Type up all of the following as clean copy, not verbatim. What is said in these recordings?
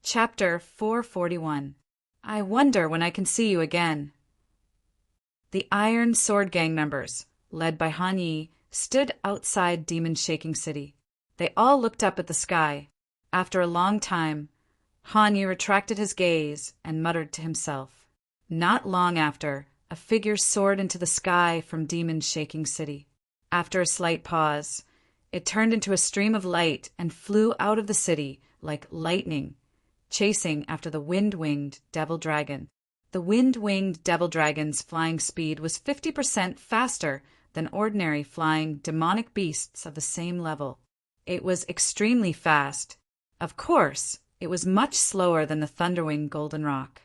Chapter 441. I wonder when I can see you again. The Iron Sword Gang members, led by Han Yi, stood outside demon-shaking city. They all looked up at the sky. After a long time, Han Yi retracted his gaze and muttered to himself. Not long after, a figure soared into the sky from demon-shaking city. After a slight pause, it turned into a stream of light and flew out of the city like lightning, chasing after the wind-winged devil dragon. The wind-winged devil dragon's flying speed was 50% faster than ordinary flying demonic beasts of the same level. It was extremely fast. Of course, it was much slower than the Thunderwing Golden Rock.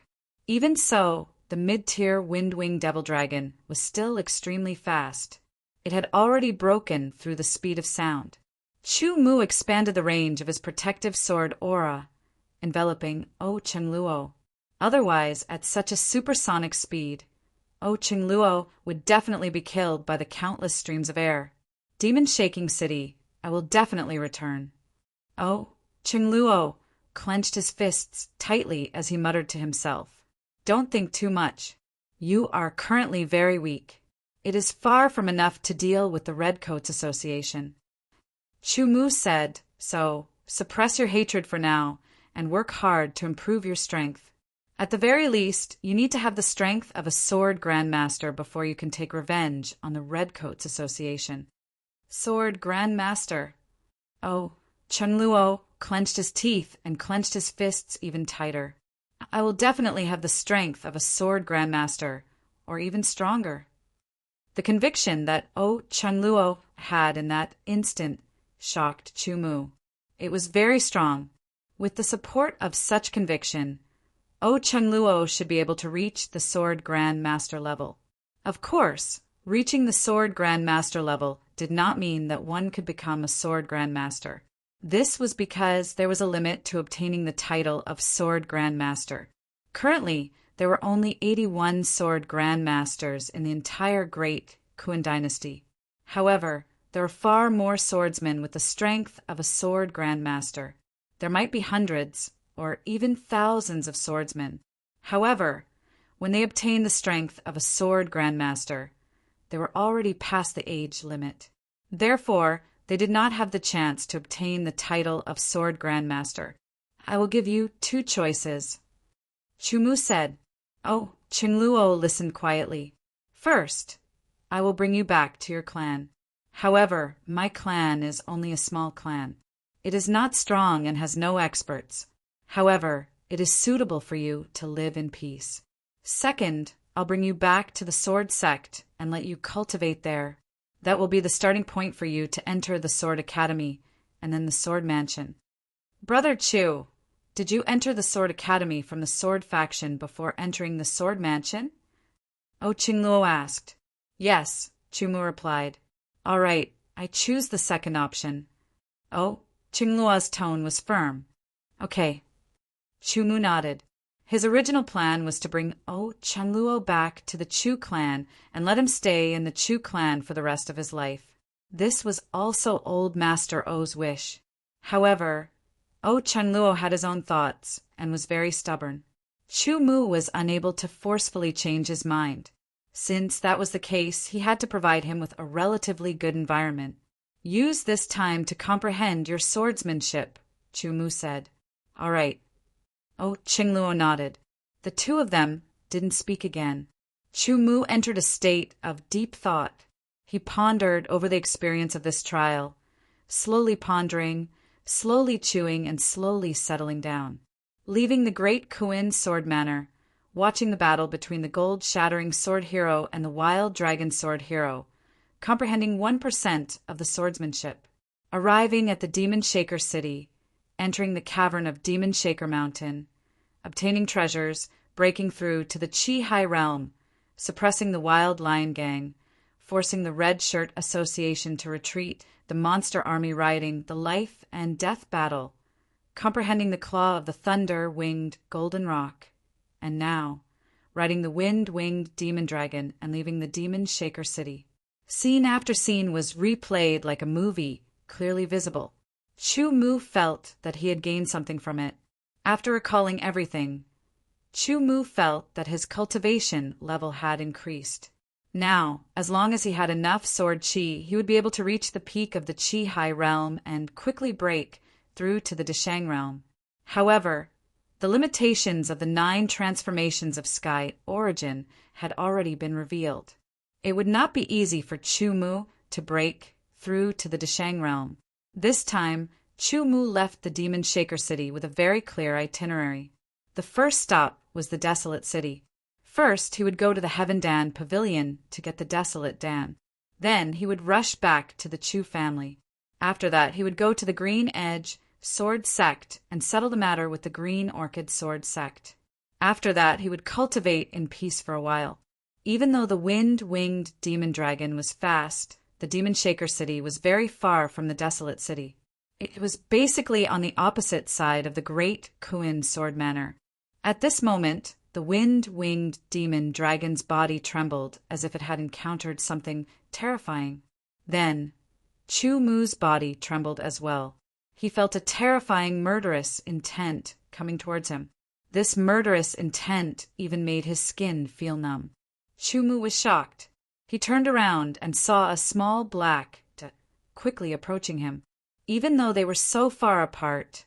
Even so, the mid-tier wind-winged devil dragon was still extremely fast. It had already broken through the speed of sound. Chu Mu expanded the range of his protective sword aura, enveloping O Chengluo. Otherwise, at such a supersonic speed, O Chengluo would definitely be killed by the countless streams of air. Demon-shaking city, I will definitely return. O Chengluo clenched his fists tightly as he muttered to himself. Don't think too much. You are currently very weak. It is far from enough to deal with the Redcoats Association. Chu Mu said, so suppress your hatred for now and work hard to improve your strength. At the very least, you need to have the strength of a sword grandmaster before you can take revenge on the Redcoats Association. Sword grandmaster. Oh, Chengluo clenched his teeth and clenched his fists even tighter. I will definitely have the strength of a sword grandmaster, or even stronger. The conviction that O Chengluo had in that instant shocked Chu Mu. It was very strong. With the support of such conviction, O Chengluo should be able to reach the Sword Grand Master level. Of course, reaching the Sword Grand Master level did not mean that one could become a Sword Grand Master. This was because there was a limit to obtaining the title of Sword Grand Master. Currently, there were only 81 Sword Grand Masters in the entire Great Kun Dynasty. However, there are far more swordsmen with the strength of a Sword Grand Master. There might be hundreds, or even thousands of swordsmen. However, when they obtained the strength of a Sword Grandmaster, they were already past the age limit. Therefore, they did not have the chance to obtain the title of Sword Grandmaster. I will give you two choices. Chu Mu said. Oh, Chengluo listened quietly. First, I will bring you back to your clan. However, my clan is only a small clan. It is not strong and has no experts. However, it is suitable for you to live in peace. Second, I'll bring you back to the Sword Sect and let you cultivate there. That will be the starting point for you to enter the Sword Academy and then the Sword Mansion. Brother Chu, did you enter the Sword Academy from the Sword Faction before entering the Sword Mansion? O Chengluo asked. Yes, Chu Mu replied. All right, I choose the second option. Oh, Chengluo's tone was firm. Okay. Chu Mu nodded. His original plan was to bring O Chengluo back to the Chu clan and let him stay in the Chu clan for the rest of his life. This was also old Master O's wish. However, O Chengluo had his own thoughts and was very stubborn. Chu Mu was unable to forcefully change his mind. Since that was the case, he had to provide him with a relatively good environment. Use this time to comprehend your swordsmanship, Chu Mu said. All right. Oh, Chengluo nodded. The two of them didn't speak again. Chu Mu entered a state of deep thought. He pondered over the experience of this trial, slowly pondering, slowly chewing, and slowly settling down. Leaving the great Kuin sword manor, watching the battle between the gold-shattering sword hero and the wild dragon sword hero, comprehending 1% of the swordsmanship. Arriving at the Demon Shaker city, entering the cavern of Demon Shaker Mountain, obtaining treasures, breaking through to the Chi High Realm, suppressing the Wild Lion Gang, forcing the Red Shirt Association to retreat, the Monster Army rioting, the life and death battle, comprehending the claw of the thunder-winged Golden Rock, and now, riding the wind-winged Demon Dragon and leaving the Demon Shaker City. Scene after scene was replayed like a movie, clearly visible. Chu Mu felt that he had gained something from it. After recalling everything, Chu Mu felt that his cultivation level had increased. Now, as long as he had enough sword qi, he would be able to reach the peak of the qi high realm and quickly break through to the Deshang realm. However, the limitations of the 9 transformations of sky origin had already been revealed. It would not be easy for Chu Mu to break through to the Deshang realm. This time, Chu Mu left the Demon Shaker City with a very clear itinerary. The first stop was the Desolate City. First, he would go to the Heaven Dan Pavilion to get the Desolate Dan. Then he would rush back to the Chu family. After that, he would go to the Green Edge Sword Sect and settle the matter with the Green Orchid Sword Sect. After that, he would cultivate in peace for a while. Even though the Wind-Winged Demon Dragon was fast, the Demon Shaker City was very far from the Desolate City. It was basically on the opposite side of the Great Kuin Sword Manor. At this moment, the Wind-Winged Demon Dragon's body trembled as if it had encountered something terrifying. Then, Chu Mu's body trembled as well. He felt a terrifying murderous intent coming towards him. This murderous intent even made his skin feel numb. Chu Mu was shocked. He turned around and saw a small black quickly approaching him. Even though they were so far apart,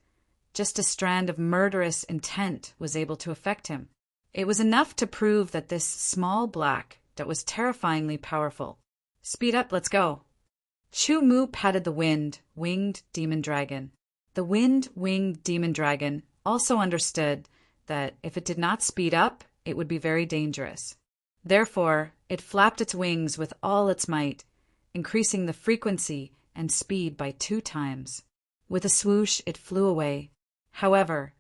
just a strand of murderous intent was able to affect him. It was enough to prove that this small black was terrifyingly powerful. Speed up, let's go. Chu Mu patted the Wind-Winged Demon Dragon. The Wind-Winged Demon Dragon also understood that if it did not speed up, it would be very dangerous. Therefore, it flapped its wings with all its might, increasing the frequency and speed by 2 times. With a swoosh, it flew away. However,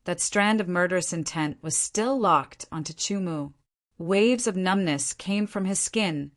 that strand of murderous intent was still locked onto Chu Mu. Waves of numbness came from his skin,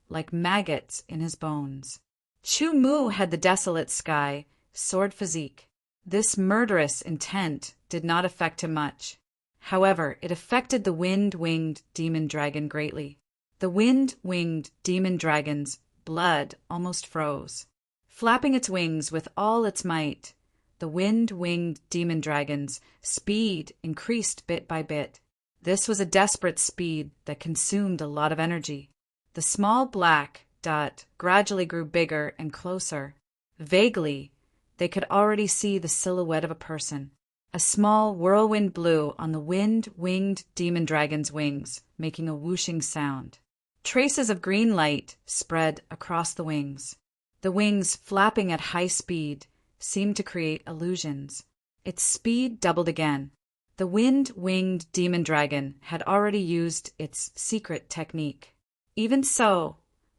like maggots in his bones. Chu Mu had the Desolate Sky sword physique. This murderous intent did not affect him much. However, it affected the Wind-Winged Demon Dragon greatly. The Wind-Winged Demon Dragon's blood almost froze. Flapping its wings with all its might, the Wind-Winged Demon Dragon's speed increased bit by bit. This was a desperate speed that consumed a lot of energy. The small black dot gradually grew bigger and closer. Vaguely, they could already see the silhouette of a person. A small whirlwind blew on the Wind-Winged Demon Dragon's wings, making a whooshing sound. Traces of green light spread across the wings. The wings, flapping at high speed, seemed to create illusions. Its speed doubled again. The Wind-Winged Demon Dragon had already used its secret technique. Even so,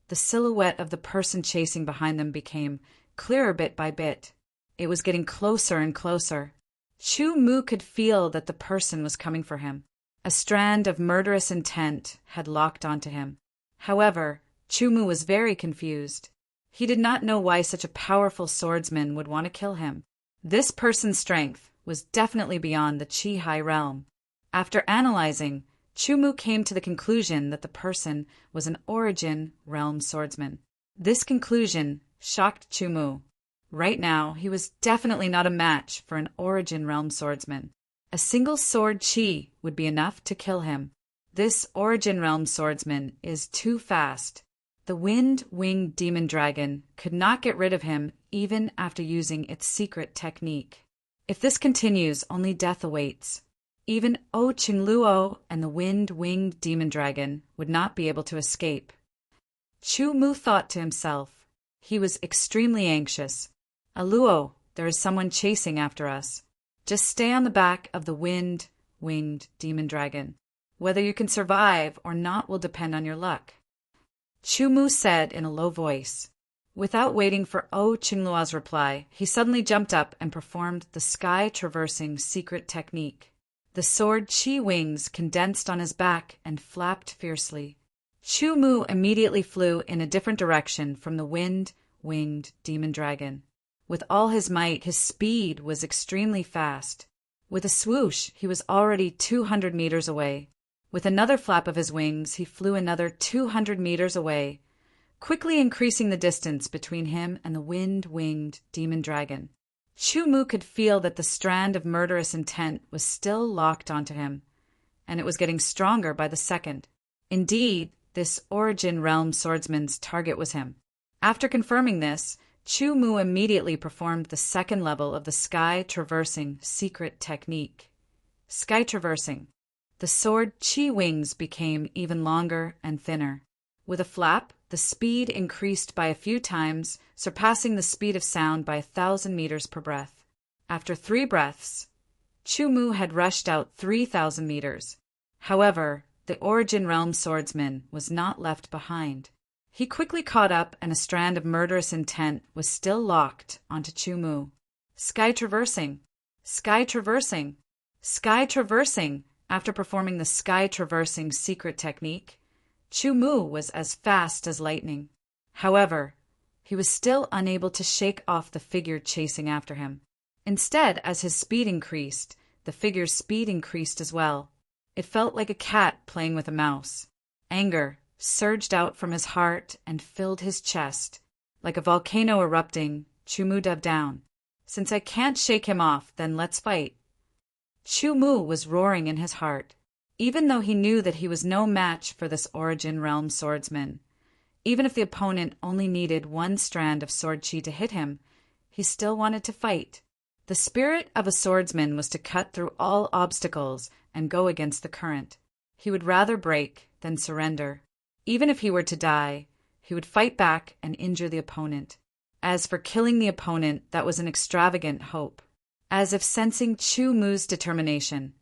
the silhouette of the person chasing behind them became clearer bit by bit. It was getting closer and closer. Chu Mu could feel that the person was coming for him. A strand of murderous intent had locked onto him. However, Chu Mu was very confused. He did not know why such a powerful swordsman would want to kill him. This person's strength was definitely beyond the Qi High realm. After analyzing, Chu Mu came to the conclusion that the person was an Origin realm swordsman. This conclusion shocked Chu Mu. Right now, he was definitely not a match for an Origin realm swordsman. A single sword Qi would be enough to kill him. This Origin realm swordsman is too fast. The Wind-Winged Demon Dragon could not get rid of him even after using its secret technique. If this continues, only death awaits. Even O Qingluo and the Wind-Winged Demon Dragon would not be able to escape. Chu Mu thought to himself. He was extremely anxious. Aluo, there is someone chasing after us. Just stay on the back of the Wind-Winged Demon Dragon. Whether you can survive or not will depend on your luck. Chu Mu said in a low voice. Without waiting for O Qingluo's reply, he suddenly jumped up and performed the sky-traversing secret technique. The sword Qi wings condensed on his back and flapped fiercely. Chu Mu immediately flew in a different direction from the Wind-Winged Demon Dragon. With all his might, his speed was extremely fast. With a swoosh, he was already 200 meters away. With another flap of his wings, he flew another 200 meters away, quickly increasing the distance between him and the Wind-Winged Demon Dragon. Chu Mu could feel that the strand of murderous intent was still locked onto him, and it was getting stronger by the second. Indeed, this Origin Realm swordsman's target was him. After confirming this, Chu Mu immediately performed the second level of the sky-traversing secret technique. Sky traversing. The sword chi wings became even longer and thinner. With a flap, the speed increased by a few times, surpassing the speed of sound by 1,000 meters per breath. After 3 breaths, Chu Mu had rushed out 3,000 meters. However, the Origin Realm swordsman was not left behind. He quickly caught up, and a strand of murderous intent was still locked onto Chu Mu. Sky traversing. Sky traversing. Sky traversing. After performing the sky traversing secret technique, Chu Mu was as fast as lightning. However, he was still unable to shake off the figure chasing after him. Instead, as his speed increased, the figure's speed increased as well. It felt like a cat playing with a mouse. Anger surged out from his heart and filled his chest. Like a volcano erupting, Chu Mu dove down. Since I can't shake him off, then let's fight. Chu Mu was roaring in his heart. Even though he knew that he was no match for this Origin Realm swordsman, even if the opponent only needed 1 strand of sword chi to hit him, he still wanted to fight. The spirit of a swordsman was to cut through all obstacles and go against the current. He would rather break than surrender. Even if he were to die, he would fight back and injure the opponent. As for killing the opponent, that was an extravagant hope. As if sensing Chu Mu's determination,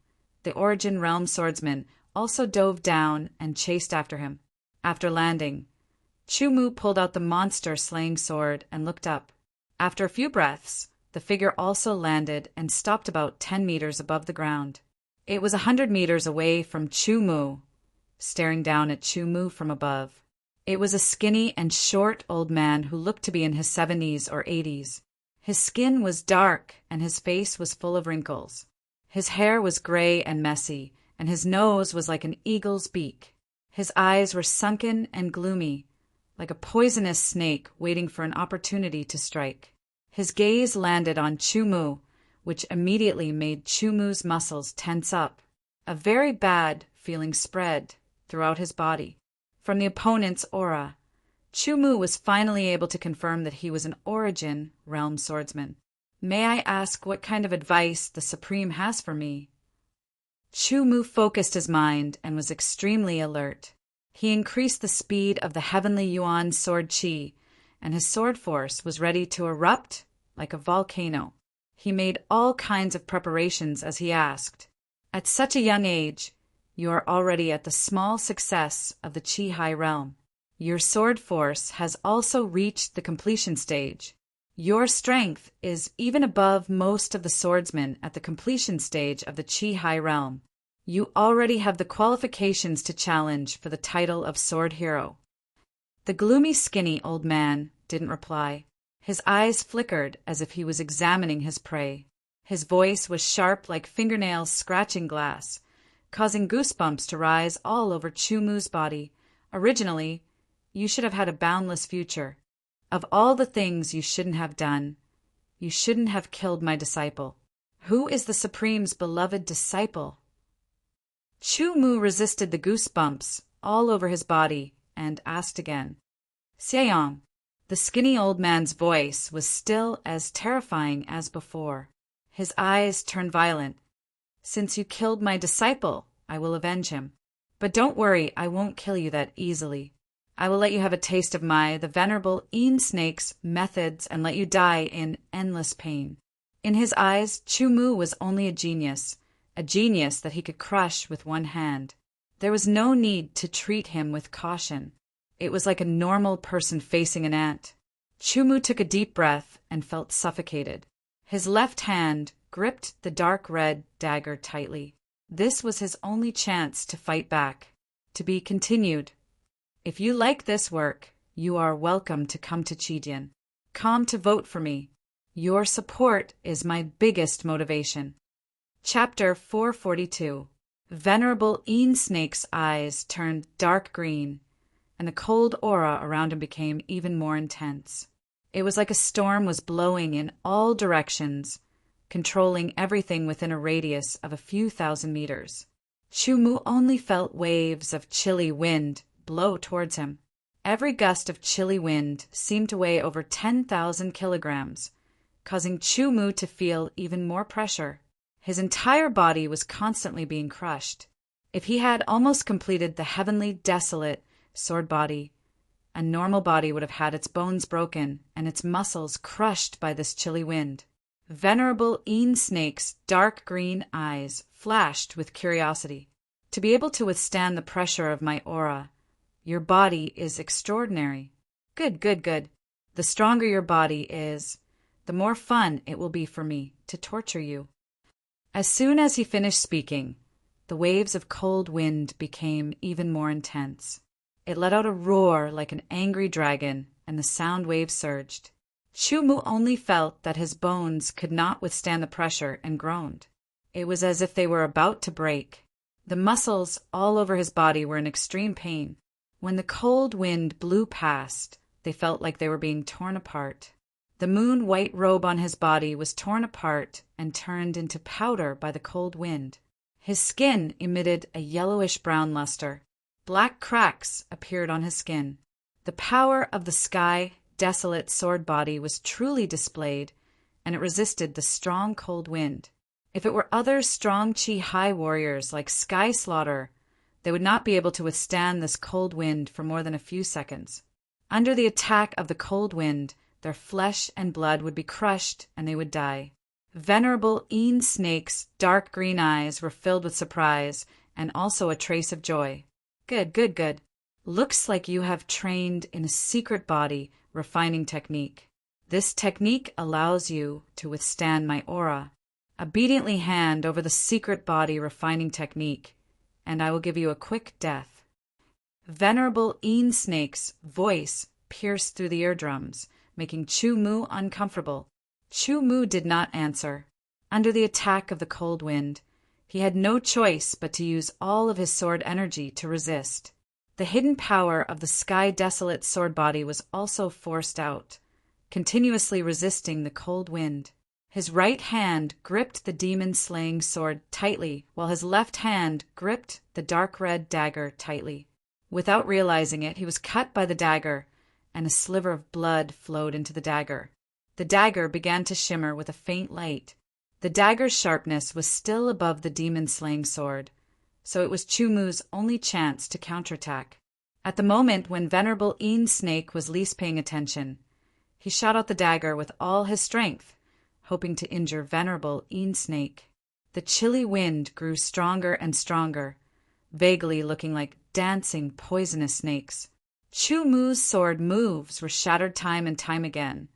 the Origin Realm swordsman also dove down and chased after him. After landing, Chu Mu pulled out the monster-slaying sword and looked up. After a few breaths, the figure also landed and stopped about 10 meters above the ground. It was 100 meters away from Chu Mu, staring down at Chu Mu from above. It was a skinny and short old man who looked to be in his 70s or 80s. His skin was dark and his face was full of wrinkles. His hair was gray and messy, and his nose was like an eagle's beak. His eyes were sunken and gloomy, like a poisonous snake waiting for an opportunity to strike. His gaze landed on Chu Mu, which immediately made Chu Mu's muscles tense up. A very bad feeling spread throughout his body. From the opponent's aura, Chu Mu was finally able to confirm that he was an Origin Realm swordsman. May I ask what kind of advice the Supreme has for me? Chu Mu focused his mind and was extremely alert. He increased the speed of the heavenly Yuan sword chi, and his sword force was ready to erupt like a volcano. He made all kinds of preparations as he asked. At such a young age, you are already at the small success of the Chi High realm. Your sword force has also reached the completion stage. Your strength is even above most of the swordsmen at the completion stage of the Chi High realm. You already have the qualifications to challenge for the title of Sword Hero. The gloomy, skinny old man didn't reply. His eyes flickered as if he was examining his prey. His voice was sharp like fingernails scratching glass, causing goosebumps to rise all over Chu Mu's body. Originally, you should have had a boundless future. Of all the things you shouldn't have done, you shouldn't have killed my disciple. Who is the Supreme's beloved disciple? Chu Mu resisted the goosebumps all over his body and asked again. Xieyong. The skinny old man's voice was still as terrifying as before. His eyes turned violent. Since you killed my disciple, I will avenge him. But don't worry, I won't kill you that easily. I will let you have a taste of the venerable Een Snake's methods and let you die in endless pain. In his eyes, Chu Mu was only a genius that he could crush with one hand. There was no need to treat him with caution. It was like a normal person facing an ant. Chu Mu took a deep breath and felt suffocated. His left hand gripped the dark red dagger tightly. This was his only chance to fight back. To be continued. If you like this work, you are welcome to come to Chidian. Come to vote for me. Your support is my biggest motivation. Chapter 442. Venerable Een Snake's eyes turned dark green, and the cold aura around him became even more intense. It was like a storm was blowing in all directions, controlling everything within a radius of a few thousand meters. Chu only felt waves of chilly wind blow towards him. Every gust of chilly wind seemed to weigh over 10,000 kilograms, causing Chu to feel even more pressure. His entire body was constantly being crushed. If he had almost completed the heavenly desolate sword body, a normal body would have had its bones broken and its muscles crushed by this chilly wind. Venerable Een Snake's dark green eyes flashed with curiosity. To be able to withstand the pressure of my aura, your body is extraordinary. Good, good, good. The stronger your body is, the more fun it will be for me to torture you. As soon as he finished speaking, the waves of cold wind became even more intense. It let out a roar like an angry dragon, and the sound waves surged. Chu only felt that his bones could not withstand the pressure and groaned. It was as if they were about to break. The muscles all over his body were in extreme pain. When the cold wind blew past, they felt like they were being torn apart. The moon-white robe on his body was torn apart and turned into powder by the cold wind. His skin emitted a yellowish-brown luster. Black cracks appeared on his skin. The power of the sky desolate sword body was truly displayed, and it resisted the strong cold wind. If it were other strong chi high warriors like Sky Slaughter, they would not be able to withstand this cold wind for more than a few seconds. Under the attack of the cold wind, their flesh and blood would be crushed and they would die. Venerable Een Snake's dark green eyes were filled with surprise and also a trace of joy. Good, good, good. Looks like you have trained in a secret body refining technique. This technique allows you to withstand my aura. Obediently hand over the secret body refining technique, and I will give you a quick death. Venerable Een Snake's voice pierced through the eardrums, making Chu uncomfortable. Chu did not answer. Under the attack of the cold wind, he had no choice but to use all of his sword energy to resist. The hidden power of the sky desolate sword body was also forced out, continuously resisting the cold wind. His right hand gripped the demon-slaying sword tightly, while his left hand gripped the dark red dagger tightly. Without realizing it, he was cut by the dagger, and a sliver of blood flowed into the dagger. The dagger began to shimmer with a faint light. The dagger's sharpness was still above the demon-slaying sword, so it was Chumu's only chance to counterattack. At the moment when Venerable Een Snake was least paying attention, he shot out the dagger with all his strength, hoping to injure Venerable Een Snake. The chilly wind grew stronger and stronger, vaguely looking like dancing poisonous snakes. Chumu's sword moves were shattered time and time again,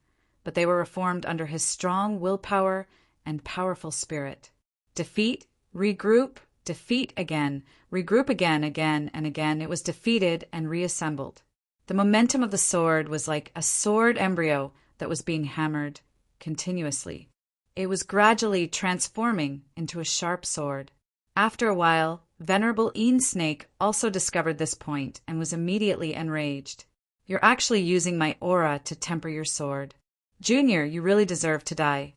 but they were reformed under his strong willpower and powerful spirit. Defeat, regroup, defeat again, regroup again, again and again. It was defeated and reassembled. The momentum of the sword was like a sword embryo that was being hammered continuously. It was gradually transforming into a sharp sword. After a while, Venerable Een Snake also discovered this point and was immediately enraged. You're actually using my aura to temper your sword. Junior, you really deserve to die.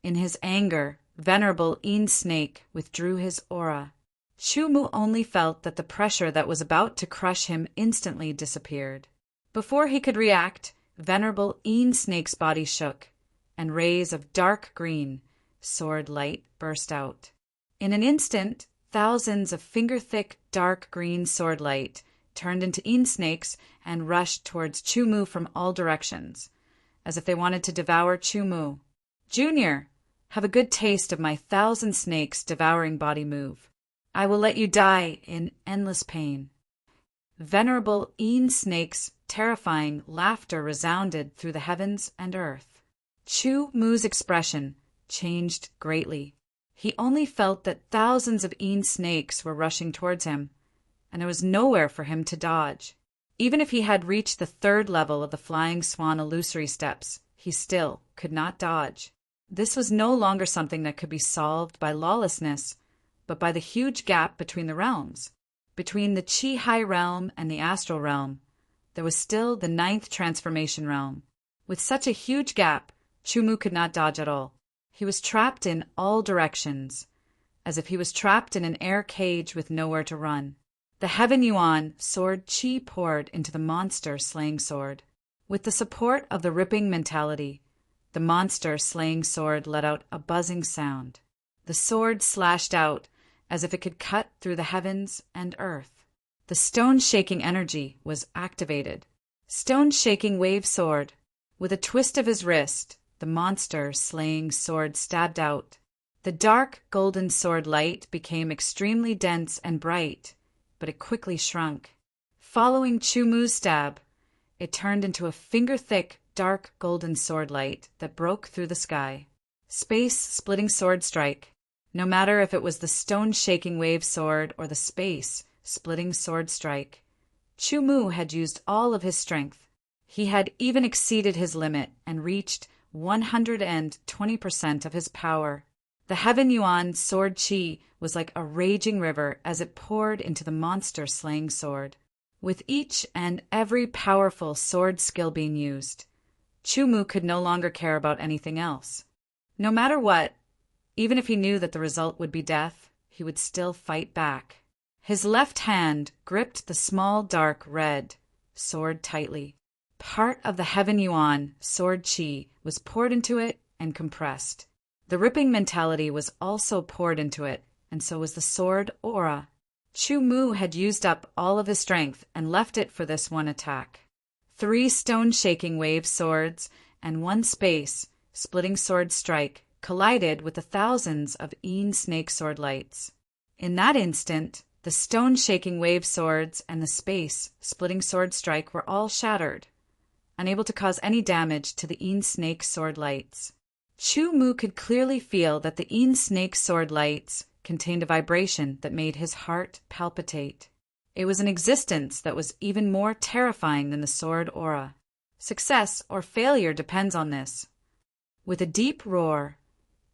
In his anger, Venerable Een Snake withdrew his aura. Chumu only felt that the pressure that was about to crush him instantly disappeared. Before he could react, Venerable Een Snake's body shook, and rays of dark green sword light burst out. In an instant, thousands of finger-thick dark green sword light turned into Een Snakes and rushed towards Chumu from all directions, as if they wanted to devour Chumu. Junior, have a good taste of my 1,000 snakes devouring body move. I will let you die in endless pain. Venerable Een Snake's terrifying laughter resounded through the heavens and earth. Chumu's expression changed greatly. He only felt that thousands of Een Snakes were rushing towards him, and there was nowhere for him to dodge. Even if he had reached the 3rd level of the Flying Swan illusory steps, he still could not dodge. This was no longer something that could be solved by lawlessness, but by the huge gap between the realms. Between the Chi High realm and the astral realm, there was still the 9th transformation realm. With such a huge gap, Chumu could not dodge at all. He was trapped in all directions, as if he was trapped in an air cage with nowhere to run. The Heaven Yuan sword chi poured into the monster-slaying sword. With the support of the ripping mentality, the monster-slaying sword let out a buzzing sound. The sword slashed out as if it could cut through the heavens and earth. The stone-shaking energy was activated. Stone-shaking wave sword. With a twist of his wrist, the monster-slaying sword stabbed out. The dark golden sword light became extremely dense and bright, but it quickly shrunk. Following Chumu's stab, it turned into a finger-thick dark golden sword light that broke through the sky. Space-splitting sword strike. No matter if it was the stone-shaking wave sword or the space-splitting sword strike, Chumu had used all of his strength. He had even exceeded his limit and reached 120% of his power. The Heaven Yuan sword chi was like a raging river as it poured into the monster-slaying sword. With each and every powerful sword skill being used, Chumu could no longer care about anything else. No matter what, even if he knew that the result would be death, he would still fight back. His left hand gripped the small dark red sword tightly. Part of the Heaven Yuan sword chi was poured into it and compressed. The ripping mentality was also poured into it, and so was the sword aura. Chumu had used up all of his strength and left it for this one attack. 3 stone-shaking wave swords and 1 space-splitting sword strike collided with the thousands of snake sword lights. In that instant, the stone-shaking wave swords and the space-splitting sword strike were all shattered, unable to cause any damage to the snake sword lights. Chumu could clearly feel that the snake sword lights contained a vibration that made his heart palpitate. It was an existence that was even more terrifying than the sword aura. Success or failure depends on this. With a deep roar,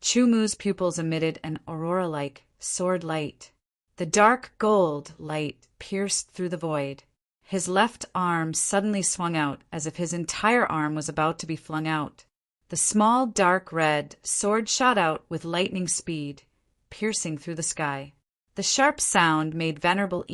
Chumu's pupils emitted an aurora-like sword light. The dark gold light pierced through the void. His left arm suddenly swung out as if his entire arm was about to be flung out. The small dark red sword shot out with lightning speed, piercing through the sky. The sharp sound made Venerable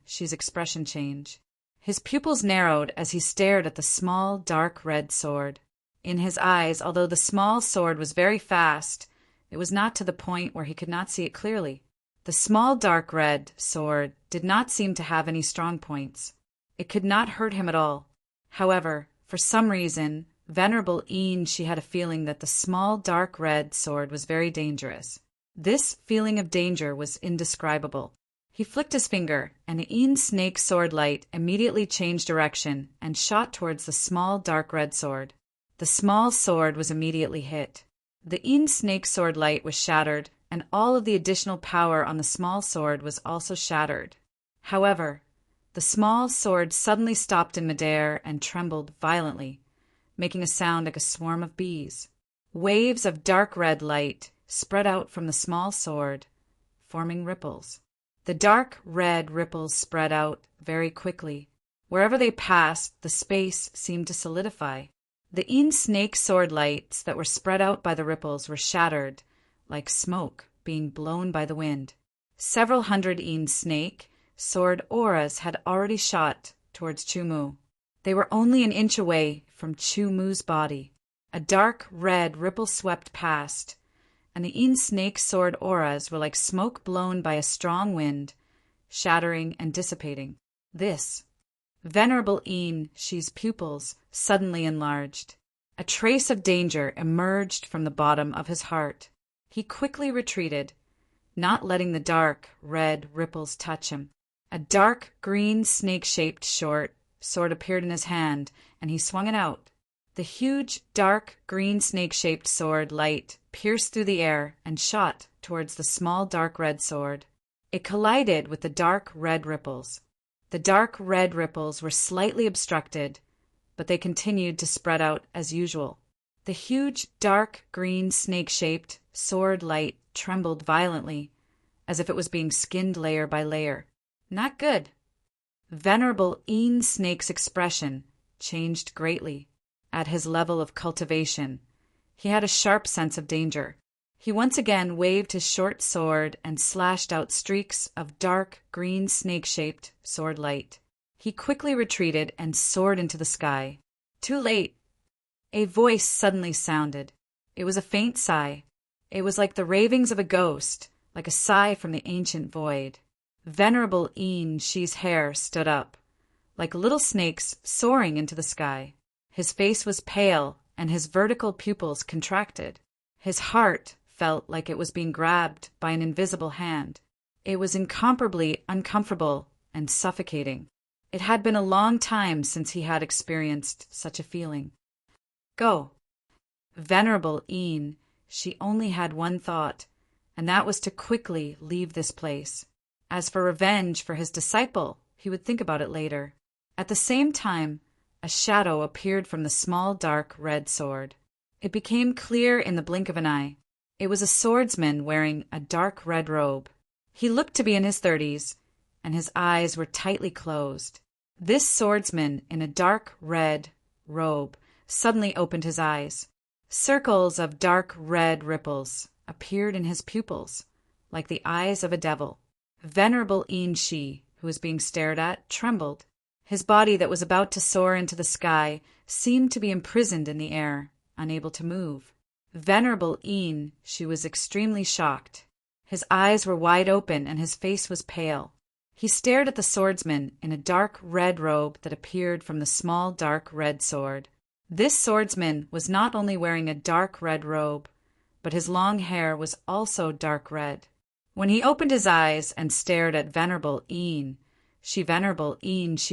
She's expression change. His pupils narrowed as he stared at the small dark red sword. In his eyes, although the small sword was very fast, it was not to the point where he could not see it clearly. The small dark red sword did not seem to have any strong points. It could not hurt him at all. However, for some reason, Venerable she had a feeling that the small dark red sword was very dangerous. This feeling of danger was indescribable. He flicked his finger, and the snake sword light immediately changed direction and shot towards the small dark red sword. The small sword was immediately hit. The snake sword light was shattered, and all of the additional power on the small sword was also shattered. However, the small sword suddenly stopped in midair and trembled violently, making a sound like a swarm of bees. Waves of dark red light spread out from the small sword, forming ripples. The dark red ripples spread out very quickly. Wherever they passed, the space seemed to solidify. The snake sword lights that were spread out by the ripples were shattered, like smoke being blown by the wind. Several hundred snake sword auras had already shot towards Chumu. They were only an inch away from Chumu's body. A dark red ripple swept past, and the snake sword auras were like smoke blown by a strong wind, shattering and dissipating. This, Venerable she's pupils suddenly enlarged. A trace of danger emerged from the bottom of his heart. He quickly retreated, not letting the dark red ripples touch him. A dark green snake-shaped short sword appeared in his hand, and he swung it out. The huge, dark, green snake-shaped sword light pierced through the air and shot towards the small dark red sword. It collided with the dark red ripples. The dark red ripples were slightly obstructed, but they continued to spread out as usual. The huge, dark, green, snake-shaped sword light trembled violently, as if it was being skinned layer by layer. Not good. Venerable Snake's expression changed greatly. at his level of cultivation, he had a sharp sense of danger. He once again waved his short sword and slashed out streaks of dark green snake-shaped sword light. He quickly retreated and soared into the sky. Too late. A voice suddenly sounded. It was a faint sigh. It was like the ravings of a ghost, like a sigh from the ancient void. Venerable Een Shi's hair stood up, like little snakes soaring into the sky. His face was pale, and his vertical pupils contracted. His heart felt like it was being grabbed by an invisible hand. It was incomparably uncomfortable and suffocating. It had been a long time since he had experienced such a feeling. Go. Venerable Een, she only had one thought, and that was to quickly leave this place. As for revenge for his disciple, he would think about it later. At the same time, a shadow appeared from the small dark red sword. It became clear in the blink of an eye. It was a swordsman wearing a dark red robe. He looked to be in his 30s, and his eyes were tightly closed. This swordsman in a dark red robe suddenly opened his eyes. Circles of dark red ripples appeared in his pupils, like the eyes of a devil. Venerable Een Shi, who was being stared at, trembled. His body that was about to soar into the sky seemed to be imprisoned in the air, unable to move. Venerable Een Shi was extremely shocked. His eyes were wide open and his face was pale. He stared at the swordsman in a dark red robe that appeared from the small dark red sword. This swordsman was not only wearing a dark red robe, but his long hair was also dark red. When he opened his eyes and stared at Venerable Een Shi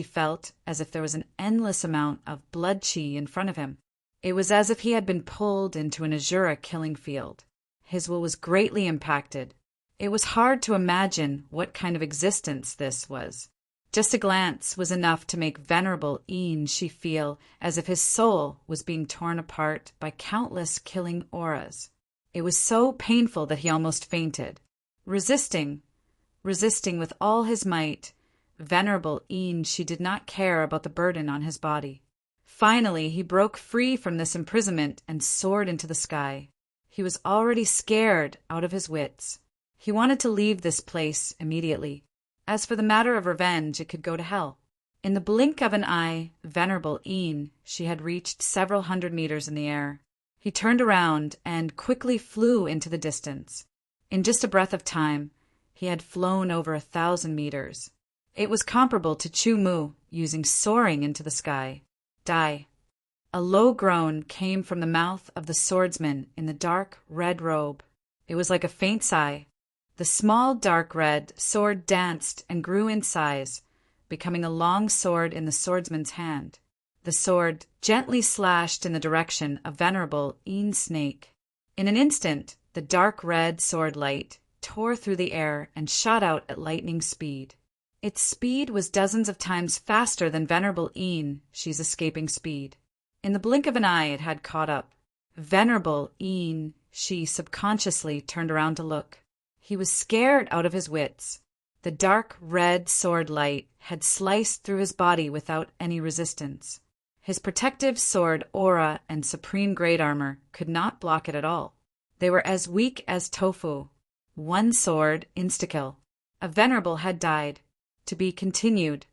felt as if there was an endless amount of blood chi in front of him. It was as if he had been pulled into an Azura killing field. His will was greatly impacted. It was hard to imagine what kind of existence this was. Just a glance was enough to make Venerable Een Shi feel as if his soul was being torn apart by countless killing auras. It was so painful that he almost fainted. Resisting with all his might, Venerable Een Shi did not care about the burden on his body. Finally, he broke free from this imprisonment and soared into the sky. He was already scared out of his wits. He wanted to leave this place immediately. As for the matter of revenge, it could go to hell. In the blink of an eye, Venerable Een Shi had reached several hundred meters in the air. He turned around and quickly flew into the distance. In just a breath of time, he had flown over 1,000 meters. It was comparable to Chu Mu using soaring into the sky. Die. A low groan came from the mouth of the swordsman in the dark red robe. It was like a faint sigh. The small dark red sword danced and grew in size, becoming a long sword in the swordsman's hand. The sword gently slashed in the direction of Venerable Een Snake. In an instant, the dark red sword light tore through the air and shot out at lightning speed. Its speed was dozens of times faster than Venerable Een Shi's escaping speed. In the blink of an eye, it had caught up. Venerable Een Shi subconsciously turned around to look. He was scared out of his wits. The dark red sword light had sliced through his body without any resistance. His protective sword aura and supreme great armor could not block it at all. They were as weak as tofu. One sword, insta-kill. A venerable had died. To be continued.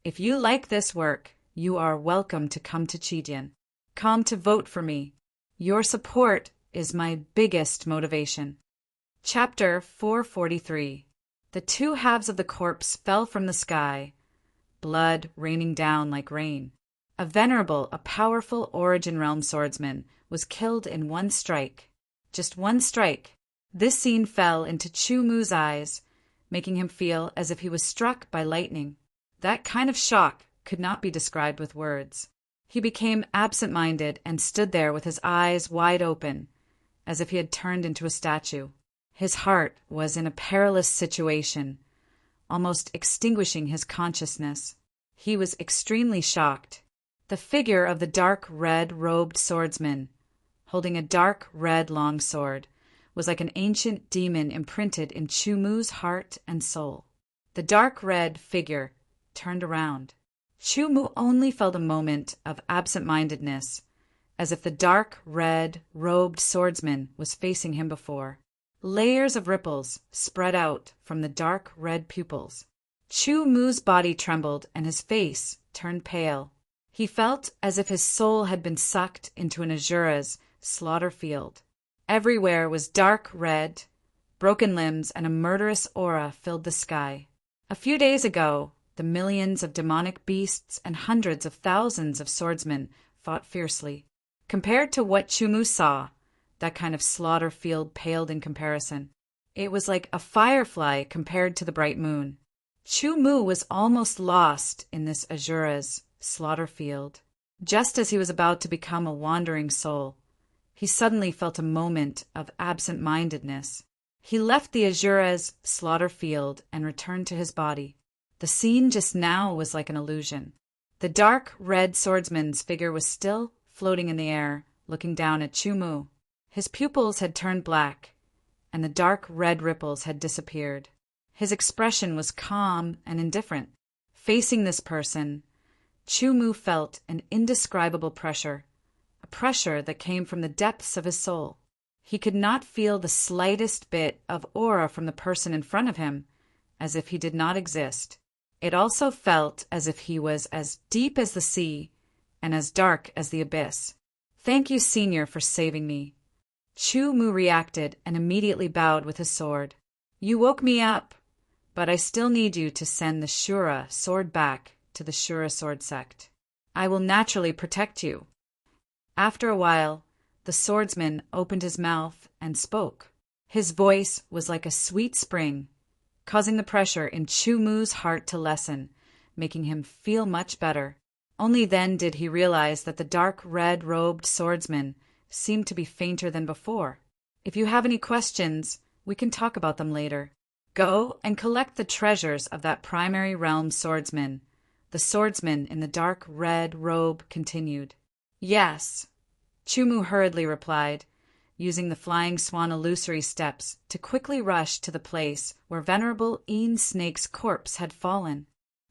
If you like this work, you are welcome to come to Chidian. Come to vote for me. Your support is my biggest motivation. Chapter 443. The two halves of the corpse fell from the sky, blood raining down like rain. A powerful Origin Realm swordsman was killed in one strike. Just one strike. This scene fell into Chu Mu's eyes, making him feel as if he was struck by lightning. That kind of shock could not be described with words. He became absent-minded and stood there with his eyes wide open, as if he had turned into a statue. His heart was in a perilous situation, almost extinguishing his consciousness. He was extremely shocked. The figure of the dark red-robed swordsman, holding a dark red longsword, was like an ancient demon imprinted in Chu Mu's heart and soul. The dark red figure turned around. Chu Mu only felt a moment of absent-mindedness, as if the dark, red-robed swordsman was facing him before. Layers of ripples spread out from the dark red pupils. Chu Mu's body trembled and his face turned pale. He felt as if his soul had been sucked into an Asura's slaughter field. Everywhere was dark red, broken limbs, and a murderous aura filled the sky. A few days ago, the millions of demonic beasts and hundreds of thousands of swordsmen fought fiercely. Compared to what Chu Mu saw, that kind of slaughter field paled in comparison. It was like a firefly compared to the bright moon. Chu Mu was almost lost in this Asura's slaughter field. Just as he was about to become a wandering soul, he suddenly felt a moment of absent-mindedness. He left the Asura's slaughter field and returned to his body. The scene just now was like an illusion. The dark red swordsman's figure was still floating in the air, looking down at Chu Mu. His pupils had turned black, and the dark red ripples had disappeared. His expression was calm and indifferent. Facing this person, Chu Mu felt an indescribable pressure, a pressure that came from the depths of his soul. He could not feel the slightest bit of aura from the person in front of him, as if he did not exist. It also felt as if he was as deep as the sea and as dark as the abyss. "Thank you, Senior, for saving me." Chu Mu reacted and immediately bowed with his sword. "You woke me up, but I still need you to send the Shura sword back to the Shura sword sect. I will naturally protect you." After a while, the swordsman opened his mouth and spoke. His voice was like a sweet spring, causing the pressure in Chu Mu's heart to lessen, making him feel much better. Only then did he realize that the dark red-robed swordsman seemed to be fainter than before. "If you have any questions, we can talk about them later. Go and collect the treasures of that primary realm swordsman," the swordsman in the dark red robe continued. "Yes," Chu Mu hurriedly replied, using the flying swan illusory steps to quickly rush to the place where Venerable Een Snake's corpse had fallen.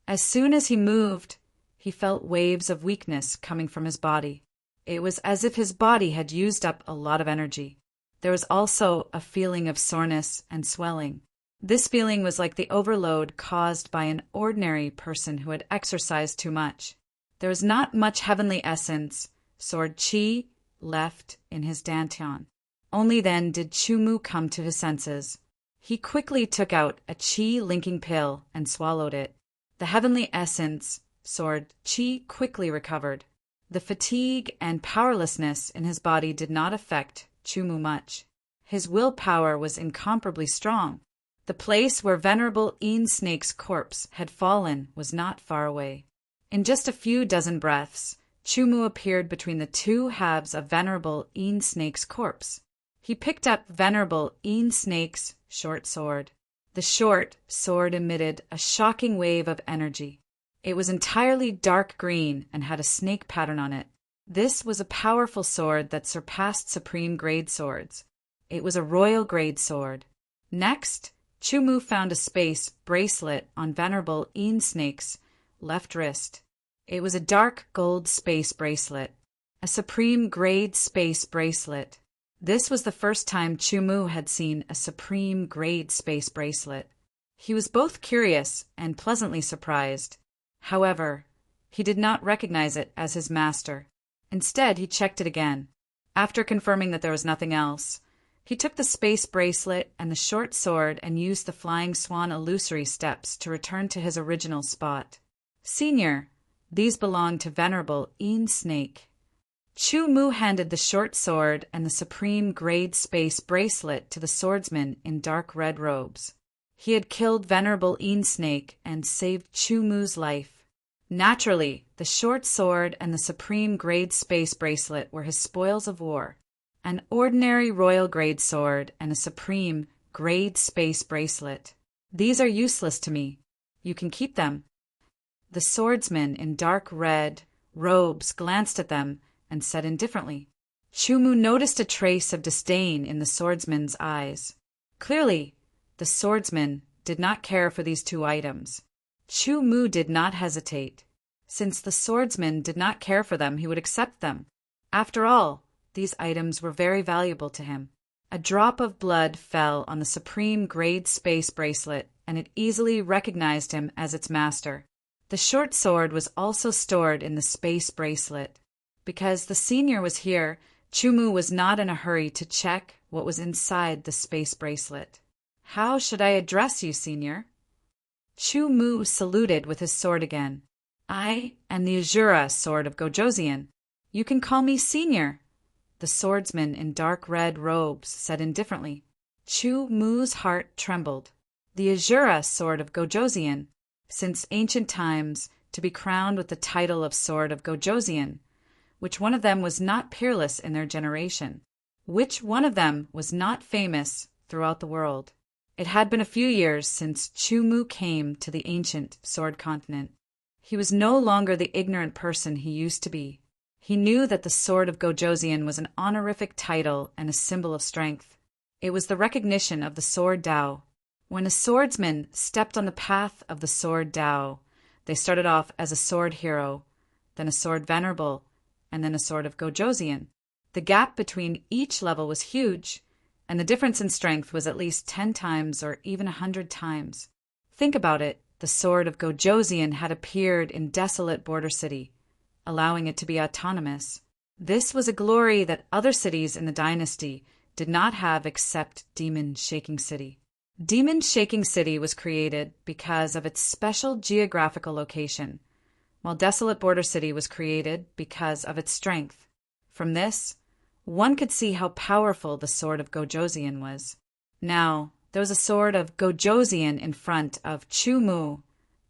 As soon as he moved, he felt waves of weakness coming from his body. It was as if his body had used up a lot of energy. There was also a feeling of soreness and swelling. This feeling was like the overload caused by an ordinary person who had exercised too much. There was not much heavenly essence, sword chi, left in his dantian. Only then did Chu Mu come to his senses. He quickly took out a chi-linking pill and swallowed it. The heavenly essence, sword chi, quickly recovered. The fatigue and powerlessness in his body did not affect Chu Mu much. His willpower was incomparably strong. The place where Venerable Een Snake's corpse had fallen was not far away. In just a few dozen breaths, Chu Mu appeared between the two halves of Venerable Een Snake's corpse. He picked up Venerable Een Snake's short sword. The short sword emitted a shocking wave of energy. It was entirely dark green and had a snake pattern on it. This was a powerful sword that surpassed supreme grade swords. It was a royal grade sword. Next, Chu Mu found a space bracelet on Venerable Een Snake's left wrist. It was a dark gold space bracelet, a supreme grade space bracelet. This was the first time Chu Mu had seen a supreme grade space bracelet. He was both curious and pleasantly surprised. However, he did not recognize it as his master. Instead, he checked it again. After confirming that there was nothing else, he took the space bracelet and the short sword and used the flying swan illusory steps to return to his original spot. "Senior, these belong to Venerable Een Snake." Chu Mu handed the short sword and the supreme grade space bracelet to the swordsman in dark red robes. He had killed Venerable Een Snake and saved Chu Mu's life. Naturally, the short sword and the supreme grade space bracelet were his spoils of war. An ordinary royal grade sword and a supreme grade space bracelet. "These are useless to me. You can keep them." The swordsman in dark red robes glanced at them and said indifferently. Chu Mu noticed a trace of disdain in the swordsman's eyes. Clearly, the swordsman did not care for these two items. Chu Mu did not hesitate. Since the swordsman did not care for them, he would accept them. After all, these items were very valuable to him. A drop of blood fell on the supreme grade space bracelet, and it easily recognized him as its master. The short sword was also stored in the space bracelet. Because the senior was here, Chumu was not in a hurry to check what was inside the space bracelet. How should I address you, senior? Chumu saluted with his sword again. I am the Azura sword of Gojoseon. You can call me senior, the swordsman in dark red robes said indifferently. Chumu's heart trembled. The Azura sword of Gojoseon, since ancient times, to be crowned with the title of sword of Gojoseon. Which one of them was not peerless in their generation? Which one of them was not famous throughout the world? It had been a few years since Chumu came to the ancient sword continent. He was no longer the ignorant person he used to be. He knew that the sword of Gojoseon was an honorific title and a symbol of strength. It was the recognition of the sword Tao. When a swordsman stepped on the path of the sword Tao, they started off as a sword hero, then a sword venerable, and then a sword of Gojoseon. The gap between each level was huge, and the difference in strength was at least 10 times or even 100 times. Think about it, the sword of Gojoseon had appeared in desolate border city, allowing it to be autonomous. This was a glory that other cities in the dynasty did not have except Demon Shaking City. Demon Shaking City was created because of its special geographical location, while Desolate Border City was created because of its strength. From this, one could see how powerful the sword of Gojoseon was. Now, there was a sword of Gojoseon in front of Chumu,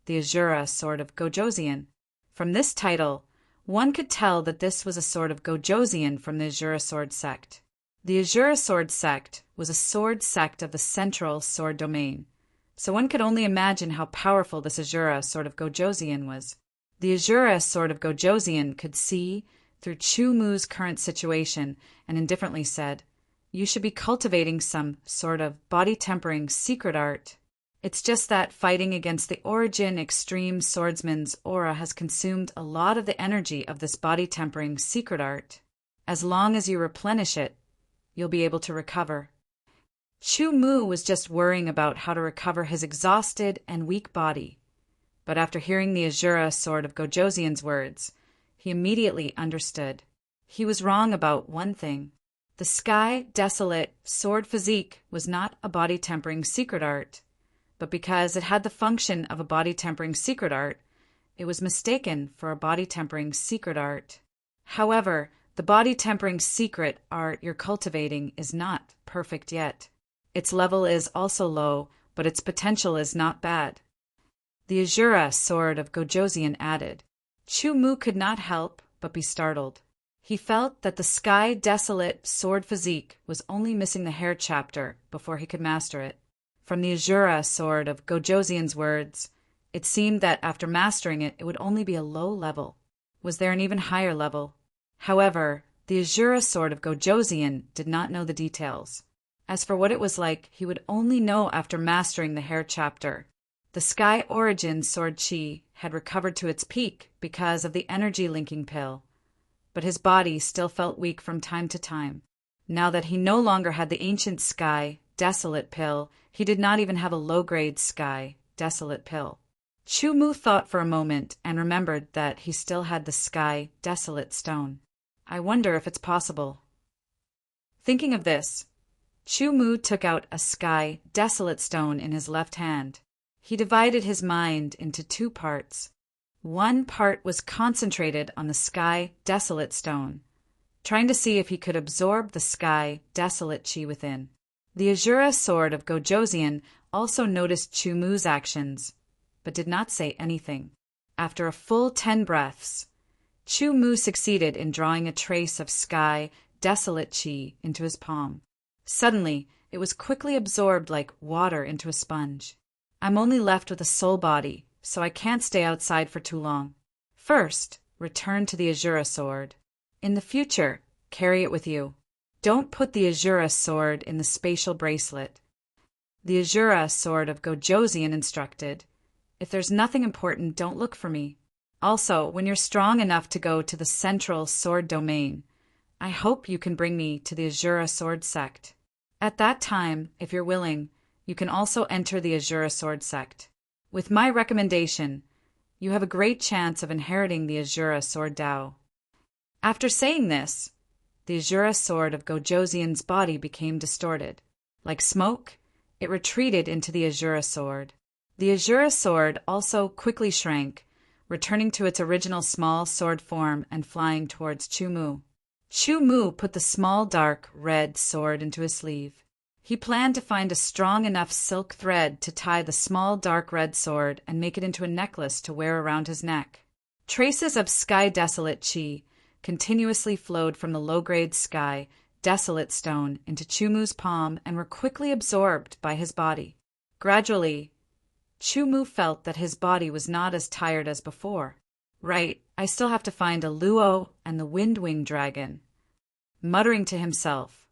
the Azura sword of Gojoseon. From this title, one could tell that this was a sword of Gojoseon from the Azura sword sect. The Azura sword sect was a sword sect of the central sword domain, so one could only imagine how powerful this Azura sword of Gojoseon was. The Azura sword of Gojoseon could see through Chumu's current situation and indifferently said, "You should be cultivating some sort of body-tempering secret art. It's just that fighting against the Origin Extreme Swordsman's aura has consumed a lot of the energy of this body-tempering secret art. As long as you replenish it, you'll be able to recover." Chumu was just worrying about how to recover his exhausted and weak body. But after hearing the Azura sword of Gojoseon's words, he immediately understood. He was wrong about one thing. The Sky Desolate sword physique was not a body-tempering secret art, but because it had the function of a body-tempering secret art, it was mistaken for a body-tempering secret art. However, the body-tempering secret art you're cultivating is not perfect yet. Its level is also low, but its potential is not bad. The Azura sword of Gojoseon added. Chumu could not help but be startled. He felt that the Sky Desolate sword physique was only missing the hair chapter before he could master it. From the Azura sword of Gojoseon's words, it seemed that after mastering it, it would only be a low level. Was there an even higher level? However, the Azura sword of Gojoseon did not know the details. As for what it was like, he would only know after mastering the hair chapter. The Sky Origin sword chi had recovered to its peak because of the energy linking pill, but his body still felt weak from time to time. Now that he no longer had the ancient Sky Desolate pill, he did not even have a low-grade Sky Desolate pill. Chumu thought for a moment and remembered that he still had the Sky Desolate stone. I wonder if it's possible. Thinking of this, Chumu took out a Sky Desolate stone in his left hand. He divided his mind into 2 parts. One part was concentrated on the Sky Desolate stone, trying to see if he could absorb the Sky Desolate chi within. The Azura sword of Gojoseon also noticed Chumu's actions, but did not say anything. After a full 10 breaths, Chumu succeeded in drawing a trace of Sky Desolate chi into his palm. Suddenly, it was quickly absorbed like water into a sponge. I'm only left with a soul body, so I can't stay outside for too long. First, return to the Azura sword. In the future, carry it with you. Don't put the Azura sword in the spatial bracelet. The Azura sword of Gojoseon instructed, "If there's nothing important, don't look for me. Also, when you're strong enough to go to the central sword domain, I hope you can bring me to the Azura Sword Sect. At that time, if you're willing, you can also enter the Azura Sword Sect. With my recommendation, you have a great chance of inheriting the Azura Sword Dao. After saying this, the Azura Sword of Gojoseon's body became distorted. Like smoke, it retreated into the Azura Sword. The Azura Sword also quickly shrank, returning to its original small sword form and flying towards Chu-Mu. Chu-Mu put the small dark red sword into his sleeve. He planned to find a strong enough silk thread to tie the small dark red sword and make it into a necklace to wear around his neck. Traces of sky desolate chi continuously flowed from the low-grade sky desolate stone into Chu-Mu's palm and were quickly absorbed by his body. Gradually, Chu-Mu felt that his body was not as tired as before. Right, I still have to find a Luo and the Wind-Winged Dragon. Muttering to himself,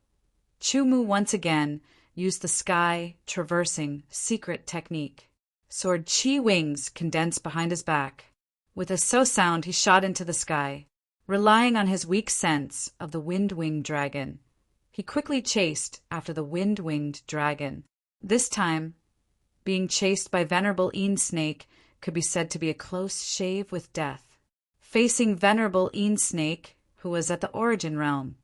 Chu-Mu once again used the sky-traversing secret technique. Sword chi wings condensed behind his back. With a so sound, he shot into the sky. Relying on his weak sense of the Wind-Winged Dragon, he quickly chased after the Wind-Winged Dragon. This time, being chased by Venerable Een Snake could be said to be a close shave with death. Facing Venerable Een Snake, who was at the Origin Realm,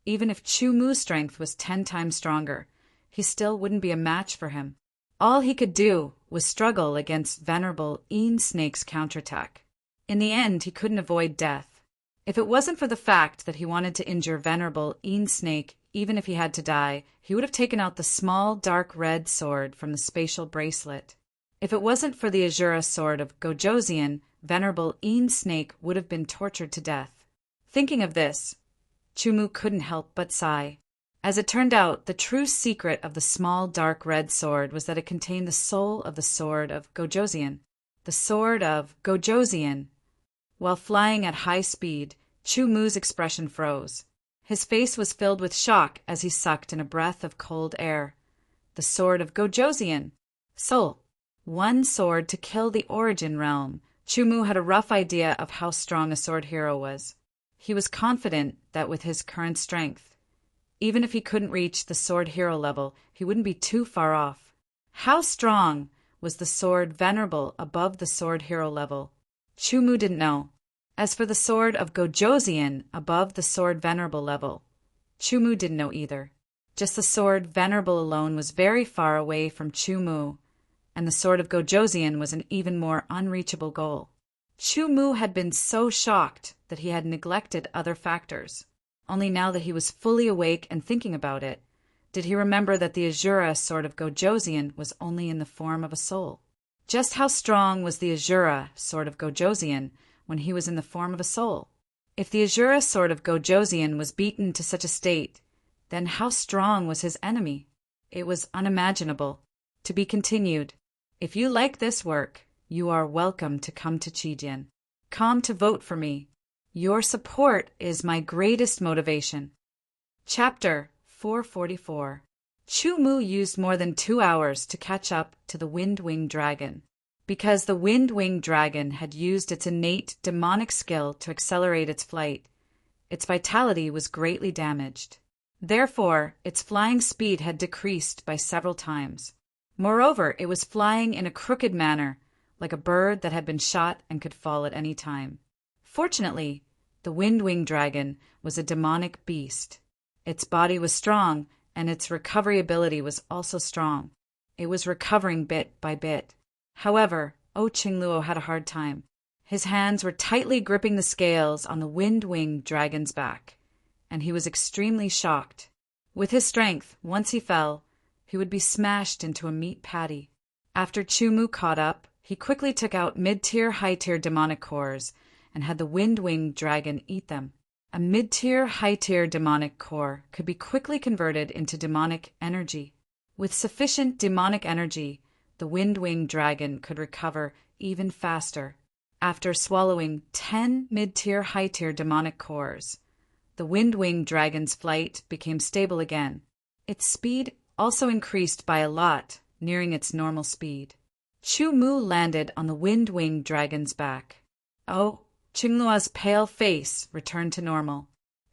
even if Chu-Mu's strength was 10 times stronger, he still wouldn't be a match for him. All he could do was struggle against Venerable Een Snake's counterattack. In the end, he couldn't avoid death. If it wasn't for the fact that he wanted to injure Venerable Een Snake, even if he had to die, he would have taken out the small dark red sword from the spatial bracelet. If it wasn't for the Azura sword of Gojoseon, Venerable Een Snake would have been tortured to death. Thinking of this, Chu-Mu couldn't help but sigh. As it turned out, the true secret of the small dark red sword was that it contained the soul of the sword of Gojoseon. The sword of Gojoseon. While flying at high speed, Chu-Mu's expression froze. His face was filled with shock as he sucked in a breath of cold air. The sword of Gojoseon. Soul. One sword to kill the Origin Realm. Chu-Mu had a rough idea of how strong a sword hero was. He was confident that with his current strength, even if he couldn't reach the sword hero level, he wouldn't be too far off. How strong was the sword Venerable above the sword hero level? Chu-Mu didn't know. As for the sword of Gojoseon above the sword Venerable level, Chu-Mu didn't know either. Just the sword Venerable alone was very far away from Chu-Mu, and the sword of Gojoseon was an even more unreachable goal. Chu-Mu had been so shocked that he had neglected other factors. Only now that he was fully awake and thinking about it, did he remember that the Azura sword of Gojoseon was only in the form of a soul. Just how strong was the Azura sword of Gojoseon when he was in the form of a soul? If the Azura sword of Gojoseon was beaten to such a state, then how strong was his enemy? It was unimaginable. To be continued. If you like this work, you are welcome to come to Chijin. Come to vote for me. Your support is my greatest motivation. Chapter 444. Chu-Mu used more than 2 hours to catch up to the Wind-Winged Dragon. Because the Wind-Winged Dragon had used its innate demonic skill to accelerate its flight, its vitality was greatly damaged. Therefore, its flying speed had decreased by several times. Moreover, it was flying in a crooked manner, like a bird that had been shot and could fall at any time. Fortunately, the Wind-Winged Dragon was a demonic beast. Its body was strong, and its recovery ability was also strong. It was recovering bit by bit. However, Qingluo had a hard time. His hands were tightly gripping the scales on the Wind-Winged Dragon's back, and he was extremely shocked. With his strength, once he fell, he would be smashed into a meat patty. After Chu-Mu caught up, he quickly took out mid-tier, high-tier demonic cores and had the Wind-Winged Dragon eat them. A mid-tier, high-tier demonic core could be quickly converted into demonic energy. With sufficient demonic energy, the Wind-Winged Dragon could recover even faster. After swallowing 10 mid-tier, high-tier demonic cores, the Wind-Winged Dragon's flight became stable again. Its speed also increased by a lot, nearing its normal speed. Chu-Mu landed on the Wind-Winged Dragon's back. Oh, Qingluo's pale face returned to normal.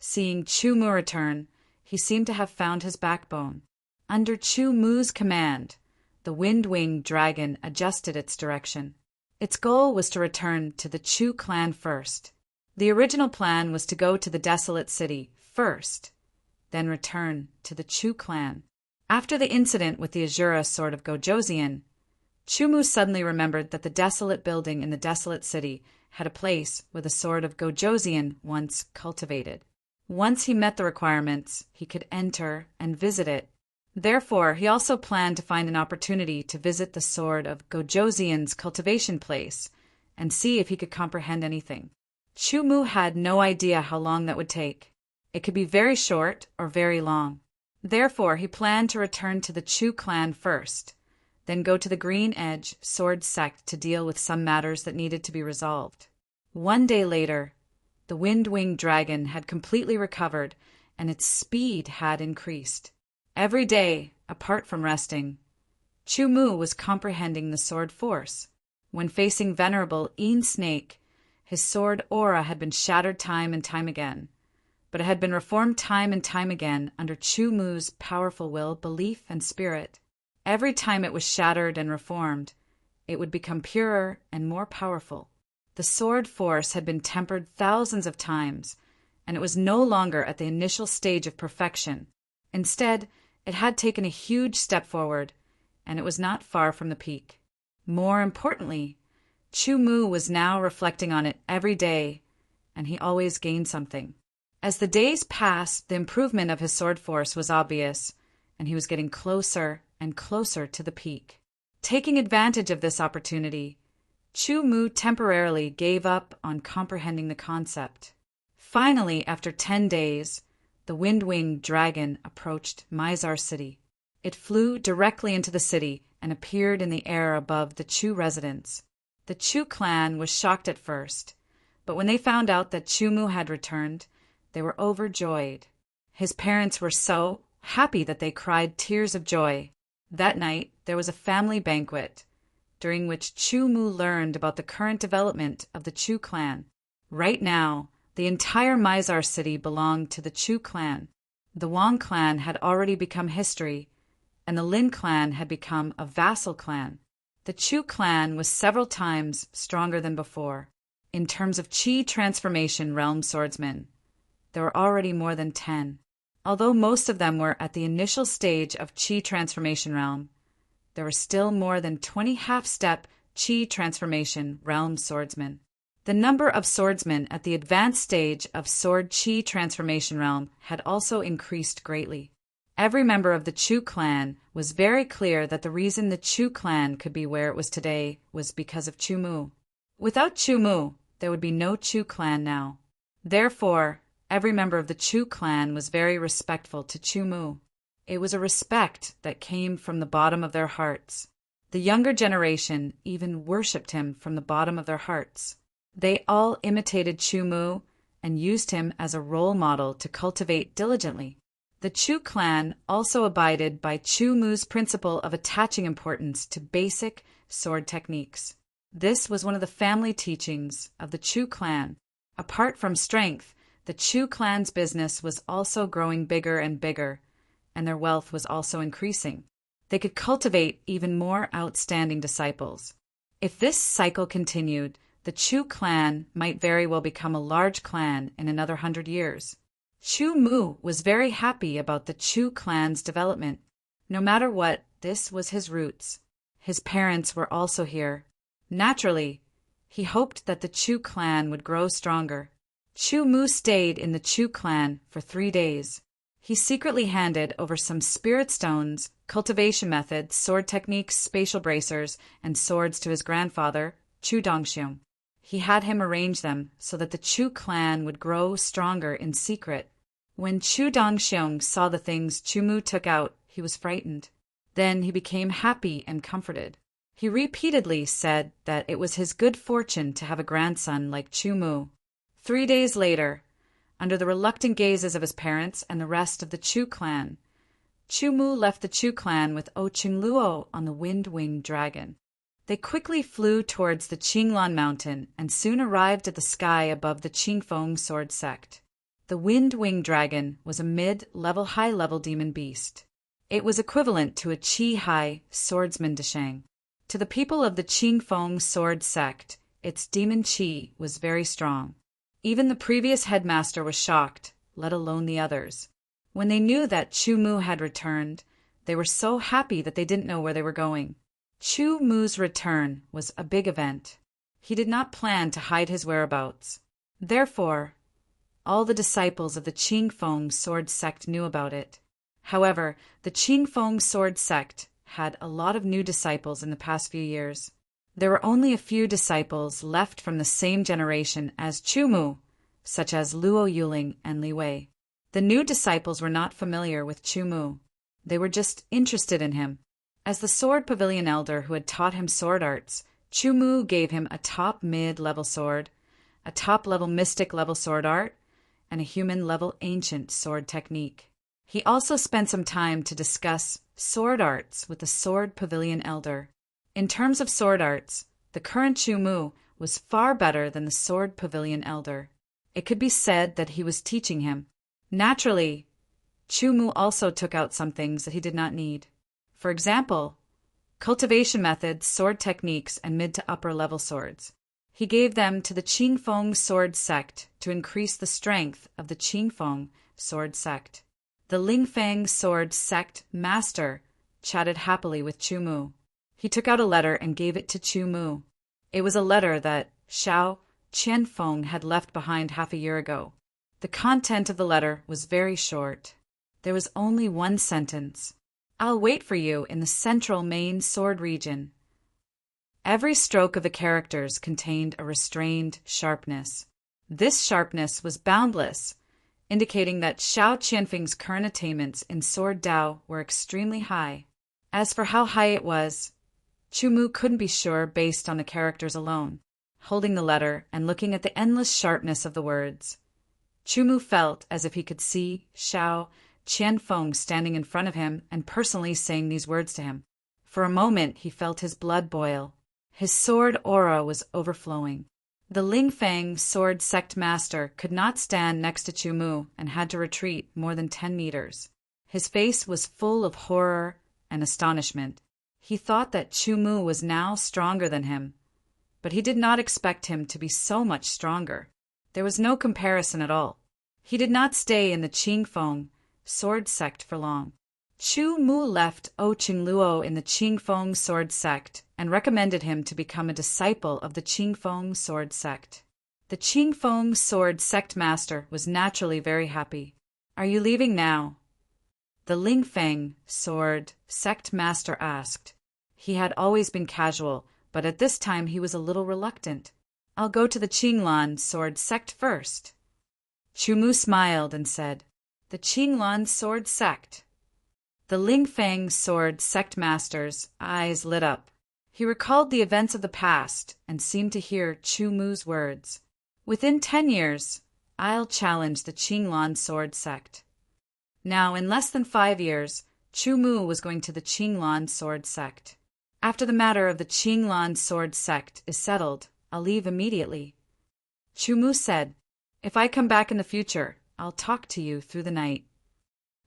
Seeing Chu Mu return, he seemed to have found his backbone. Under Chu Mu's command, the wind-winged dragon adjusted its direction. Its goal was to return to the Chu clan first. The original plan was to go to the desolate city first, then return to the Chu clan. After the incident with the Azura sword of Gojoseon, Chu Mu suddenly remembered that the desolate building in the desolate city had a place where the sword of Gojoseon once cultivated. Once he met the requirements, he could enter and visit it. Therefore, he also planned to find an opportunity to visit the sword of Gojoseon's cultivation place and see if he could comprehend anything. Chu Mu had no idea how long that would take. It could be very short or very long. Therefore, he planned to return to the Chu clan first, then go to the Green Edge sword sect to deal with some matters that needed to be resolved. One day later, the wind-winged dragon had completely recovered and its speed had increased. Every day, apart from resting, Chu Mu was comprehending the sword force. When facing venerable Een Snake, his sword aura had been shattered time and time again, but it had been reformed time and time again under Chu Mu's powerful will, belief, and spirit. Every time it was shattered and reformed, it would become purer and more powerful. The sword force had been tempered thousands of times, and it was no longer at the initial stage of perfection. Instead, it had taken a huge step forward, and it was not far from the peak. More importantly, Chu Mu was now reflecting on it every day, and he always gained something. As the days passed, the improvement of his sword force was obvious, and he was getting closer and closer to the peak. Taking advantage of this opportunity, Chu Mu temporarily gave up on comprehending the concept. Finally, after 10 days, the wind-winged dragon approached Mizar City. It flew directly into the city and appeared in the air above the Chu residence. The Chu clan was shocked at first, but when they found out that Chu Mu had returned, they were overjoyed. His parents were so happy that they cried tears of joy. That night, there was a family banquet, during which Chu Mu learned about the current development of the Chu clan. Right now, the entire Mizar city belonged to the Chu clan. The Wang clan had already become history, and the Lin clan had become a vassal clan. The Chu clan was several times stronger than before. In terms of Qi transformation realm swordsmen, there were already more than 10. Although most of them were at the initial stage of Qi transformation realm, there were still more than 20 half-step Qi transformation realm swordsmen. The number of swordsmen at the advanced stage of Sword Qi transformation realm had also increased greatly. Every member of the Chu clan was very clear that the reason the Chu clan could be where it was today was because of Chu Mu. Without Chu Mu, there would be no Chu clan now. Therefore, every member of the Chu clan was very respectful to Chu Mu. It was a respect that came from the bottom of their hearts. The younger generation even worshipped him from the bottom of their hearts. They all imitated Chu Mu and used him as a role model to cultivate diligently. The Chu clan also abided by Chu Mu's principle of attaching importance to basic sword techniques. This was one of the family teachings of the Chu clan. Apart from strength, the Chu clan's business was also growing bigger and bigger, and their wealth was also increasing. They could cultivate even more outstanding disciples. If this cycle continued, the Chu clan might very well become a large clan in another 100 years. Chu Mu was very happy about the Chu clan's development. No matter what, this was his roots. His parents were also here. Naturally, he hoped that the Chu clan would grow stronger. Chu Mu stayed in the Chu clan for 3 days. He secretly handed over some spirit stones, cultivation methods, sword techniques, spatial bracers, and swords to his grandfather, Chu Dongxiong. He had him arrange them so that the Chu clan would grow stronger in secret. When Chu Dongxiong saw the things Chu Mu took out, he was frightened. Then he became happy and comforted. He repeatedly said that it was his good fortune to have a grandson like Chu Mu. 3 days later, under the reluctant gazes of his parents and the rest of the Chu clan, Chu Mu left the Chu clan with O Qingluo on the wind-winged dragon. They quickly flew towards the Qinglan mountain and soon arrived at the sky above the Qingfeng sword sect. The wind-winged dragon was a mid-level high-level demon beast. It was equivalent to a Qi-Hai swordsman Deshang. To the people of the Qingfeng sword sect, its demon Qi was very strong. Even the previous headmaster was shocked, let alone the others. When they knew that Chu Mu had returned, they were so happy that they didn't know where they were going. Chu Mu's return was a big event. He did not plan to hide his whereabouts. Therefore, all the disciples of the Qingfeng sword sect knew about it. However, the Qingfeng sword sect had a lot of new disciples in the past few years. There were only a few disciples left from the same generation as Chu Mu, such as Luo Yuling and Li Wei. The new disciples were not familiar with Chu Mu. They were just interested in him. As the sword pavilion elder who had taught him sword arts, Chu Mu gave him a top mid-level sword, a top-level mystic-level sword art, and a human-level ancient sword technique. He also spent some time to discuss sword arts with the sword pavilion elder. In terms of sword arts, the current Chu Mu was far better than the sword pavilion elder. It could be said that he was teaching him. Naturally, Chu Mu also took out some things that he did not need. For example, cultivation methods, sword techniques, and mid to upper level swords. He gave them to the Qingfeng sword sect to increase the strength of the Qingfeng sword sect. The Lingfeng sword sect master chatted happily with Chu Mu. He took out a letter and gave it to Chu Mu. It was a letter that Xiao Qianfeng had left behind half a year ago. The content of the letter was very short. There was only one sentence. "I'll wait for you in the central main sword region." Every stroke of the characters contained a restrained sharpness. This sharpness was boundless, indicating that Xiao Qianfeng's current attainments in sword Dao were extremely high. As for how high it was, Chu Mu couldn't be sure based on the characters alone. Holding the letter and looking at the endless sharpness of the words, Chu Mu felt as if he could see Xiao Qianfeng standing in front of him and personally saying these words to him. For a moment he felt his blood boil. His sword aura was overflowing. The Lingfeng sword sect master could not stand next to Chu Mu and had to retreat more than 10 meters. His face was full of horror and astonishment. He thought that Chu Mu was now stronger than him, but he did not expect him to be so much stronger. There was no comparison at all. He did not stay in the Qingfeng sword sect for long. Chu Mu left Qingluo in the Qingfeng sword sect and recommended him to become a disciple of the Qingfeng sword sect. The Qingfeng sword sect master was naturally very happy. "Are you leaving now?" the Lingfeng sword sect master asked. He had always been casual, but at this time he was a little reluctant. "I'll go to the Qinglan sword sect first." Chu Mu smiled and said, "The Qinglan sword sect." The Lingfeng sword sect master's eyes lit up. He recalled the events of the past and seemed to hear Chu Mu's words. "Within 10 years, I'll challenge the Qinglan sword sect." Now, in less than 5 years, Chu Mu was going to the Qinglan sword sect. "After the matter of the Qinglan sword sect is settled, I'll leave immediately." Chu Mu said, "If I come back in the future, I'll talk to you through the night."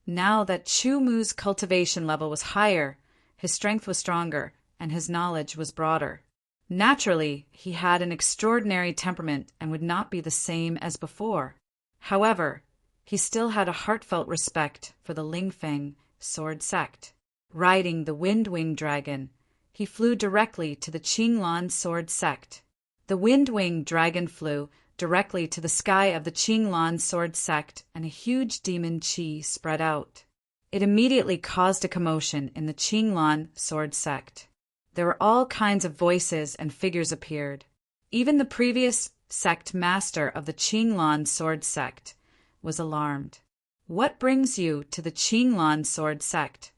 Now that Chu Mu's cultivation level was higher, his strength was stronger, and his knowledge was broader. Naturally, he had an extraordinary temperament and would not be the same as before. However, he still had a heartfelt respect for the Lingfeng sword sect. Riding the wind-winged dragon, he flew directly to the Qinglan sword sect. The wind-winged dragon flew directly to the sky of the Qinglan sword sect, and a huge demon Qi spread out. It immediately caused a commotion in the Qinglan sword sect. There were all kinds of voices and figures appeared. Even the previous sect master of the Qinglan sword sect was alarmed. "What brings you to the Qinglan sword sect?"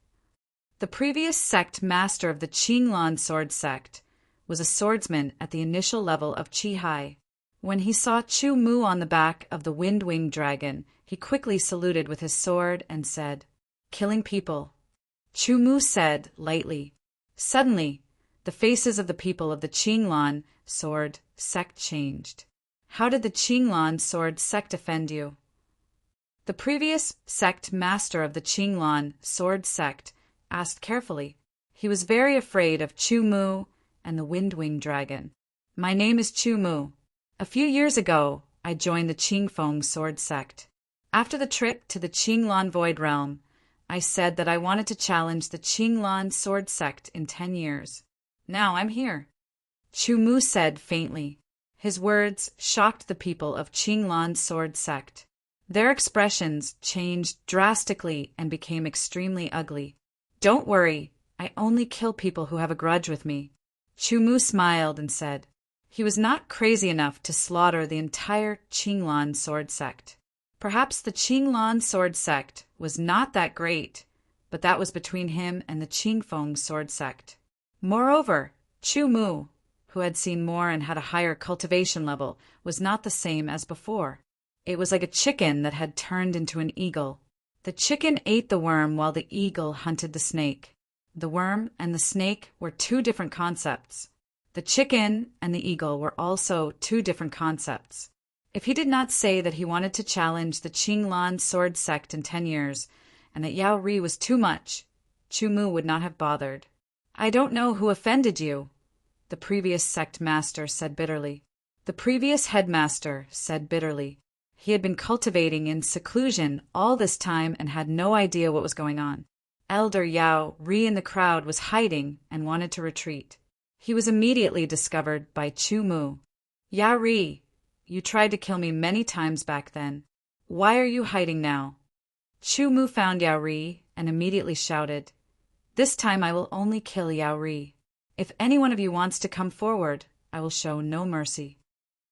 The previous sect master of the Qinglan sword sect was a swordsman at the initial level of Qi-Hai. When he saw Chu Mu on the back of the wind-winged dragon, he quickly saluted with his sword and said, "Killing people." Chu Mu said lightly. Suddenly, the faces of the people of the Qinglan sword sect changed. "How did the Qinglan sword sect offend you?" The previous sect master of the Qinglan sword sect asked carefully. He was very afraid of Chu Mu and the Wind-Winged Dragon. My name is Chu Mu. A few years ago, I joined the Qingfeng sword sect. After the trip to the Qinglan Void Realm, I said that I wanted to challenge the Qinglan sword sect in 10 years. Now I'm here. Chu Mu said faintly. His words shocked the people of Qinglan's sword sect. Their expressions changed drastically and became extremely ugly. Don't worry, I only kill people who have a grudge with me. Chu Mu smiled and said. He was not crazy enough to slaughter the entire Qinglan sword sect. Perhaps the Qinglan sword sect was not that great, but that was between him and the Qingfeng sword sect. Moreover, Chu Mu, who had seen more and had a higher cultivation level, was not the same as before. It was like a chicken that had turned into an eagle. The chicken ate the worm while the eagle hunted the snake. The worm and the snake were two different concepts. The chicken and the eagle were also two different concepts. If he did not say that he wanted to challenge the Qinglan sword sect in 10 years, and that Yao Ri was too much, Chu Mu would not have bothered. I don't know who offended you, the previous sect master said bitterly. The previous headmaster said bitterly. He had been cultivating in seclusion all this time and had no idea what was going on. Elder Yao Ri in the crowd was hiding and wanted to retreat. He was immediately discovered by Chu Mu. Yao Ri, you tried to kill me many times back then. Why are you hiding now? Chu Mu found Yao Ri and immediately shouted, This time I will only kill Yao Ri. If any one of you wants to come forward, I will show no mercy.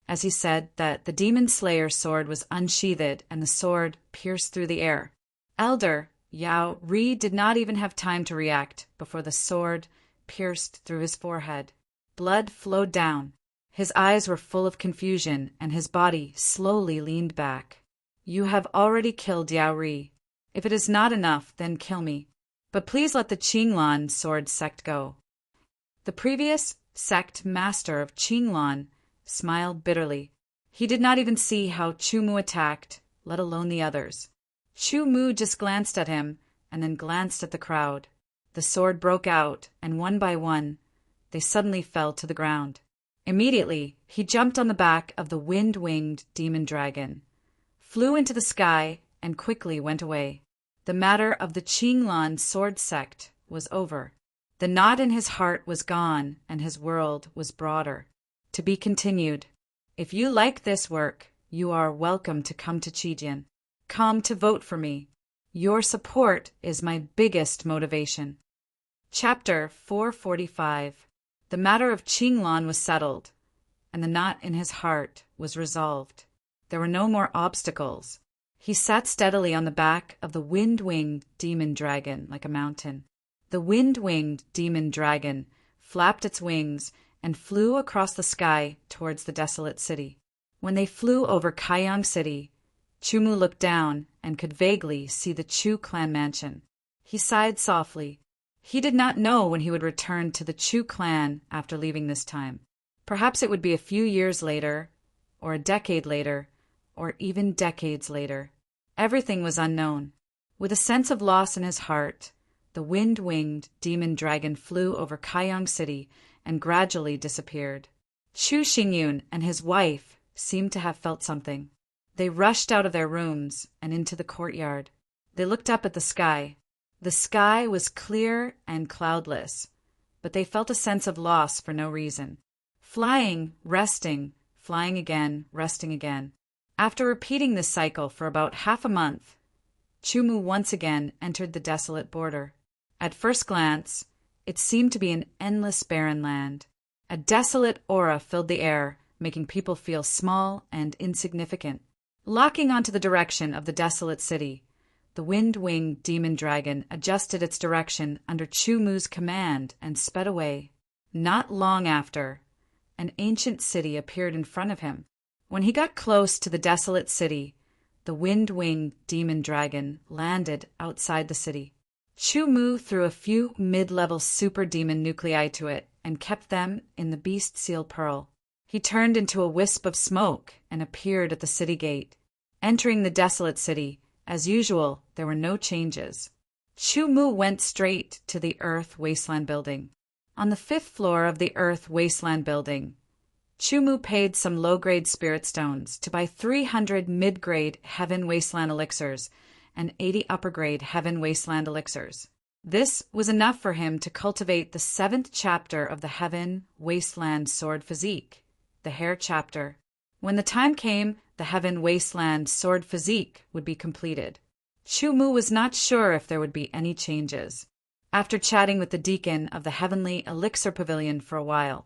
As he said that, the demon slayer's sword was unsheathed and the sword pierced through the air. Elder Yao Ri did not even have time to react before the sword pierced through his forehead. Blood flowed down. His eyes were full of confusion and his body slowly leaned back. You have already killed Yao Ri. If it is not enough, then kill me. But please let the Qinglan sword sect go. The previous sect master of Qinglan smiled bitterly. He did not even see how Chu Mu attacked, let alone the others. Chu Mu just glanced at him and then glanced at the crowd. The sword broke out, and one by one, they suddenly fell to the ground. Immediately, he jumped on the back of the wind-winged demon dragon, flew into the sky, and quickly went away. The matter of the Qinglan sword sect was over. The knot in his heart was gone, and his world was broader. To be continued. If you like this work, you are welcome to come to Qijian. Come to vote for me. Your support is my biggest motivation. Chapter 445. The matter of Qinglan was settled, and the knot in his heart was resolved. There were no more obstacles. He sat steadily on the back of the wind-winged demon dragon like a mountain. The wind-winged demon dragon flapped its wings and flew across the sky towards the desolate city. When they flew over Kaiyang City, Chu Mu looked down and could vaguely see the Chu clan mansion. He sighed softly. He did not know when he would return to the Chu clan after leaving this time. Perhaps it would be a few years later, or a decade later, or even decades later. Everything was unknown. With a sense of loss in his heart, the wind-winged demon dragon flew over Kaiyang City and gradually disappeared. Chu Xingyun and his wife seemed to have felt something. They rushed out of their rooms and into the courtyard. They looked up at the sky. The sky was clear and cloudless, but they felt a sense of loss for no reason. Flying, resting, flying again, resting again. After repeating this cycle for about half a month, Chu Mu once again entered the desolate border. At first glance, it seemed to be an endless barren land. A desolate aura filled the air, making people feel small and insignificant. Locking onto the direction of the desolate city, the wind-winged demon dragon adjusted its direction under Chu Mu's command and sped away. Not long after, an ancient city appeared in front of him. When he got close to the desolate city, the wind-winged demon dragon landed outside the city. Chu Mu threw a few mid-level super demon nuclei to it and kept them in the beast seal pearl. He turned into a wisp of smoke and appeared at the city gate. Entering the desolate city, As usual, there were no changes. Chu Mu went straight to the Earth Wasteland building. On the 5th floor of the Earth Wasteland building, Chu Mu paid some low-grade spirit stones to buy 300 mid-grade Heaven Wasteland elixirs and 80 upper-grade Heaven Wasteland elixirs. This was enough for him to cultivate the 7th chapter of the Heaven Wasteland Sword Physique, the Hair chapter. When the time came, the Heaven Wasteland Sword Physique would be completed. Chu Mu was not sure if there would be any changes. After chatting with the deacon of the Heavenly Elixir Pavilion for a while,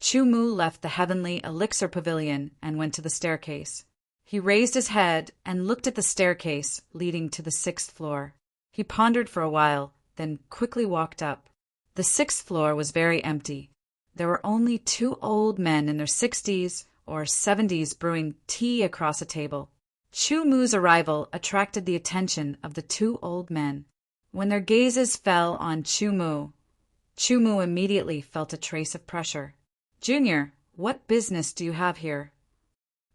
Chu Mu left the Heavenly Elixir Pavilion and went to the staircase. He raised his head and looked at the staircase leading to the 6th floor. He pondered for a while, then quickly walked up. The 6th floor was very empty. There were only 2 old men in their 60s or 70s brewing tea across a table. Chu Mu's arrival attracted the attention of the 2 old men. When their gazes fell on Chu Mu immediately felt a trace of pressure. "Junior, what business do you have here?"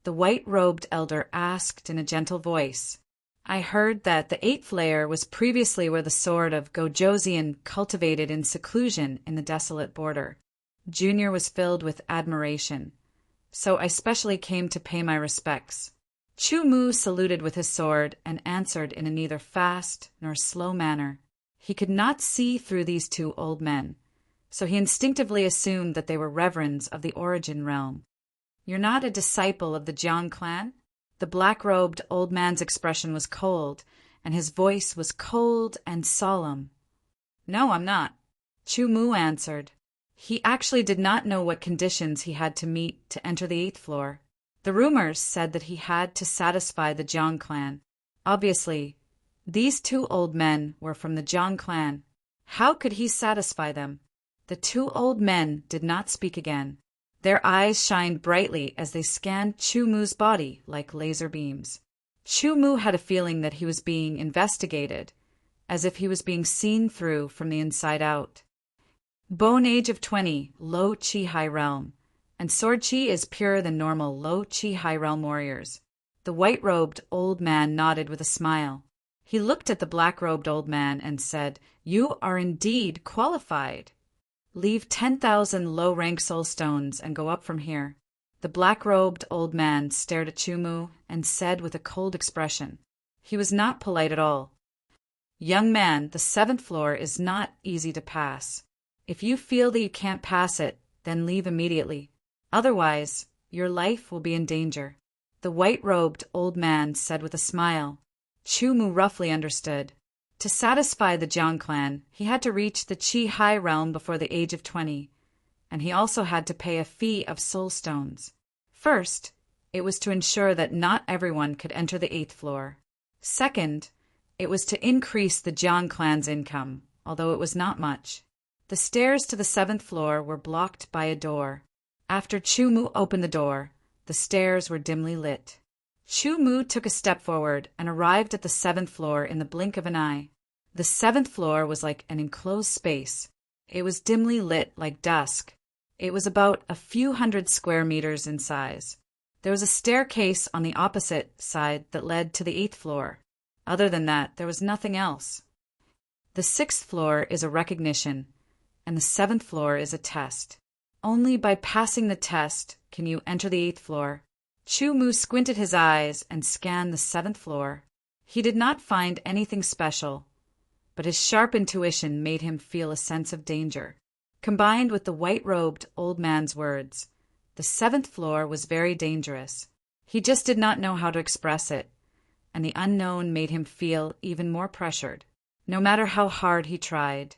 The white-robed elder asked in a gentle voice. "I heard that the 8th layer was previously where the sword of Gojoseon cultivated in seclusion in the desolate border." Junior was filled with admiration. "So I specially came to pay my respects." Chu Mu saluted with his sword and answered in a neither fast nor slow manner. He could not see through these 2 old men, so he instinctively assumed that they were reverends of the Origin realm. "You're not a disciple of the Jiang clan?" The black-robed old man's expression was cold, and his voice was cold and solemn. "No, I'm not," Chu Mu answered. He actually did not know what conditions he had to meet to enter the 8th floor. The rumors said that he had to satisfy the Jiang clan. Obviously, these 2 old men were from the Jiang clan. How could he satisfy them? The 2 old men did not speak again. Their eyes shined brightly as they scanned Chu Mu's body like laser beams. Chu Mu had a feeling that he was being investigated, as if he was being seen through from the inside out. Bone age of 20, low Chi High realm, and sword Chi is purer than normal low Chi High realm warriors. The white-robed old man nodded with a smile. He looked at the black-robed old man and said, "You are indeed qualified. Leave 10,000 low-rank soul stones and go up from here." The black-robed old man stared at Chu Mu and said with a cold expression. He was not polite at all. "Young man, the 7th floor is not easy to pass. If you feel that you can't pass it, then leave immediately. Otherwise, your life will be in danger," the white-robed old man said with a smile. Chu Mu roughly understood. To satisfy the Jiang clan, he had to reach the Chi High realm before the age of 20, and he also had to pay a fee of soul stones. First, it was to ensure that not everyone could enter the 8th floor. Second, it was to increase the Jiang clan's income, although it was not much. The stairs to the 7th floor were blocked by a door. After Chu Mu opened the door, the stairs were dimly lit. Chu Mu took a step forward and arrived at the 7th floor in the blink of an eye. The 7th floor was like an enclosed space. It was dimly lit like dusk. It was about a few hundred square meters in size. There was a staircase on the opposite side that led to the 8th floor. Other than that, there was nothing else. The 6th floor is a recognition, and the 7th floor is a test. Only by passing the test can you enter the 8th floor. Chu Mu squinted his eyes and scanned the 7th floor. He did not find anything special, but his sharp intuition made him feel a sense of danger. Combined with the white-robed old man's words, the 7th floor was very dangerous. He just did not know how to express it, and the unknown made him feel even more pressured. No matter how hard he tried,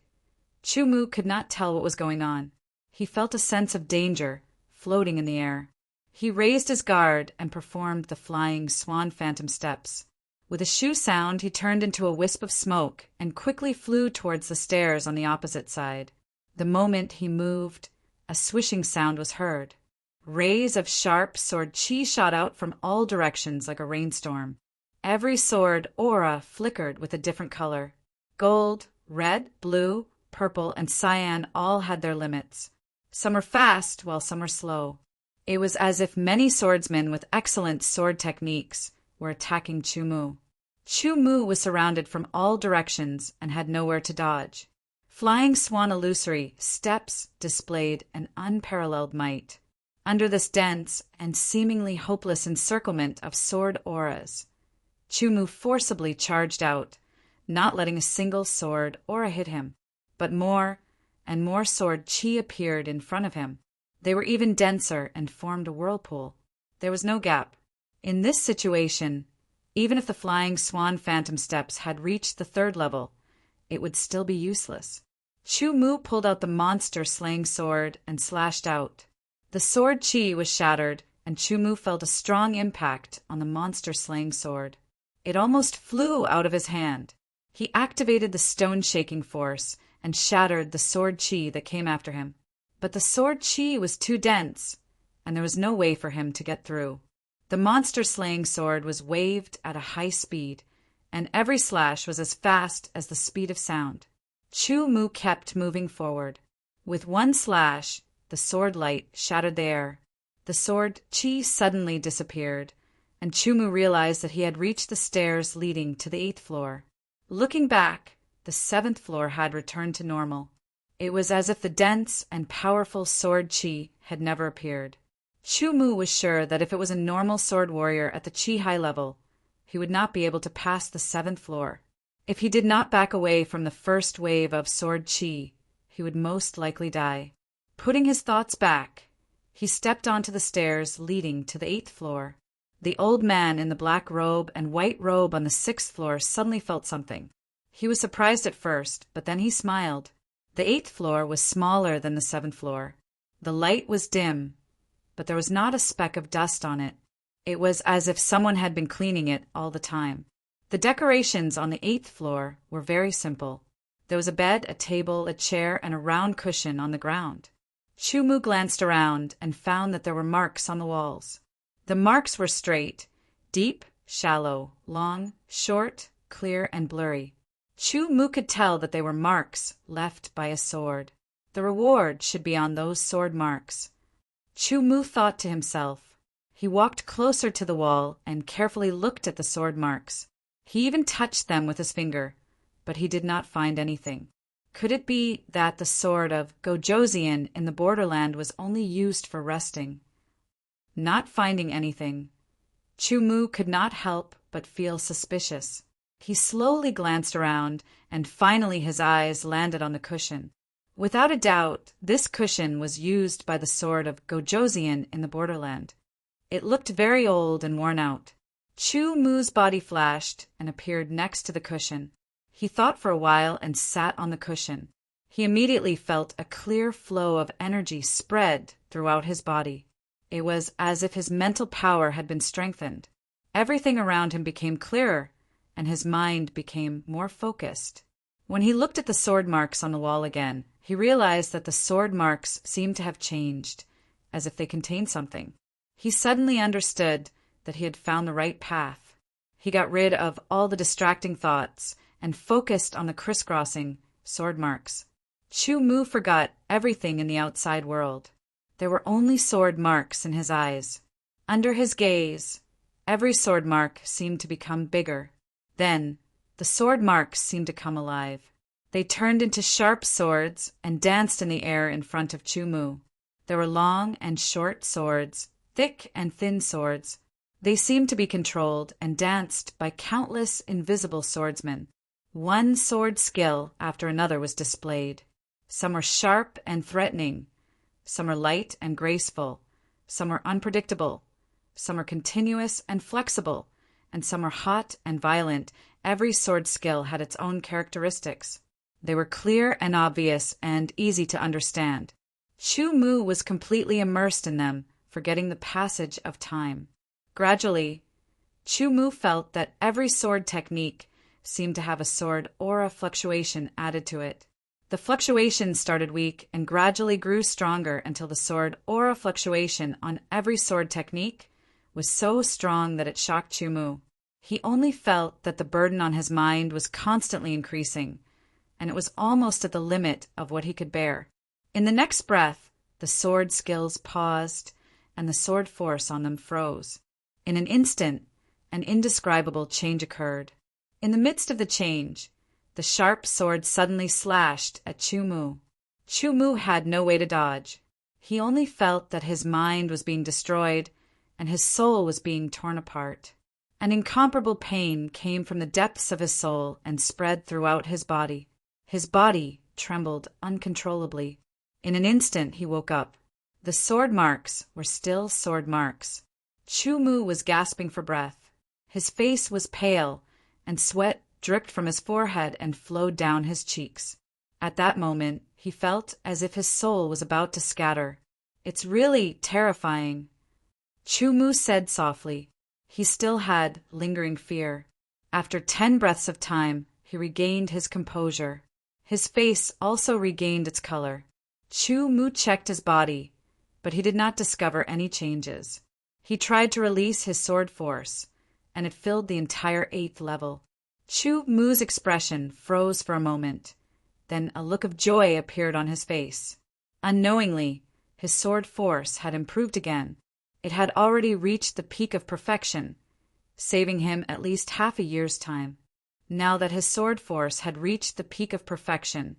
Chu Mu could not tell what was going on. He felt a sense of danger floating in the air. He raised his guard and performed the flying swan phantom steps. With a shoo sound, he turned into a wisp of smoke and quickly flew towards the stairs on the opposite side. The moment he moved, a swishing sound was heard. Rays of sharp sword chi shot out from all directions like a rainstorm. Every sword aura flickered with a different color. Gold, red, blue, purple, and cyan all had their limits. Some were fast, while some were slow. It was as if many swordsmen with excellent sword techniques were attacking Chu Mu. Chu Mu was surrounded from all directions and had nowhere to dodge. Flying Swan illusory steps displayed an unparalleled might. Under this dense and seemingly hopeless encirclement of sword auras, Chu Mu forcibly charged out, not letting a single sword aura hit him. But more and more sword chi appeared in front of him. They were even denser and formed a whirlpool. There was no gap. In this situation, even if the Flying Swan Phantom Steps had reached the 3rd level, it would still be useless. Chu Mu pulled out the monster-slaying sword and slashed out. The sword chi was shattered, and Chu Mu felt a strong impact on the monster-slaying sword. It almost flew out of his hand. He activated the stone-shaking force and shattered the sword chi that came after him. But the sword chi was too dense, and there was no way for him to get through. The monster-slaying sword was waved at a high speed, and every slash was as fast as the speed of sound. Chu Mu kept moving forward. With one slash, the sword light shattered the air. The sword chi suddenly disappeared, and Chu Mu realized that he had reached the stairs leading to the 8th floor. Looking back, the 7th floor had returned to normal. It was as if the dense and powerful sword chi had never appeared. Chu Mu was sure that if it was a normal sword warrior at the chi high level, he would not be able to pass the 7th floor. If he did not back away from the first wave of sword chi, he would most likely die. Putting his thoughts back, he stepped onto the stairs leading to the 8th floor. The old man in the black robe and white robe on the 6th floor suddenly felt something. He was surprised at first, but then he smiled. The 8th floor was smaller than the 7th floor. The light was dim, but there was not a speck of dust on it. It was as if someone had been cleaning it all the time. The decorations on the 8th floor were very simple. There was a bed, a table, a chair, and a round cushion on the ground. Chu Mu glanced around and found that there were marks on the walls. The marks were straight, deep, shallow, long, short, clear, and blurry. Chu Mu could tell that they were marks left by a sword. The reward should be on those sword marks. Chu Mu thought to himself. He walked closer to the wall and carefully looked at the sword marks. He even touched them with his finger, but he did not find anything. Could it be that the sword of Gojoseon in the borderland was only used for resting? Not finding anything, Chu Mu could not help but feel suspicious. He slowly glanced around, and finally his eyes landed on the cushion. Without a doubt, this cushion was used by the sword of Gojoseon in the borderland. It looked very old and worn out. Chu Mu's body flashed and appeared next to the cushion. He thought for a while and sat on the cushion. He immediately felt a clear flow of energy spread throughout his body. It was as if his mental power had been strengthened. Everything around him became clearer, and his mind became more focused. When he looked at the sword marks on the wall again, he realized that the sword marks seemed to have changed, as if they contained something. He suddenly understood that he had found the right path. He got rid of all the distracting thoughts and focused on the crisscrossing sword marks. Chu Mu forgot everything in the outside world. There were only sword marks in his eyes. Under his gaze, every sword mark seemed to become bigger. Then, the sword marks seemed to come alive. They turned into sharp swords and danced in the air in front of Chu Mu. There were long and short swords, thick and thin swords. They seemed to be controlled and danced by countless invisible swordsmen. One sword skill after another was displayed. Some were sharp and threatening. Some were light and graceful. Some were unpredictable. Some were continuous and flexible. And some were hot and violent. Every sword skill had its own characteristics. They were clear and obvious and easy to understand. Chu Mu was completely immersed in them, forgetting the passage of time. Gradually, Chu Mu felt that every sword technique seemed to have a sword aura fluctuation added to it. The fluctuation started weak and gradually grew stronger until the sword aura fluctuation on every sword technique was so strong that it shocked Chu Mu. He only felt that the burden on his mind was constantly increasing, and it was almost at the limit of what he could bear. In the next breath, the sword skills paused, and the sword force on them froze. In an instant, an indescribable change occurred. In the midst of the change, the sharp sword suddenly slashed at Chu Mu. Chu Mu had no way to dodge. He only felt that his mind was being destroyed and his soul was being torn apart. An incomparable pain came from the depths of his soul and spread throughout his body. His body trembled uncontrollably. In an instant he woke up. The sword marks were still sword marks. Chu Mu was gasping for breath. His face was pale, and sweat dripped from his forehead and flowed down his cheeks. At that moment, he felt as if his soul was about to scatter. "It's really terrifying," Chu Mu said softly. He still had lingering fear. After 10 breaths of time, he regained his composure. His face also regained its color. Chu Mu checked his body, but he did not discover any changes. He tried to release his sword force, and it filled the entire 8th level. Chu Mu's expression froze for a moment. Then a look of joy appeared on his face. Unknowingly, his sword force had improved again. It had already reached the peak of perfection, saving him at least half a year's time. Now that his sword force had reached the peak of perfection,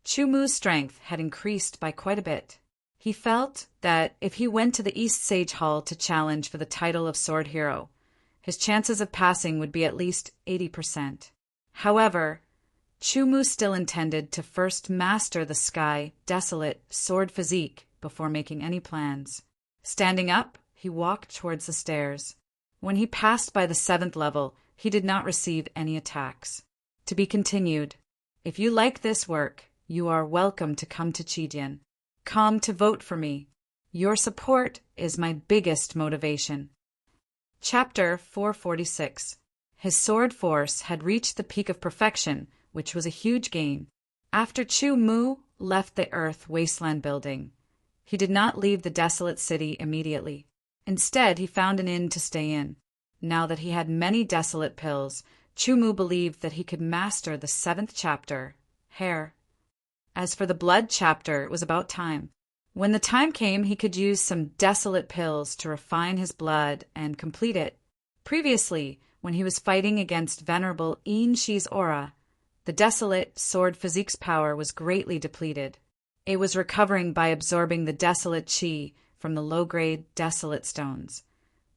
Chu Mu's strength had increased by quite a bit. He felt that if he went to the East Sage Hall to challenge for the title of Sword Hero, his chances of passing would be at least 80%. However, Chu Mu still intended to first master the Sky Desolate sword physique before making any plans. Standing up, he walked towards the stairs. When he passed by the 7th level, he did not receive any attacks. To be continued. If you like this work, you are welcome to come to Chidian. Come to vote for me. Your support is my biggest motivation. Chapter 446. His sword force had reached the peak of perfection, which was a huge gain. After Chu Mu left the Earth Wasteland building, he did not leave the desolate city immediately. Instead, he found an inn to stay in. Now that he had many desolate pills, Chu Mu believed that he could master the 7th chapter, Hair. As for the blood chapter, it was about time. When the time came, he could use some desolate pills to refine his blood and complete it. Previously, when he was fighting against venerable Yin Shi's aura, the desolate sword physique's power was greatly depleted. It was recovering by absorbing the desolate chi from the low-grade desolate stones.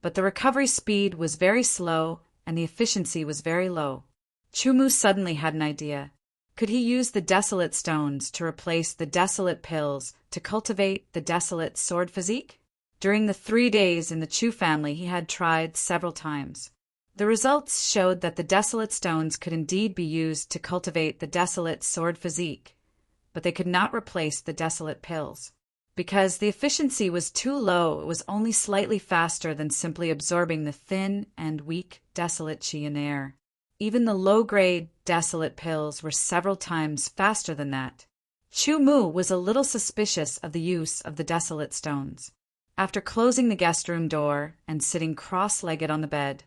But the recovery speed was very slow and the efficiency was very low. Chu Mu suddenly had an idea. Could he use the desolate stones to replace the desolate pills to cultivate the desolate sword physique? During the 3 days in the Chu family, he had tried several times. The results showed that the desolate stones could indeed be used to cultivate the desolate sword physique, but they could not replace the desolate pills. Because the efficiency was too low, it was only slightly faster than simply absorbing the thin and weak desolate chi in air. Even the low-grade desolate pills were several times faster than that. Chu Mu was a little suspicious of the use of the desolate stones. After closing the guest room door and sitting cross-legged on the bed,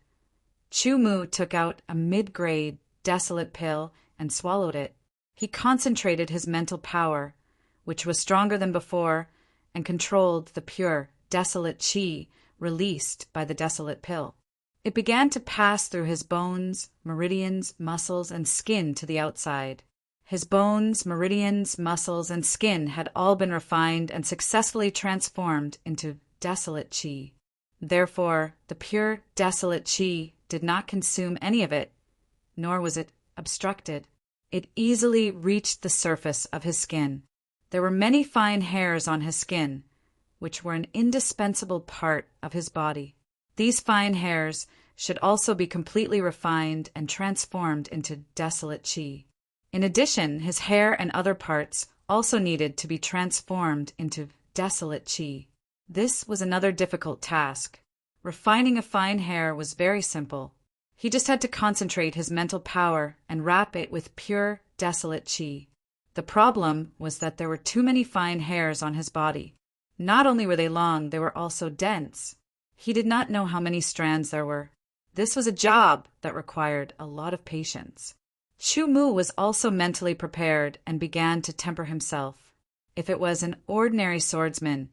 Chu Mu took out a mid-grade desolate pill and swallowed it. He concentrated his mental power, which was stronger than before, and controlled the pure, desolate chi released by the desolate pill. It began to pass through his bones, meridians, muscles, and skin to the outside. His bones, meridians, muscles, and skin had all been refined and successfully transformed into desolate chi. Therefore, the pure, desolate chi did not consume any of it, nor was it obstructed. It easily reached the surface of his skin. There were many fine hairs on his skin, which were an indispensable part of his body. These fine hairs should also be completely refined and transformed into desolate chi. In addition, his hair and other parts also needed to be transformed into desolate chi. This was another difficult task. Refining a fine hair was very simple. He just had to concentrate his mental power and wrap it with pure, desolate chi. The problem was that there were too many fine hairs on his body. Not only were they long, they were also dense. He did not know how many strands there were. This was a job that required a lot of patience. Chu Mu was also mentally prepared and began to temper himself. If it was an ordinary swordsman,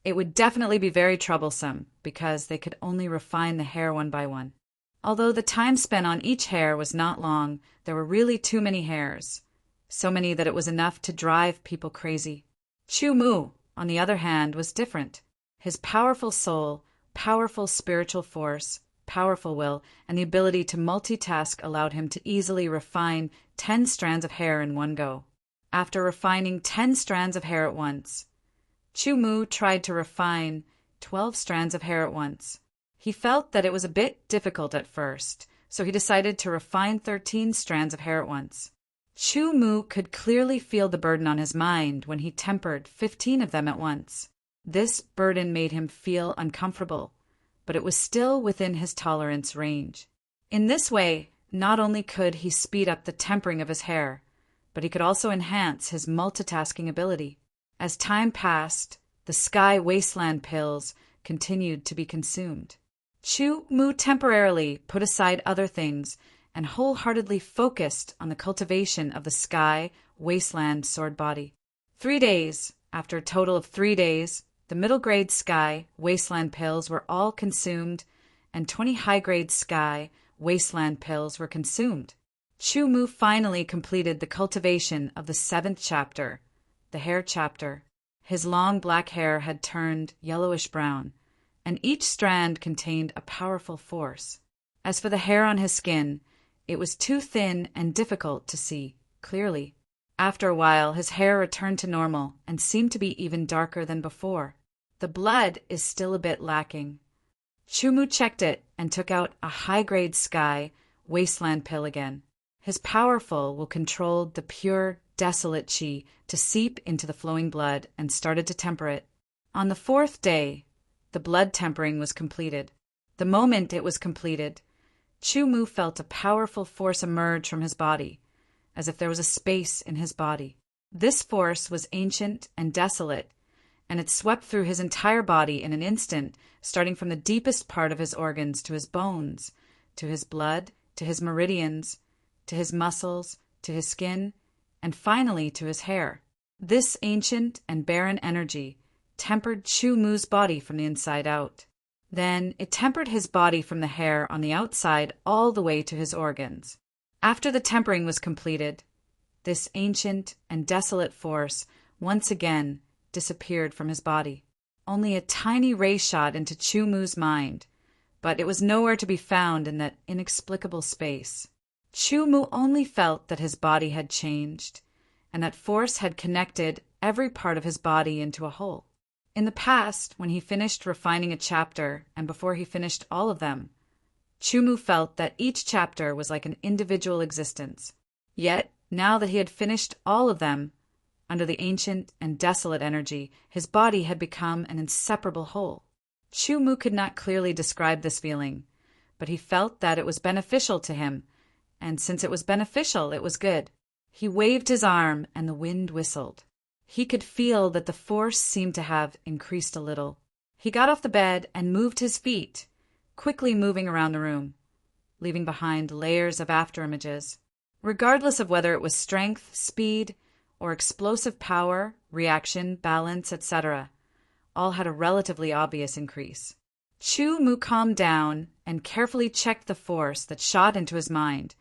it would definitely be very troublesome because they could only refine the hair one by one. Although the time spent on each hair was not long, there were really too many hairs. So many that it was enough to drive people crazy. Chu Mu, on the other hand, was different. His powerful soul, powerful spiritual force, powerful will, and the ability to multitask allowed him to easily refine 10 strands of hair in one go. After refining 10 strands of hair at once, Chu Mu tried to refine 12 strands of hair at once. He felt that it was a bit difficult at first, so he decided to refine 13 strands of hair at once. Chu Mu could clearly feel the burden on his mind when he tempered 15 of them at once. This burden made him feel uncomfortable, but it was still within his tolerance range. In this way, not only could he speed up the tempering of his hair, but he could also enhance his multitasking ability. As time passed, the Sky Wasteland pills continued to be consumed. Chu Mu temporarily put aside other things and wholeheartedly focused on the cultivation of the Sky Wasteland sword body. 3 days, after a total of 3 days, the middle-grade Sky Wasteland pills were all consumed, and 20 high-grade Sky Wasteland pills were consumed. Chu Mu finally completed the cultivation of the 7th chapter, the hair chapter. His long black hair had turned yellowish-brown, and each strand contained a powerful force. As for the hair on his skin, it was too thin and difficult to see clearly. After a while, his hair returned to normal and seemed to be even darker than before. The blood is still a bit lacking. Chu Mu checked it and took out a high-grade Sky Wasteland pill again. His powerful will controlled the pure, desolate chi to seep into the flowing blood and started to temper it. On the 4th day, the blood tempering was completed. The moment it was completed, Chu Mu felt a powerful force emerge from his body, as if there was a space in his body. This force was ancient and desolate, and it swept through his entire body in an instant, starting from the deepest part of his organs to his bones, to his blood, to his meridians, to his muscles, to his skin, and finally to his hair. This ancient and barren energy tempered Chu Mu's body from the inside out. Then it tempered his body from the hair on the outside all the way to his organs. After the tempering was completed, this ancient and desolate force once again disappeared from his body. Only a tiny ray shot into Chu Mu's mind, but it was nowhere to be found in that inexplicable space. Chu Mu only felt that his body had changed, and that force had connected every part of his body into a whole. In the past, when he finished refining a chapter, and before he finished all of them, Chu Mu felt that each chapter was like an individual existence. Yet, now that he had finished all of them, under the ancient and desolate energy, his body had become an inseparable whole. Chu Mu could not clearly describe this feeling, but he felt that it was beneficial to him, and since it was beneficial, it was good. He waved his arm, and the wind whistled. He could feel that the force seemed to have increased a little. He got off the bed and moved his feet, quickly moving around the room, leaving behind layers of afterimages. Regardless of whether it was strength, speed, or explosive power, reaction, balance, etc., all had a relatively obvious increase. Chu Mu calmed down and carefully checked the force that shot into his mind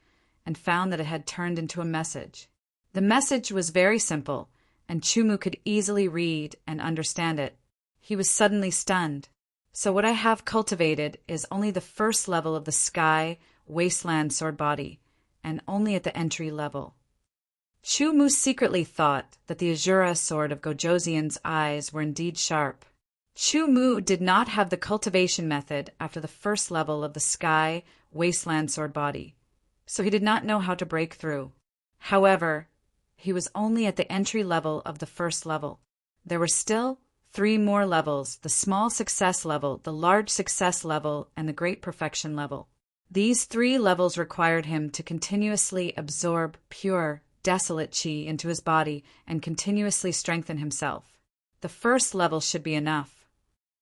and found that it had turned into a message. The message was very simple, and Chu Mu could easily read and understand it. He was suddenly stunned. So what I have cultivated is only the first level of the Sky Wasteland sword body, and only at the entry level. Chu Mu secretly thought that the Azura sword of Gojoseon's eyes were indeed sharp. Chu Mu did not have the cultivation method after the first level of the Sky Wasteland sword body, so he did not know how to break through. However, he was only at the entry level of the first level. There were still 3 more levels: the small success level, the large success level, and the great perfection level. These 3 levels required him to continuously absorb pure, desolate chi into his body and continuously strengthen himself. The first level should be enough.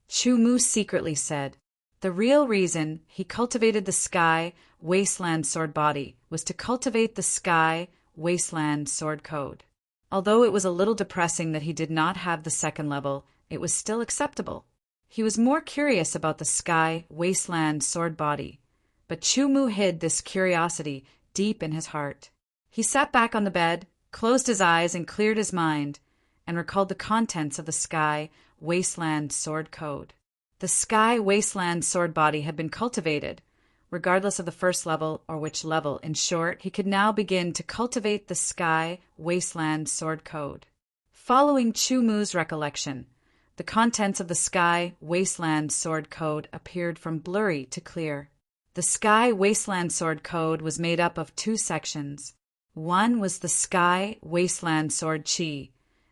Chu Mu secretly said. The real reason he cultivated the Sky Wasteland sword body was to cultivate the Sky Wasteland sword code. Although it was a little depressing that he did not have the second level, it was still acceptable. He was more curious about the Sky Wasteland sword body, but Chu-Mu hid this curiosity deep in his heart. He sat back on the bed, closed his eyes and cleared his mind, and recalled the contents of the Sky Wasteland Sword Code. The Sky Wasteland sword body had been cultivated, regardless of the first level or which level. In short, he could now begin to cultivate the Sky Wasteland Sword Code. Following Chu-Mu's recollection, the contents of the Sky Wasteland Sword Code appeared from blurry to clear. The Sky Wasteland Sword Code was made up of 2 sections. One was the Sky Wasteland Sword Chi,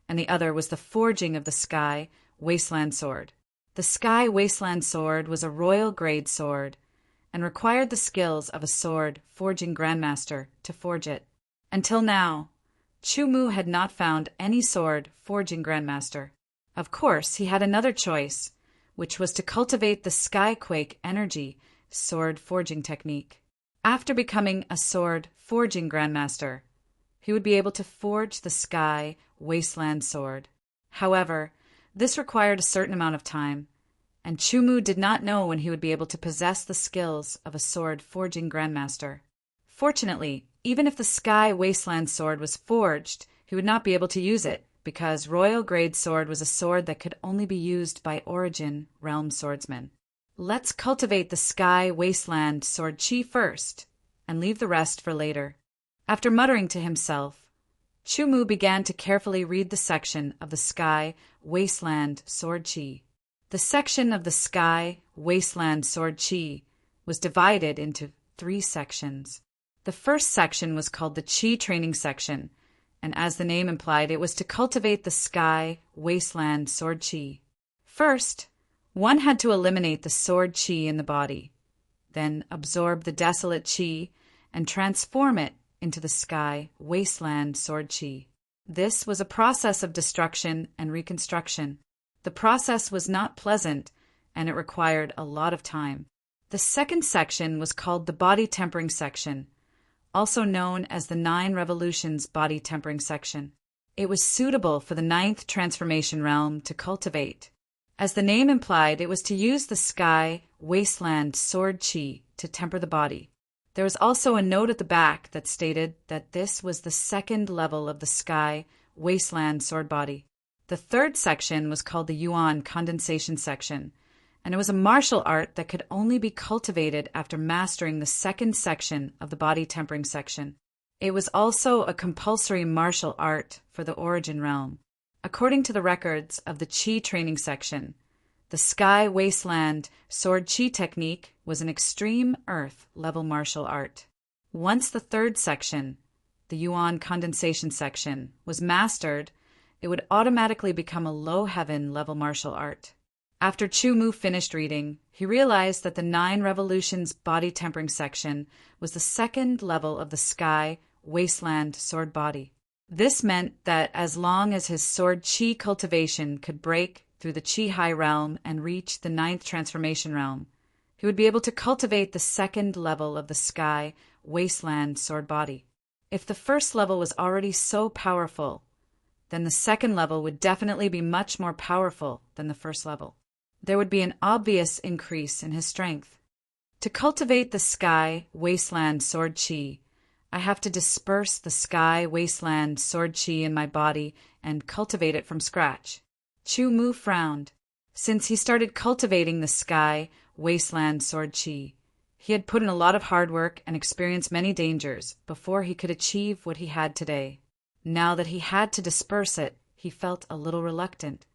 and the other was the forging of the Sky Wasteland Sword. The Sky Wasteland Sword was a royal grade sword, and required the skills of a sword forging grandmaster to forge it. Until now, Chu-Mu had not found any sword forging grandmaster. Of course, he had another choice, which was to cultivate the Skyquake energy sword forging technique. After becoming a sword forging grandmaster, he would be able to forge the Sky Wasteland Sword. However, this required a certain amount of time, and Chu-Mu did not know when he would be able to possess the skills of a sword forging grandmaster. Fortunately, even if the Sky Wasteland Sword was forged, he would not be able to use it, because Royal Grade Sword was a sword that could only be used by Origin Realm swordsmen. Let's cultivate the Sky Wasteland Sword Chi first, and leave the rest for later. After muttering to himself, Chu-Mu began to carefully read the section of the Sky Wasteland Sword Chi. The section of the Sky Wasteland Sword Chi was divided into 3 sections. The first section was called the Chi Training Section, and as the name implied, it was to cultivate the Sky Wasteland Sword Chi. First, one had to eliminate the sword chi in the body, then absorb the desolate chi and transform it into the Sky Wasteland Sword Chi. This was a process of destruction and reconstruction. The process was not pleasant, and it required a lot of time. The second section was called the Body Tempering Section, also known as the 9 Revolutions Body Tempering Section. It was suitable for the 9th Transformation Realm to cultivate. As the name implied, it was to use the Sky Wasteland Sword Chi to temper the body. There was also a note at the back that stated that this was the 2nd level of the Sky Wasteland Sword Body. The third section was called the Yuan Condensation Section, and it was a martial art that could only be cultivated after mastering the 2nd section of the Body Tempering Section. It was also a compulsory martial art for the Origin Realm. According to the records of the Chi Training Section, the Sky Wasteland Sword Chi technique was an extreme earth level martial art. Once the 3rd section, the Yuan Condensation Section, was mastered, it would automatically become a low heaven level martial art. After Chu-Mu finished reading, he realized that the 9 Revolutions Body Tempering Section was the 2nd level of the Sky Wasteland Sword Body. This meant that as long as his sword chi cultivation could break through the Chi High Realm and reach the 9th Transformation Realm, he would be able to cultivate the 2nd level of the Sky Wasteland Sword Body. If the 1st level was already so powerful, then the 2nd level would definitely be much more powerful than the 1st level. There would be an obvious increase in his strength. To cultivate the Sky Wasteland Sword Chi, I have to disperse the Sky Wasteland Sword Chi in my body and cultivate it from scratch. Chu-Mu frowned. Since he started cultivating the Sky Wasteland Sword Chi, he had put in a lot of hard work and experienced many dangers before he could achieve what he had today. Now that he had to disperse it, he felt a little reluctant.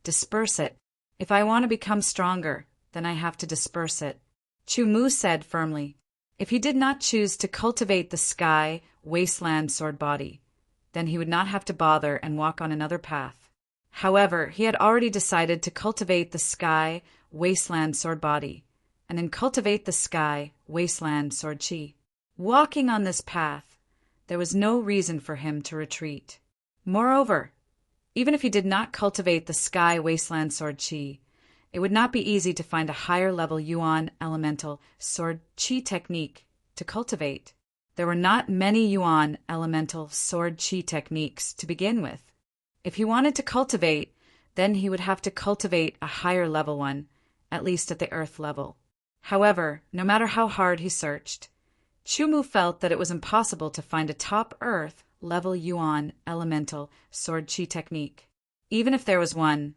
Disperse it. If I want to become stronger, then I have to disperse it, Chu-Mu said firmly. If he did not choose to cultivate the Sky Wasteland Sword Body, then he would not have to bother and walk on another path. However, he had already decided to cultivate the Sky Wasteland Sword Body, and then cultivate the Sky Wasteland Sword Chi. Walking on this path, there was no reason for him to retreat. Moreover, even if he did not cultivate the Sky Wasteland Sword Chi, it would not be easy to find a higher level Yuan Elemental Sword Chi technique to cultivate. There were not many Yuan Elemental Sword Chi techniques to begin with. If he wanted to cultivate, then he would have to cultivate a higher level one, at least at the Earth level. However, no matter how hard he searched, Chumu felt that it was impossible to find a top Earth level Yuan elemental sword chi technique. Even if there was one,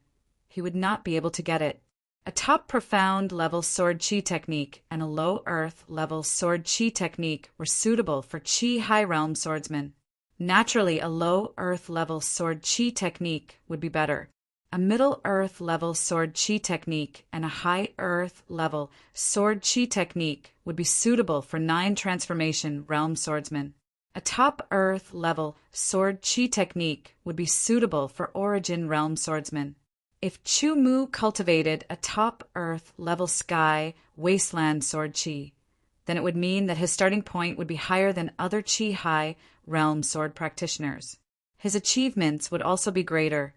he would not be able to get it. A top profound level sword chi technique and a low Earth level sword chi technique were suitable for chi high realm swordsmen. Naturally, a low Earth level sword chi technique would be better. A middle Earth level sword chi technique and a high Earth level sword chi technique would be suitable for 9 transformation realm swordsmen. A top Earth level sword chi technique would be suitable for origin realm swordsmen. If Chumu cultivated a top Earth level sky wasteland sword chi, then it would mean that his starting point would be higher than other chi high realm sword practitioners. His achievements would also be greater,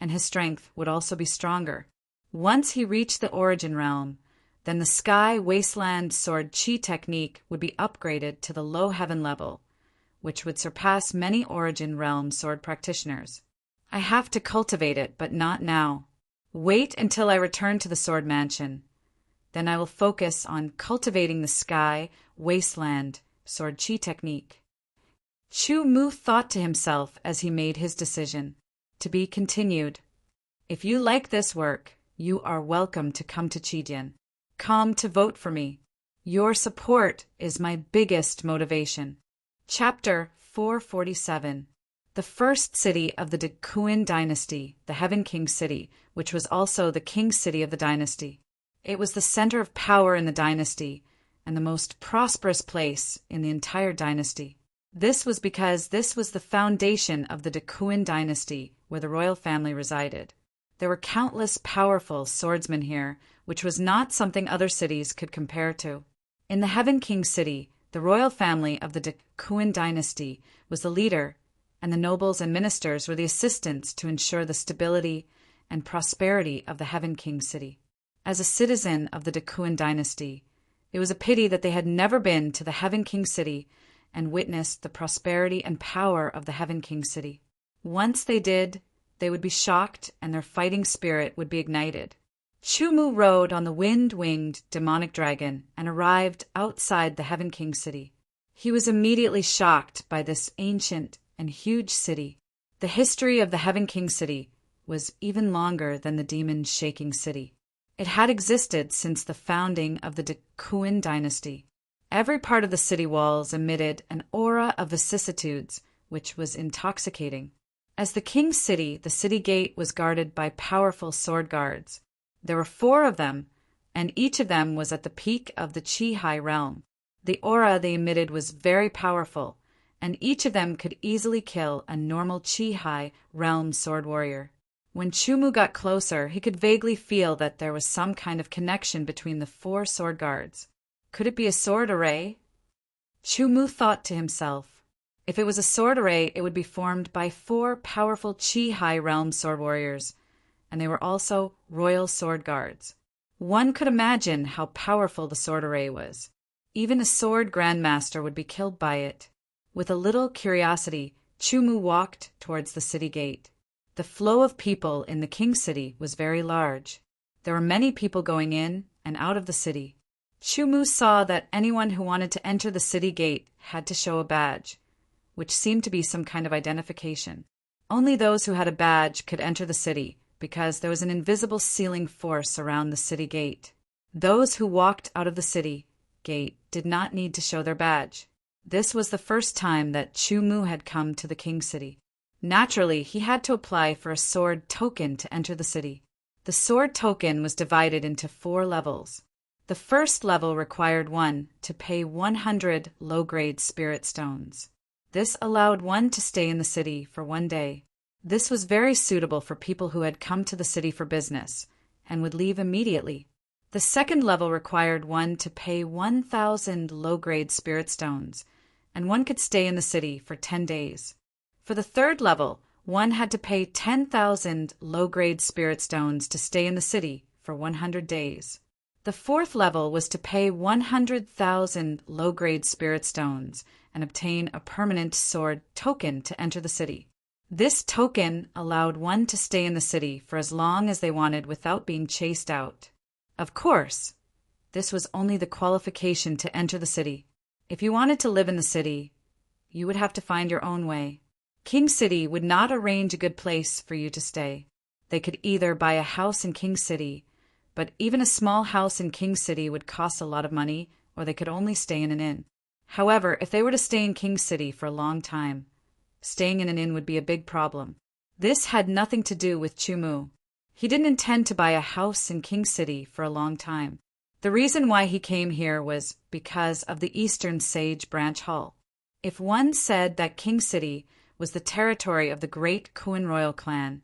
and his strength would also be stronger. Once he reached the origin realm, then the sky wasteland sword chi technique would be upgraded to the low heaven level, which would surpass many origin realm sword practitioners. I have to cultivate it, but not now. Wait until I return to the sword mansion. Then I will focus on cultivating the sky wasteland sword chi technique. Chu Mu thought to himself as he made his decision. To be continued. If you like this work, you are welcome to come to Chidian. Come to vote for me. Your support is my biggest motivation. Chapter 447. The first city of the Dekuan dynasty, the Heaven King City, which was also the king city of the dynasty. It was the center of power in the dynasty and the most prosperous place in the entire dynasty. This was because this was the foundation of the Dekuan dynasty, where the royal family resided. There were countless powerful swordsmen here, which was not something other cities could compare to. In the Heaven King City, the royal family of the Dekuan dynasty was the leader, and the nobles and ministers were the assistants to ensure the stability and prosperity of the Heaven King City. As a citizen of the Dekuan dynasty, it was a pity that they had never been to the Heaven King City and witnessed the prosperity and power of the Heaven King City. Once they did, they would be shocked and their fighting spirit would be ignited. Chumu rode on the wind-winged demonic dragon and arrived outside the Heaven King City. He was immediately shocked by this ancient and huge city. The history of the Heaven King City was even longer than the demon-shaking city. It had existed since the founding of the Dekuan dynasty. Every part of the city walls emitted an aura of vicissitudes, which was intoxicating. As the king's city, the city gate was guarded by powerful sword guards. There were 4 of them, and each of them was at the peak of the Chi-Hai realm. The aura they emitted was very powerful, and each of them could easily kill a normal Chi-Hai realm sword warrior. When Chumu got closer, he could vaguely feel that there was some kind of connection between the 4 sword guards. Could it be a sword array? Chumu thought to himself. If it was a sword array, it would be formed by 4 powerful Chi-Hai realm sword warriors, and they were also royal sword guards. One could imagine how powerful the sword array was. Even a sword grandmaster would be killed by it. With a little curiosity, Chumu walked towards the city gate. The flow of people in the king city was very large. There were many people going in and out of the city. Chumu saw that anyone who wanted to enter the city gate had to show a badge, which seemed to be some kind of identification. Only those who had a badge could enter the city, because there was an invisible sealing force around the city gate. Those who walked out of the city gate did not need to show their badge. This was the first time that Chumu had come to the king city. Naturally, he had to apply for a sword token to enter the city. The sword token was divided into 4 levels. The first level required one to pay 100 low-grade spirit stones. This allowed one to stay in the city for 1 day. This was very suitable for people who had come to the city for business and would leave immediately. The second level required one to pay 1,000 low-grade spirit stones, and one could stay in the city for 10 days. For the third level, one had to pay 10,000 low-grade spirit stones to stay in the city for 100 days. The fourth level was to pay 100,000 low-grade spirit stones and obtain a permanent sword token to enter the city. This token allowed one to stay in the city for as long as they wanted without being chased out. Of course, This was only the qualification to enter the city. If you wanted to live in the city, you would have to find your own way. King City would not arrange a good place for you to stay. They could either buy a house in King City, but even a small house in King City would cost a lot of money, or they could only stay in an inn. However, if they were to stay in King City for a long time, staying in an inn would be a big problem. This had nothing to do with Chumu. He didn't intend to buy a house in King City for a long time. The reason why he came here was because of the Eastern Sage Branch Hall. If one said that King City was the territory of the great Kuan royal clan,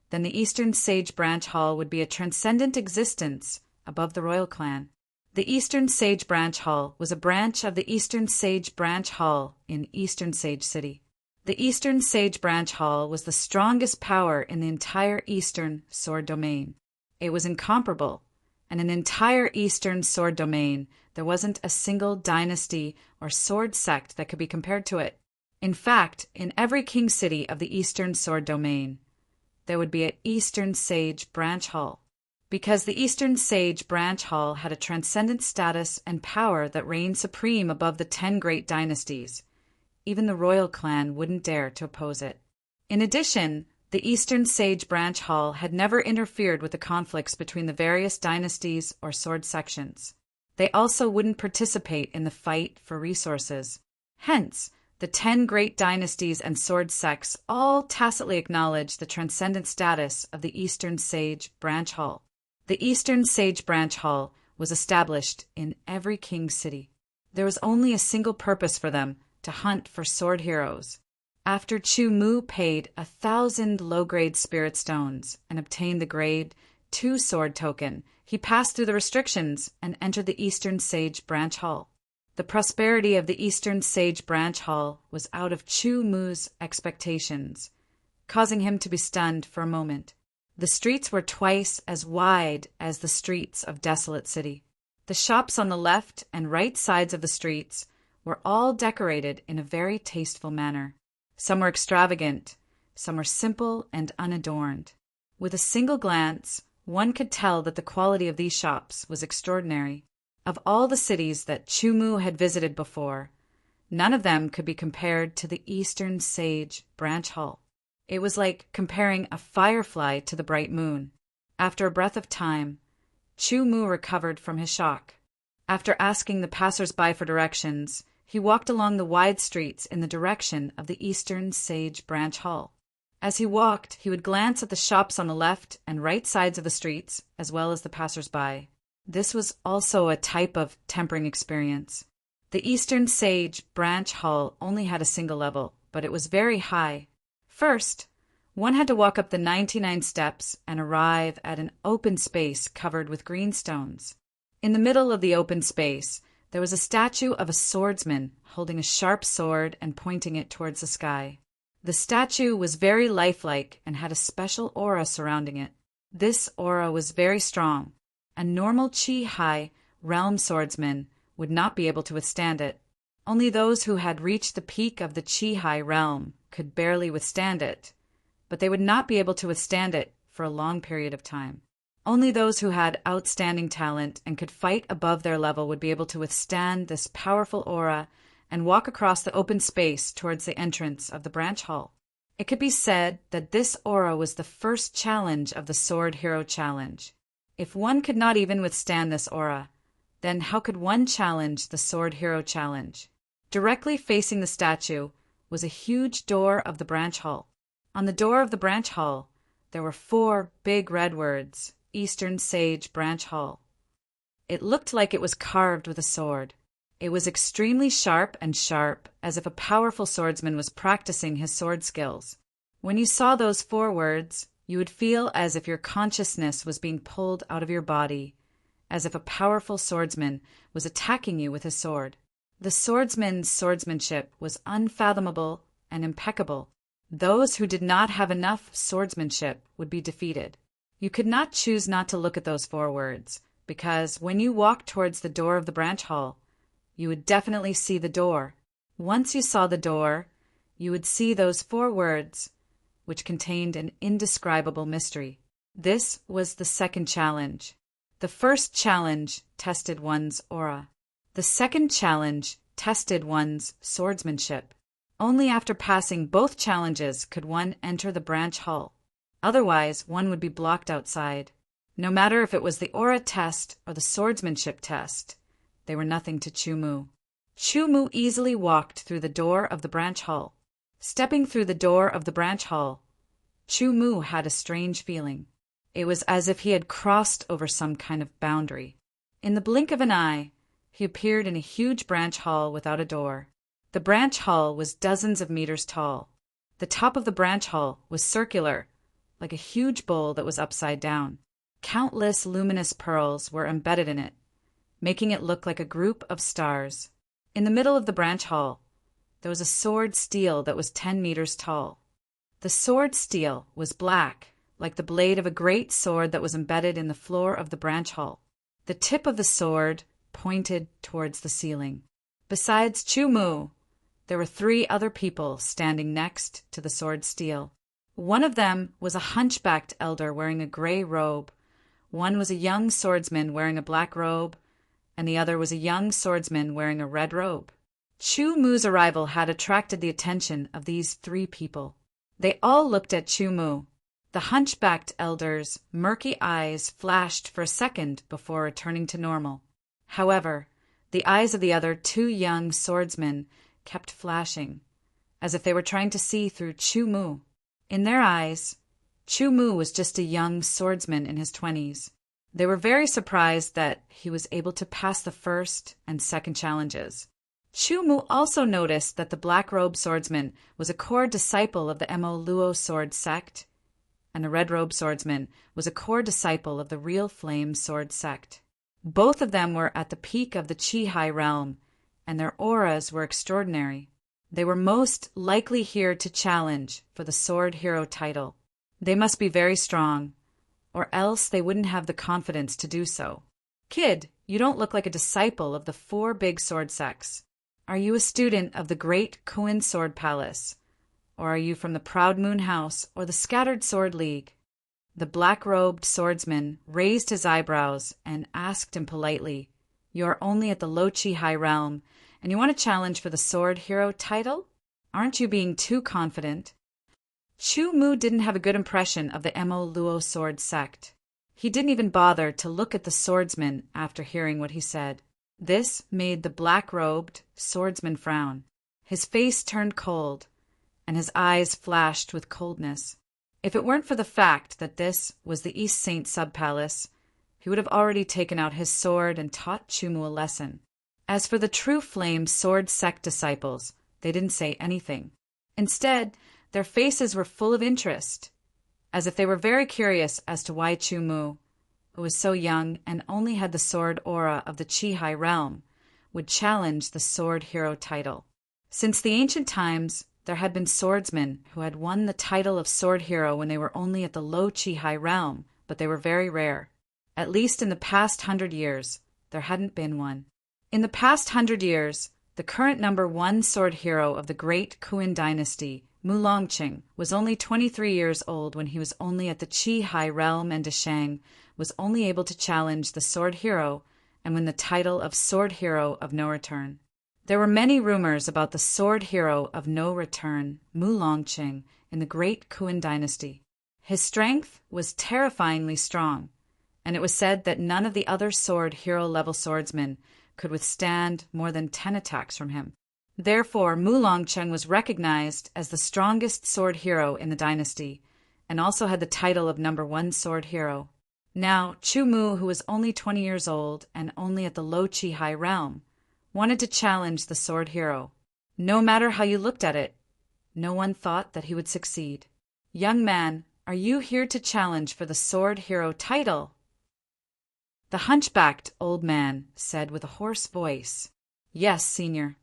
then the Eastern Sage Branch Hall would be a transcendent existence above the royal clan. The Eastern Sage Branch Hall was a branch of the Eastern Sage Branch Hall in Eastern Sage City. The Eastern Sage Branch Hall was the strongest power in the entire Eastern Sword Domain. It was incomparable. And an entire Eastern Sword Domain, there wasn't a single dynasty or sword sect that could be compared to it. In fact, in every king city of the Eastern Sword Domain, there would be an Eastern Sage Branch Hall. Because the Eastern Sage Branch Hall had a transcendent status and power that reigned supreme above the 10 great dynasties, even the royal clan wouldn't dare to oppose it. In addition, the Eastern Sage Branch Hall had never interfered with the conflicts between the various dynasties or sword sections. They also wouldn't participate in the fight for resources. Hence, the 10 great dynasties and sword sects all tacitly acknowledged the transcendent status of the Eastern Sage Branch Hall. The Eastern Sage Branch Hall was established in every king city. There was only a single purpose for them, to hunt for sword heroes. After Chu Mu paid 1,000 low-grade spirit stones and obtained the grade 2 sword token, he passed through the restrictions and entered the Eastern Sage Branch Hall. The prosperity of the Eastern Sage Branch Hall was out of Chu Mu's expectations, causing him to be stunned for a moment. The streets were twice as wide as the streets of Desolate City. The shops on the left and right sides of the streets were all decorated in a very tasteful manner. Some were extravagant, some were simple and unadorned. With a single glance, one could tell that the quality of these shops was extraordinary. Of all the cities that Chu Mu had visited before, none of them could be compared to the Eastern Sage Branch Hall. It was like comparing a firefly to the bright moon. After a breath of time, Chu Mu recovered from his shock. After asking the passers-by for directions, he walked along the wide streets in the direction of the Eastern Sage Branch Hall. As he walked, he would glance at the shops on the left and right sides of the streets, as well as the passers-by. This was also a type of tempering experience. The Eastern Sage Branch Hall only had a single level, but it was very high. First, one had to walk up the 99 steps and arrive at an open space covered with green stones. In the middle of the open space, there was a statue of a swordsman holding a sharp sword and pointing it towards the sky. The statue was very lifelike and had a special aura surrounding it. This aura was very strong. A normal Chi-Hai realm swordsman would not be able to withstand it. Only those who had reached the peak of the Chi-Hai realm could barely withstand it, but they would not be able to withstand it for a long period of time. Only those who had outstanding talent and could fight above their level would be able to withstand this powerful aura and walk across the open space towards the entrance of the branch hall. It could be said that this aura was the first challenge of the Sword Hero Challenge. If one could not even withstand this aura, then how could one challenge the Sword Hero Challenge? Directly facing the statue was a huge door of the branch hall. On the door of the branch hall, there were 4 big red words, Eastern Sage Branch Hall. It looked like it was carved with a sword. It was extremely sharp, as if a powerful swordsman was practicing his sword skills. When you saw those 4 words, you would feel as if your consciousness was being pulled out of your body, as if a powerful swordsman was attacking you with his sword. The swordsman's swordsmanship was unfathomable and impeccable. Those who did not have enough swordsmanship would be defeated. You could not choose not to look at those 4 words, because when you walked towards the door of the branch hall, you would definitely see the door. Once you saw the door, you would see those 4 words, which contained an indescribable mystery. This was the second challenge. The first challenge tested one's aura. The second challenge tested one's swordsmanship. Only after passing both challenges could one enter the branch hall. Otherwise, one would be blocked outside. No matter if it was the aura test or the swordsmanship test, they were nothing to Chu-Mu. Chu-Mu easily walked through the door of the branch hall. Stepping through the door of the branch hall, Chu-Mu had a strange feeling. It was as if he had crossed over some kind of boundary. In the blink of an eye, he appeared in a huge branch hall without a door. The branch hall was dozens of meters tall. The top of the branch hall was circular, like a huge bowl that was upside down. Countless luminous pearls were embedded in it, making it look like a group of stars. In the middle of the branch hall, there was a sword steel that was 10 meters tall. The sword steel was black, like the blade of a great sword that was embedded in the floor of the branch hall. The tip of the sword pointed towards the ceiling. Besides Chu-Mu, there were 3 other people standing next to the sword steel. One of them was a hunchbacked elder wearing a gray robe. One was a young swordsman wearing a black robe, and the other was a young swordsman wearing a red robe. Chu-Mu's arrival had attracted the attention of these 3 people. They all looked at Chu-Mu. The hunchbacked elder's murky eyes flashed for a second before returning to normal. However, the eyes of the other 2 young swordsmen kept flashing, as if they were trying to see through Chu-Mu. In their eyes, Chu-Mu was just a young swordsman in his 20s. They were very surprised that he was able to pass the first and second challenges. Chu-Mu also noticed that the black-robed swordsman was a core disciple of the Mo Luo sword sect, and the red-robed swordsman was a core disciple of the Real Flame sword sect. Both of them were at the peak of the Chi-Hai realm, and their auras were extraordinary. They were most likely here to challenge for the Sword Hero title. They must be very strong, or else they wouldn't have the confidence to do so. Kid, you don't look like a disciple of the 4 big sword sects. Are you a student of the Great Kuin Sword Palace? Or are you from the Proud Moon House or the Scattered Sword League? The black-robed swordsman raised his eyebrows and asked him politely, "You are only at the Low Chi-Hai realm, and you want to challenge for the Sword Hero title? Aren't you being too confident?" Chu-Mu didn't have a good impression of the Mo Luo sword sect. He didn't even bother to look at the swordsman after hearing what he said. This made the black-robed swordsman frown. His face turned cold, and his eyes flashed with coldness. If it weren't for the fact that this was the East Saint Sub-Palace, he would have already taken out his sword and taught Chu-Mu a lesson. As for the True Flame sword sect disciples, they didn't say anything. Instead, their faces were full of interest, as if they were very curious as to why Chu-Mu, who was so young and only had the sword aura of the Chi-Hai realm, would challenge the Sword Hero title. Since the ancient times, there had been swordsmen who had won the title of Sword Hero when they were only at the Low Chi-Hai realm, but they were very rare. At least in the past 100 years, there hadn't been one. In the past 100 years, the current number 1 sword hero of the Great Kuin dynasty, Mu Longqing, was only 23 years old when he was only at the Chi-Hai realm, and Deshang was only able to challenge the Sword Hero and win the title of Sword Hero of No Return. There were many rumors about the Sword Hero of No Return, Mu Longqing, in the Great Kuin dynasty. His strength was terrifyingly strong, and it was said that none of the other Sword Hero-level swordsmen could withstand more than 10 attacks from him. Therefore, Mu Longqing was recognized as the strongest sword hero in the dynasty, and also had the title of number 1 sword hero. Now, Chu-Mu, who was only 20 years old and only at the Low Chi-Hai realm, wanted to challenge the sword hero. No matter how you looked at it, no one thought that he would succeed. "Young man, are you here to challenge for the sword hero title?" The hunchbacked old man said with a hoarse voice, "Yes, senior."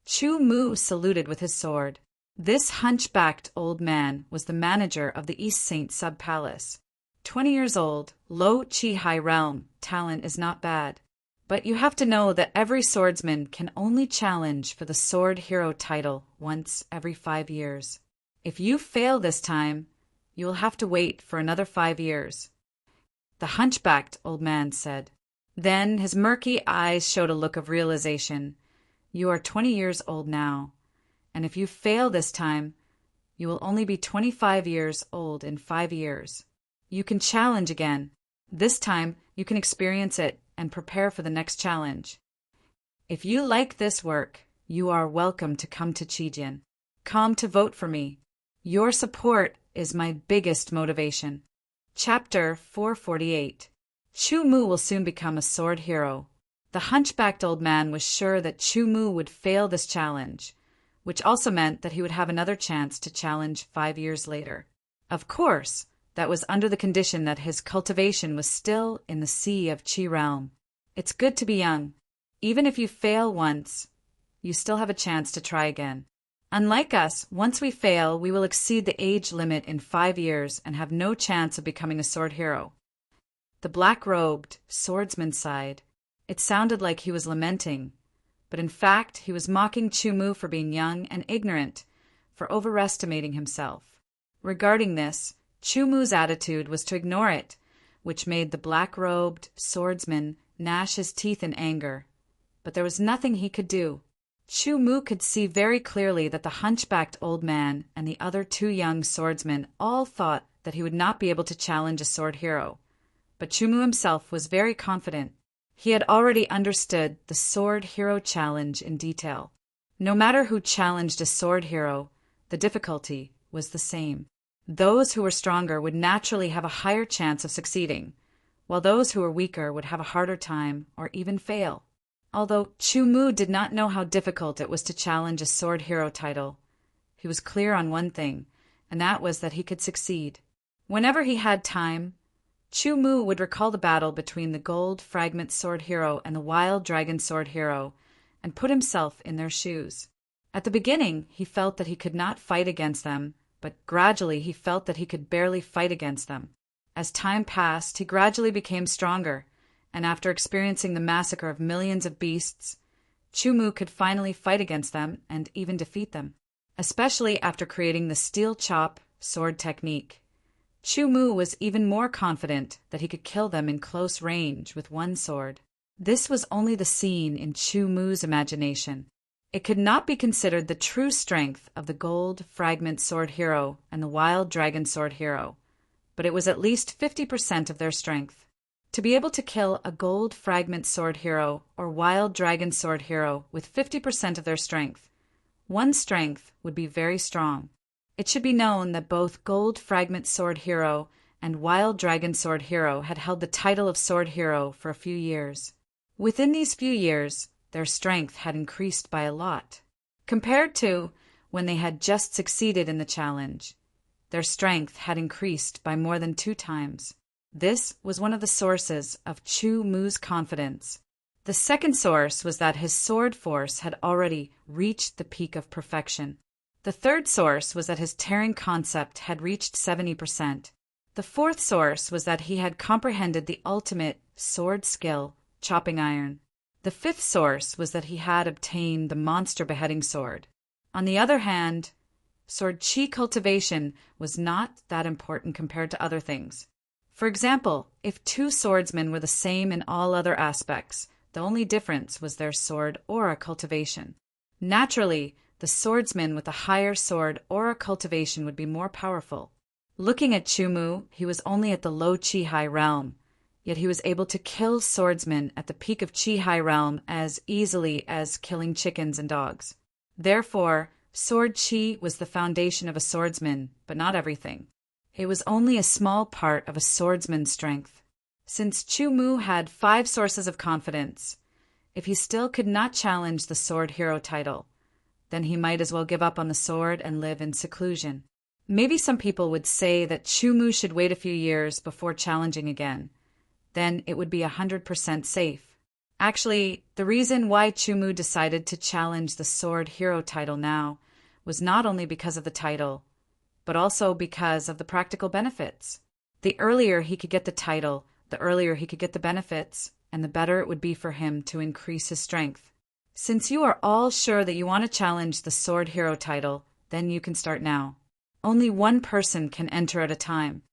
Chu-Mu saluted with his sword. This hunchbacked old man was the manager of the East Saint Sub-Palace. 20 years old, Low Chi-Hai realm, talent is not bad. But you have to know that every swordsman can only challenge for the Sword Hero title once every 5 years. If you fail this time, you will have to wait for another 5 years. the hunchbacked old man said. Then his murky eyes showed a look of realization. You are 20 years old now, and if you fail this time, you will only be 25 years old in 5 years. You can challenge again. This time, you can experience it and prepare for the next challenge. If you like this work, you are welcome to come to Chijian. Come to vote for me. Your support is my biggest motivation. Chapter 448. Chu Mu will soon become a sword hero. The hunchbacked old man was sure that Chu Mu would fail this challenge, which also meant that he would have another chance to challenge 5 years later. Of course, that was under the condition that his cultivation was still in the sea of Qi realm. It's good to be young. Even if you fail once, you still have a chance to try again. Unlike us, once we fail, we will exceed the age limit in 5 years and have no chance of becoming a sword hero. The black-robed swordsman sighed. It sounded like he was lamenting, but in fact he was mocking Chu Mu for being young and ignorant, for overestimating himself. Regarding this, Chu Mu's attitude was to ignore it, which made the black-robed swordsman gnash his teeth in anger. But there was nothing he could do. Chu Mu could see very clearly that the hunchbacked old man and the other 2 young swordsmen all thought that he would not be able to challenge a sword hero. But Chu Mu himself was very confident. He had already understood the sword hero challenge in detail. No matter who challenged a sword hero, the difficulty was the same. Those who were stronger would naturally have a higher chance of succeeding, while those who were weaker would have a harder time or even fail. Although Chu Mu did not know how difficult it was to challenge a sword hero title, he was clear on one thing, and that was that he could succeed. Whenever he had time, Chu Mu would recall the battle between the gold fragment sword hero and the wild dragon sword hero and put himself in their shoes. At the beginning, he felt that he could not fight against them, but gradually he felt that he could barely fight against them. As time passed, he gradually became stronger, and after experiencing the massacre of millions of beasts, Chu Mu could finally fight against them and even defeat them, especially after creating the steel chop sword technique. Chu Mu was even more confident that he could kill them in close range with one sword. This was only the scene in Chu Mu's imagination. It could not be considered the true strength of the gold fragment sword hero and the wild dragon sword hero, but it was at least 50% of their strength. To be able to kill a gold fragment sword hero or wild dragon sword hero with 50% of their strength, one's strength would be very strong. It should be known that both Gold Fragment Sword Hero and Wild Dragon Sword Hero had held the title of Sword Hero for a few years. Within these few years, their strength had increased by a lot. Compared to when they had just succeeded in the challenge, their strength had increased by more than 2 times. This was one of the sources of Chu Mu's confidence. The second source was that his sword force had already reached the peak of perfection. The third source was that his tearing concept had reached 70%. The fourth source was that he had comprehended the ultimate sword skill, chopping iron. The fifth source was that he had obtained the monster beheading sword. On the other hand, sword chi cultivation was not that important compared to other things. For example, if 2 swordsmen were the same in all other aspects, the only difference was their sword aura cultivation. Naturally, the swordsman with a higher sword aura cultivation would be more powerful. Looking at Chu Mu, he was only at the low Qi High realm, yet he was able to kill swordsmen at the peak of Qi High realm as easily as killing chickens and dogs. Therefore, sword Qi was the foundation of a swordsman, but not everything. It was only a small part of a swordsman's strength. Since Chu Mu had 5 sources of confidence, if he still could not challenge the sword hero title, then he might as well give up on the sword and live in seclusion. Maybe some people would say that Chu Mu should wait a few years before challenging again. Then it would be 100% safe. Actually, the reason why Chu Mu decided to challenge the sword hero title now was not only because of the title, but also because of the practical benefits. The earlier he could get the title, the earlier he could get the benefits, and the better it would be for him to increase his strength. Since you are all sure that you want to challenge the Sword Hero title, then you can start now. Only one person can enter at a time.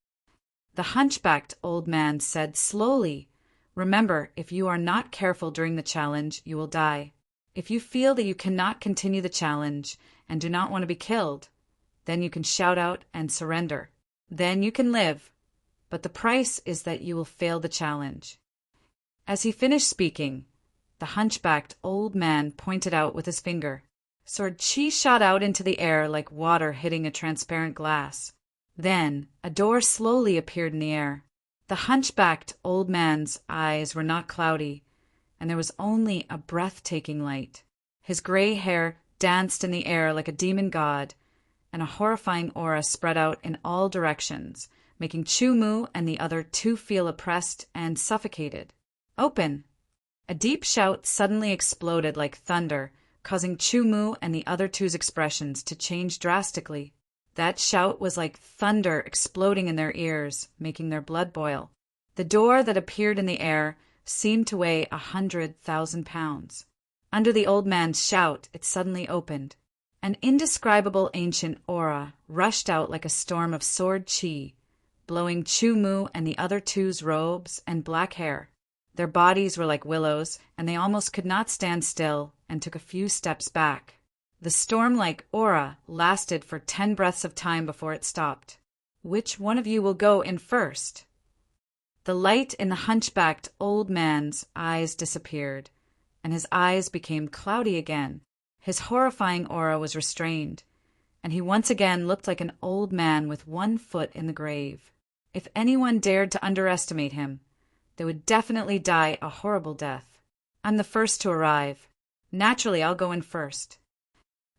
The hunchbacked old man said slowly, "Remember, if you are not careful during the challenge, you will die. If you feel that you cannot continue the challenge and do not want to be killed, then you can shout out and surrender. Then you can live. But the price is that you will fail the challenge." As he finished speaking, the hunchbacked old man pointed out with his finger. Sword Chi shot out into the air like water hitting a transparent glass. Then a door slowly appeared in the air. The hunchbacked old man's eyes were not cloudy, and there was only a breathtaking light. His gray hair danced in the air like a demon god, and a horrifying aura spread out in all directions, making Chu Mu and the other two feel oppressed and suffocated. "Open!" A deep shout suddenly exploded like thunder, causing Chu Mu and the other two's expressions to change drastically. That shout was like thunder exploding in their ears, making their blood boil. The door that appeared in the air seemed to weigh 100,000 pounds. Under the old man's shout, it suddenly opened. An indescribable ancient aura rushed out like a storm of sword chi, blowing Chu Mu and the other two's robes and black hair. Their bodies were like willows, and they almost could not stand still and took a few steps back. The storm-like aura lasted for 10 breaths of time before it stopped. "Which one of you will go in first?" The light in the hunchbacked old man's eyes disappeared, and his eyes became cloudy again. His horrifying aura was restrained, and he once again looked like an old man with one foot in the grave. If anyone dared to underestimate him, they would definitely die a horrible death. "I'm the first to arrive. Naturally, I'll go in first."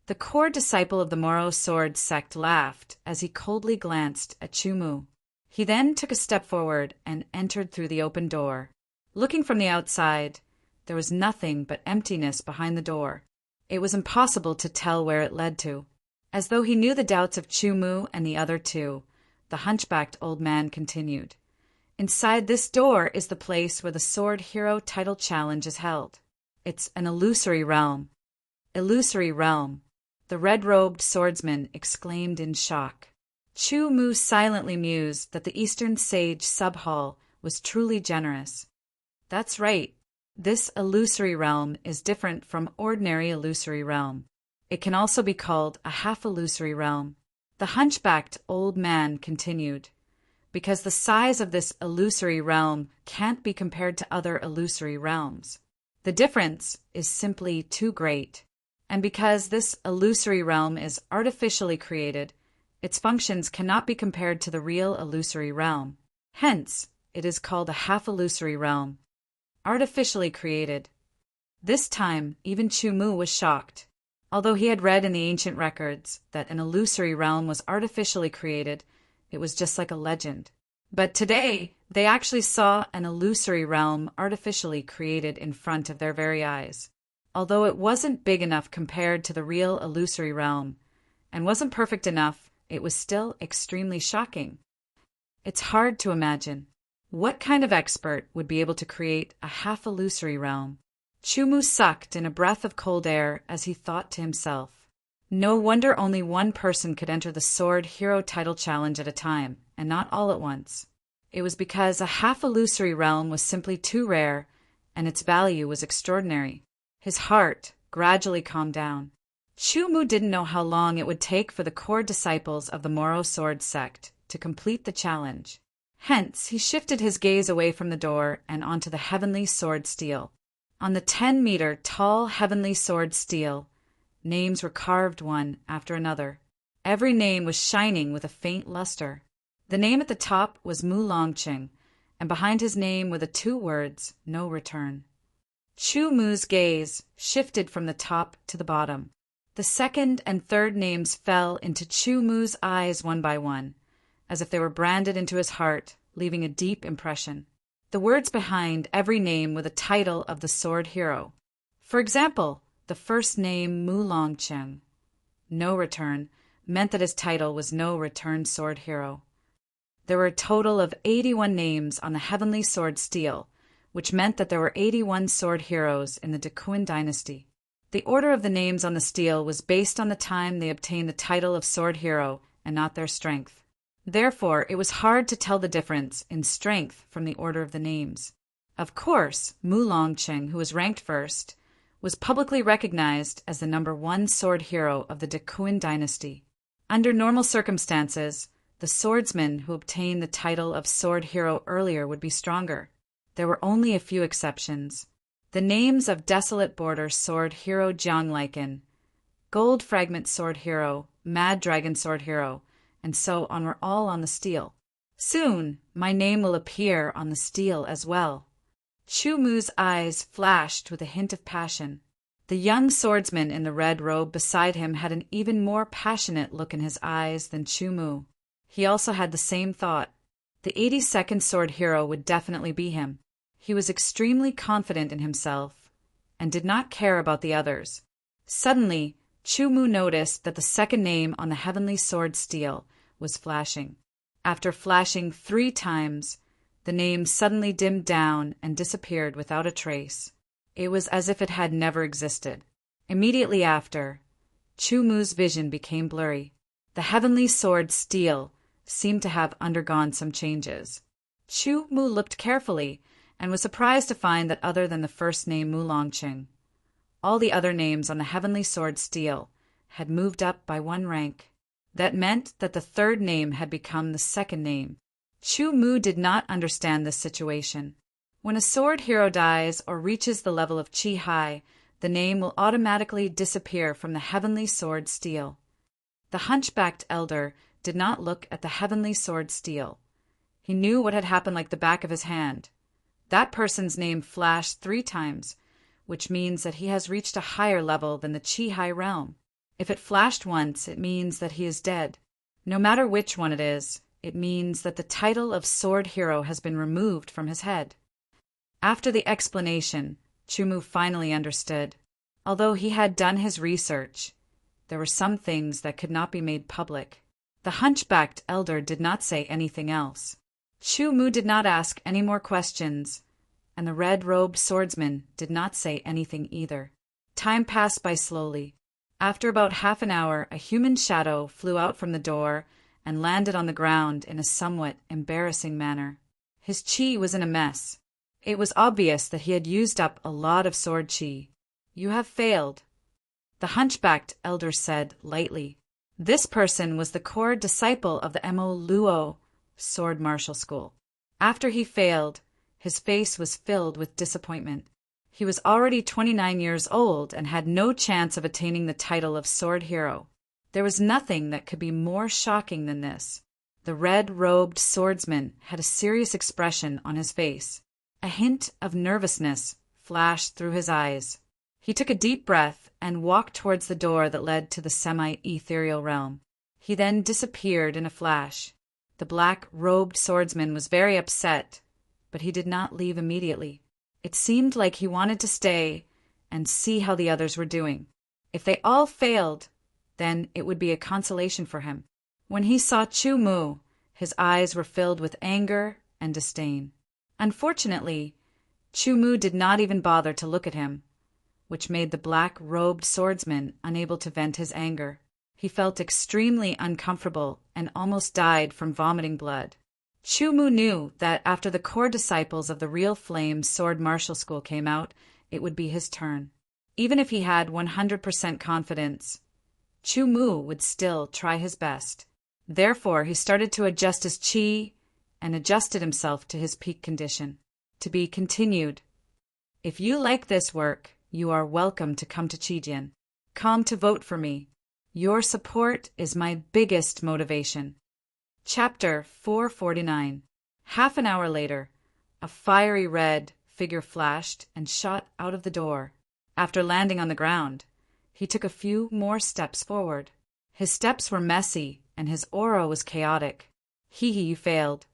The core disciple of the Moro sword sect laughed as he coldly glanced at Chu Mu. He then took a step forward and entered through the open door. Looking from the outside, there was nothing but emptiness behind the door. It was impossible to tell where it led to. As though he knew the doubts of Chu Mu and the other two, the hunchbacked old man continued. "Inside this door is the place where the Sword Hero title challenge is held. It's an illusory realm." "Illusory realm," the red-robed swordsman exclaimed in shock. Chu Mu silently mused that the Eastern Sage sub-hall was truly generous. "That's right. This illusory realm is different from ordinary illusory realm. It can also be called a half-illusory realm." The hunchbacked old man continued, "Because the size of this illusory realm can't be compared to other illusory realms. The difference is simply too great. And because this illusory realm is artificially created, its functions cannot be compared to the real illusory realm. Hence, it is called a half-illusory realm. Artificially created." This time, even Chu Mu was shocked. Although he had read in the ancient records that an illusory realm was artificially created, it was just like a legend. But today, they actually saw an illusory realm artificially created in front of their very eyes. Although it wasn't big enough compared to the real illusory realm, and wasn't perfect enough, it was still extremely shocking. It's hard to imagine. What kind of expert would be able to create a half-illusory realm? Chu Mu sucked in a breath of cold air as he thought to himself. No wonder only one person could enter the Sword Hero title challenge at a time, and not all at once. It was because a half-illusory realm was simply too rare, and its value was extraordinary. His heart gradually calmed down. Chu Mu didn't know how long it would take for the core disciples of the Moro sword sect to complete the challenge. Hence, he shifted his gaze away from the door and onto the heavenly sword steel. On the 10-meter tall heavenly sword steel, names were carved one after another. Every name was shining with a faint luster. The name at the top was Mu Longqing, and behind his name were the 2 words, "No return." Chu Mu's gaze shifted from the top to the bottom. The second and third names fell into Chu Mu's eyes one by one, as if they were branded into his heart, leaving a deep impression. The words behind every name were the title of the sword hero. For example, the first name Mu Longqing, "No Return," meant that his title was No Return Sword Hero. There were a total of 81 names on the heavenly sword steel, which meant that there were 81 sword heroes in the Daquin dynasty. The order of the names on the steel was based on the time they obtained the title of sword hero and not their strength. Therefore, it was hard to tell the difference in strength from the order of the names. Of course, Mu Longqing, who was ranked first, was publicly recognized as the #1 sword hero of the Daquan dynasty. Under normal circumstances, the swordsman who obtained the title of sword hero earlier would be stronger. There were only a few exceptions. The names of Desolate Border sword hero Jiang Liken, Gold Fragment sword hero, Mad Dragon sword hero, and so on were all on the stele. Soon, my name will appear on the stele as well. Chu Mu's eyes flashed with a hint of passion. The young swordsman in the red robe beside him had an even more passionate look in his eyes than Chu Mu. He also had the same thought. The 82nd sword hero would definitely be him. He was extremely confident in himself and did not care about the others. Suddenly, Chu Mu noticed that the second name on the heavenly sword stele was flashing. After flashing 3 times, the name suddenly dimmed down and disappeared without a trace. It was as if it had never existed. Immediately after, Chu Mu's vision became blurry. The heavenly sword stele seemed to have undergone some changes. Chu Mu looked carefully and was surprised to find that other than the first name Mu Longqing, all the other names on the heavenly sword stele had moved up by 1 rank. That meant that the third name had become the second name. Chu Mu did not understand this situation. When a sword hero dies or reaches the level of Qi Hai, the name will automatically disappear from the heavenly sword stele. The hunchbacked elder did not look at the heavenly sword stele. He knew what had happened like the back of his hand. That person's name flashed 3 times, which means that he has reached a higher level than the Qi Hai realm. If it flashed once, it means that he is dead. No matter which one it is, it means that the title of sword hero has been removed from his head. After the explanation, Chu Mu finally understood. Although he had done his research, there were some things that could not be made public. The hunchbacked elder did not say anything else. Chu Mu did not ask any more questions, and the red-robed swordsman did not say anything either. Time passed by slowly. After about half an hour, a human shadow flew out from the door and landed on the ground in a somewhat embarrassing manner. His qi was in a mess. It was obvious that he had used up a lot of sword qi. "You have failed," the hunchbacked elder said lightly. This person was the core disciple of the Mo Luo sword martial school. After he failed, his face was filled with disappointment. He was already 29 years old and had no chance of attaining the title of sword hero. There was nothing that could be more shocking than this. The red-robed swordsman had a serious expression on his face. A hint of nervousness flashed through his eyes. He took a deep breath and walked towards the door that led to the semi-ethereal realm. He then disappeared in a flash. The black-robed swordsman was very upset, but he did not leave immediately. It seemed like he wanted to stay and see how the others were doing. If they all failed, then it would be a consolation for him. When he saw Chu Mu, his eyes were filled with anger and disdain. Unfortunately, Chu Mu did not even bother to look at him, which made the black-robed swordsman unable to vent his anger. He felt extremely uncomfortable and almost died from vomiting blood. Chu Mu knew that after the core disciples of the Real Flame Sword Martial School came out, it would be his turn. Even if he had 100% confidence, Chu Mu would still try his best. Therefore, he started to adjust his qi and adjusted himself to his peak condition. To be continued. If you like this work, you are welcome to come to Qijian. Come to vote for me. Your support is my biggest motivation. Chapter 449. Half an hour later, a fiery red figure flashed and shot out of the door. After landing on the ground, he took a few more steps forward. His steps were messy, and his aura was chaotic. You failed.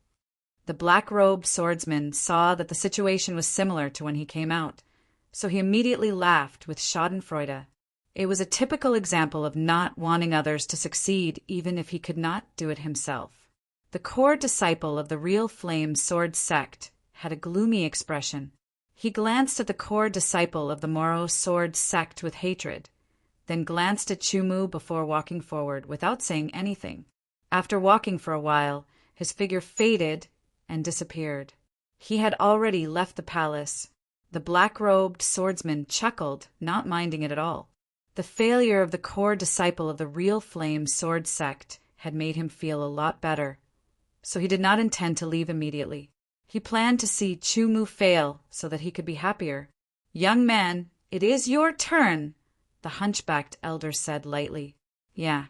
The black-robed swordsman saw that the situation was similar to when he came out, so he immediately laughed with schadenfreude. It was a typical example of not wanting others to succeed even if he could not do it himself. The core disciple of the Real Flame Sword Sect had a gloomy expression. He glanced at the core disciple of the Moro Sword Sect with hatred, then glanced at Chu Mu before walking forward without saying anything. After walking for a while, his figure faded and disappeared. He had already left the palace. The black-robed swordsman chuckled, not minding it at all. The failure of the core disciple of the real flame sword sect had made him feel a lot better, so he did not intend to leave immediately. He planned to see Chu Mu fail so that he could be happier. "Young man, it is your turn," the hunchbacked elder said lightly. "Yeah."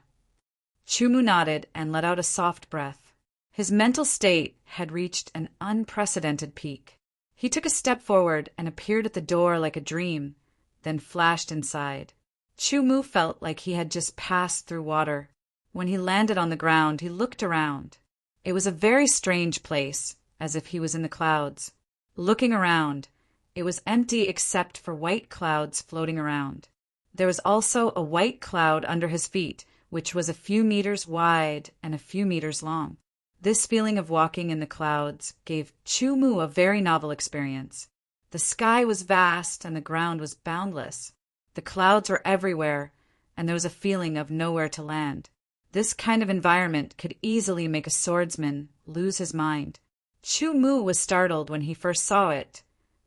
Chu Mu nodded and let out a soft breath. His mental state had reached an unprecedented peak. He took a step forward and appeared at the door like a dream, then flashed inside. Chu Mu felt like he had just passed through water. When he landed on the ground, he looked around. It was a very strange place, as if he was in the clouds. Looking around, it was empty except for white clouds floating around. There was also a white cloud under his feet, which was a few meters wide and a few meters long. This feeling of walking in the clouds gave Chu Mu a very novel experience. The sky was vast and the ground was boundless. The clouds were everywhere, and there was a feeling of nowhere to land. This kind of environment could easily make a swordsman lose his mind. Chu Mu was startled when he first saw it,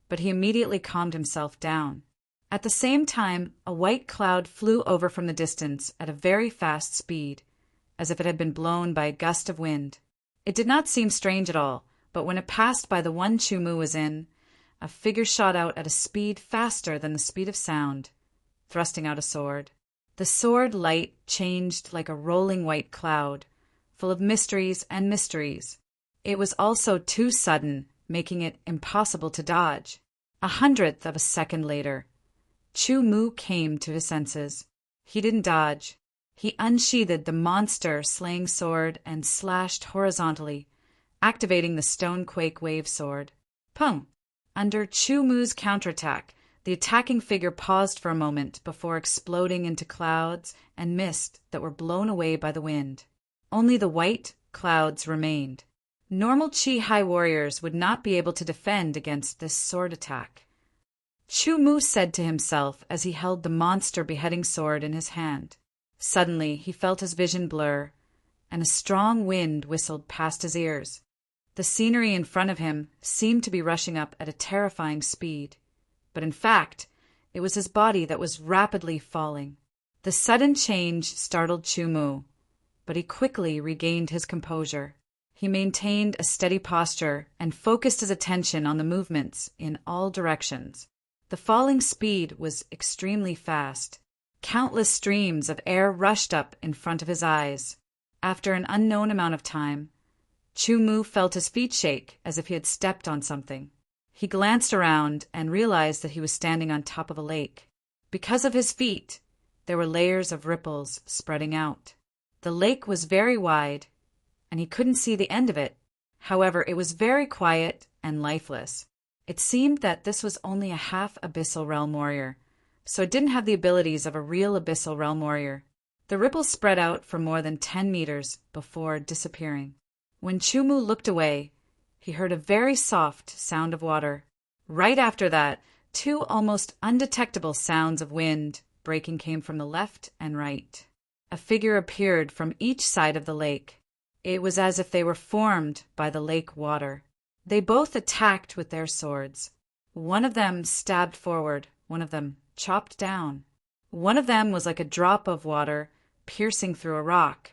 but he immediately calmed himself down. At the same time, a white cloud flew over from the distance at a very fast speed, as if it had been blown by a gust of wind. It did not seem strange at all, but when it passed by the one Chu Mu was in, a figure shot out at a speed faster than the speed of sound, thrusting out a sword. The sword light changed like a rolling white cloud, full of mysteries and mysteries. It was also too sudden, making it impossible to dodge. 1/100th of a second later, Chu Mu came to his senses. He didn't dodge. He unsheathed the monster-slaying sword and slashed horizontally, activating the Stonequake Wave Sword. Pung! Under Chu Mu's counterattack, the attacking figure paused for a moment before exploding into clouds and mist that were blown away by the wind. Only the white clouds remained. Normal Chi-Hai warriors would not be able to defend against this sword attack. Chu Mu said to himself as he held the monster beheading sword in his hand. Suddenly, he felt his vision blur, and a strong wind whistled past his ears. The scenery in front of him seemed to be rushing up at a terrifying speed, but in fact, it was his body that was rapidly falling. The sudden change startled Chu Mu, but he quickly regained his composure. He maintained a steady posture and focused his attention on the movements in all directions. The falling speed was extremely fast. Countless streams of air rushed up in front of his eyes. After an unknown amount of time, Chu Mu felt his feet shake as if he had stepped on something. He glanced around and realized that he was standing on top of a lake. Because of his feet, there were layers of ripples spreading out. The lake was very wide, and he couldn't see the end of it. However, it was very quiet and lifeless. It seemed that this was only a half Abyssal Realm warrior, so it didn't have the abilities of a real Abyssal Realm warrior. The ripples spread out for more than 10 meters before disappearing. When Chu Mu looked away, he heard a very soft sound of water. Right after that, 2 almost undetectable sounds of wind breaking came from the left and right. A figure appeared from each side of the lake. It was as if they were formed by the lake water. They both attacked with their swords. One of them stabbed forward, one of them chopped down. One of them was like a drop of water piercing through a rock,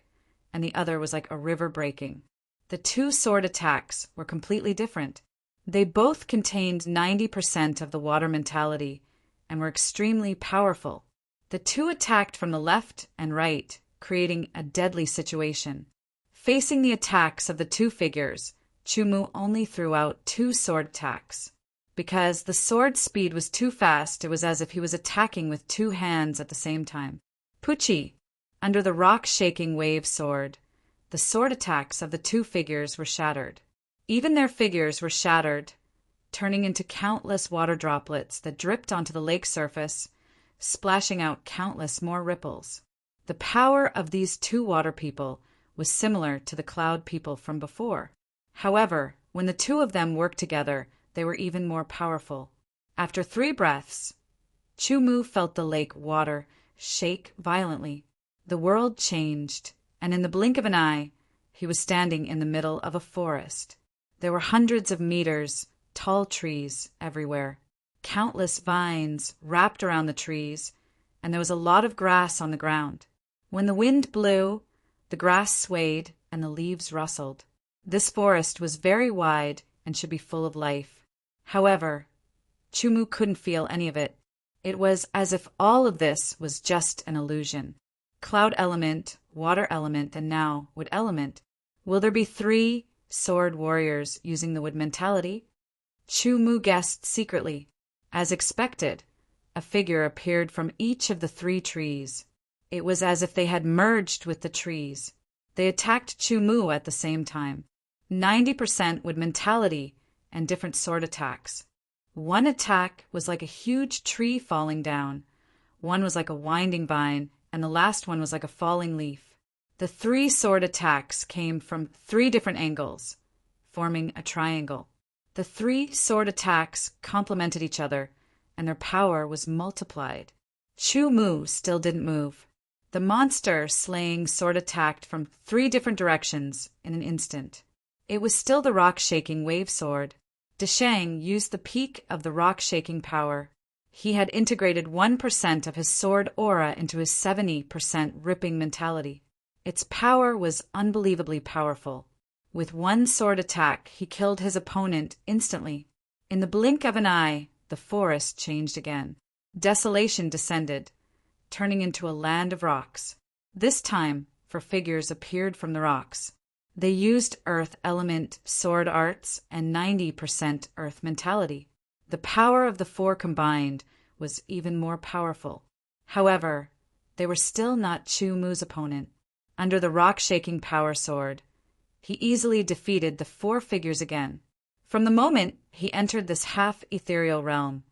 and the other was like a river breaking. The 2 sword attacks were completely different. They both contained 90% of the water mentality and were extremely powerful. The 2 attacked from the left and right, creating a deadly situation. Facing the attacks of the 2 figures, Chu Mu only threw out 2 sword attacks. Because the sword speed was too fast, it was as if he was attacking with 2 hands at the same time. Puchi! Under the rock-shaking wave sword, the sword attacks of the 2 figures were shattered. Even their figures were shattered, turning into countless water droplets that dripped onto the lake surface, splashing out countless more ripples. The power of these 2 water people was similar to the cloud people from before. However, when the 2 of them worked together, they were even more powerful. After 3 breaths, Chu Mu felt the lake water shake violently. The world changed, and in the blink of an eye, He was standing in the middle of a forest. There were hundreds of meters, tall trees everywhere, countless vines wrapped around the trees, and there was a lot of grass on the ground. When the wind blew, the grass swayed and the leaves rustled. This forest was very wide and should be full of life. However, Chumu couldn't feel any of it. It was as if all of this was just an illusion. Cloud element, water element, and now wood element. Will there be 3 sword warriors using the wood mentality? Chumu guessed secretly. As expected, a figure appeared from each of the 3 trees. It was as if they had merged with the trees. They attacked Chumu at the same time. 90% wood mentality and different sword attacks. One attack was like a huge tree falling down. One was like a winding vine, and the last one was like a falling leaf. The 3 sword attacks came from 3 different angles, forming a triangle. The 3 sword attacks complemented each other, and their power was multiplied. Chumu still didn't move. The monster slaying sword attacked from 3 different directions in an instant. It was still the rock-shaking wave sword. Deshang used the peak of the rock-shaking power. He had integrated 1% of his sword aura into his 70% ripping mentality. Its power was unbelievably powerful. With 1 sword attack, he killed his opponent instantly. In the blink of an eye, the forest changed again. Desolation descended, turning into a land of rocks. This time, 4 figures appeared from the rocks. They used earth element sword arts and 90% earth mentality. The power of the 4 combined was even more powerful. However, they were still not Chumu's opponent. Under the rock-shaking power sword, he easily defeated the 4 figures again. From the moment he entered this half-ethereal realm,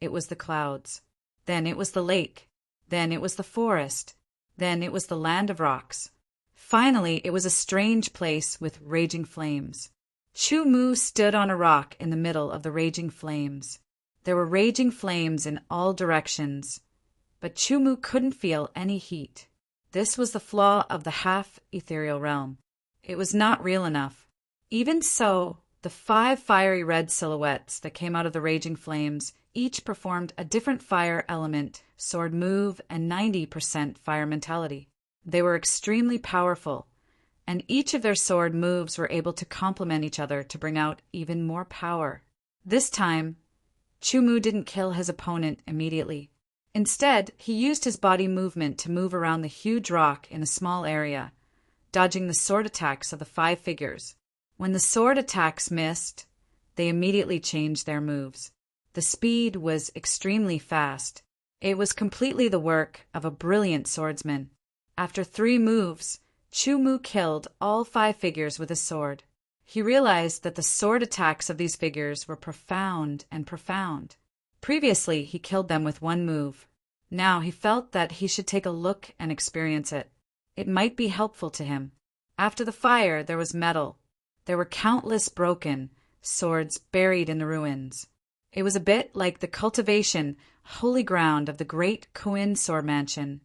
it was the clouds. Then it was the lake. Then it was the forest. Then it was the land of rocks. Finally, it was a strange place with raging flames. Chumu stood on a rock in the middle of the raging flames. There were raging flames in all directions, but Chumu couldn't feel any heat. This was the flaw of the half-ethereal realm. It was not real enough. Even so, the 5 fiery red silhouettes that came out of the raging flames each performed a different fire element, sword move, and 90% fire mentality. They were extremely powerful, and each of their sword moves were able to complement each other to bring out even more power. This time, Chumu didn't kill his opponent immediately. Instead, he used his body movement to move around the huge rock in a small area, dodging the sword attacks of the 5 figures. When the sword attacks missed, they immediately changed their moves. The speed was extremely fast. It was completely the work of a brilliant swordsman. After 3 moves, Chumu killed all 5 figures with his sword. He realized that the sword attacks of these figures were profound and profound. Previously, he killed them with 1 move. Now he felt that he should take a look and experience it. It might be helpful to him. After the fire, there was metal. There were countless broken swords buried in the ruins. It was a bit like the cultivation, holy ground of the great Kuin sword mansion,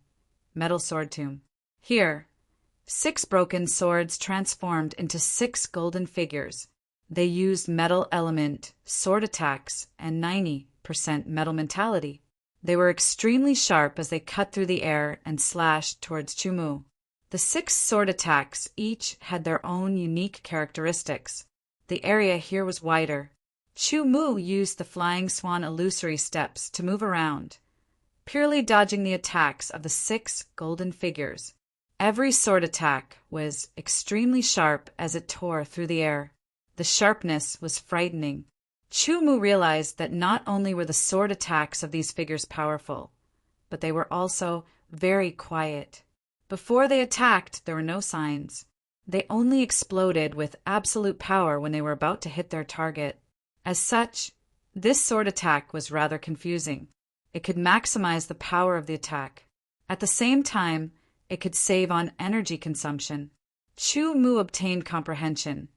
metal sword tomb. Here, 6 broken swords transformed into 6 golden figures. They used metal element, sword attacks, and 90% metal mentality. They were extremely sharp as they cut through the air and slashed towards Chumu. The 6 sword attacks each had their own unique characteristics. The area here was wider. Chumu used the flying swan illusory steps to move around, purely dodging the attacks of the 6 golden figures. Every sword attack was extremely sharp as it tore through the air. The sharpness was frightening. Chumu realized that not only were the sword attacks of these figures powerful, but they were also very quiet. Before they attacked, there were no signs. They only exploded with absolute power when they were about to hit their target. As such, this sword attack was rather confusing. It could maximize the power of the attack. At the same time, it could save on energy consumption. Chumu obtained comprehension,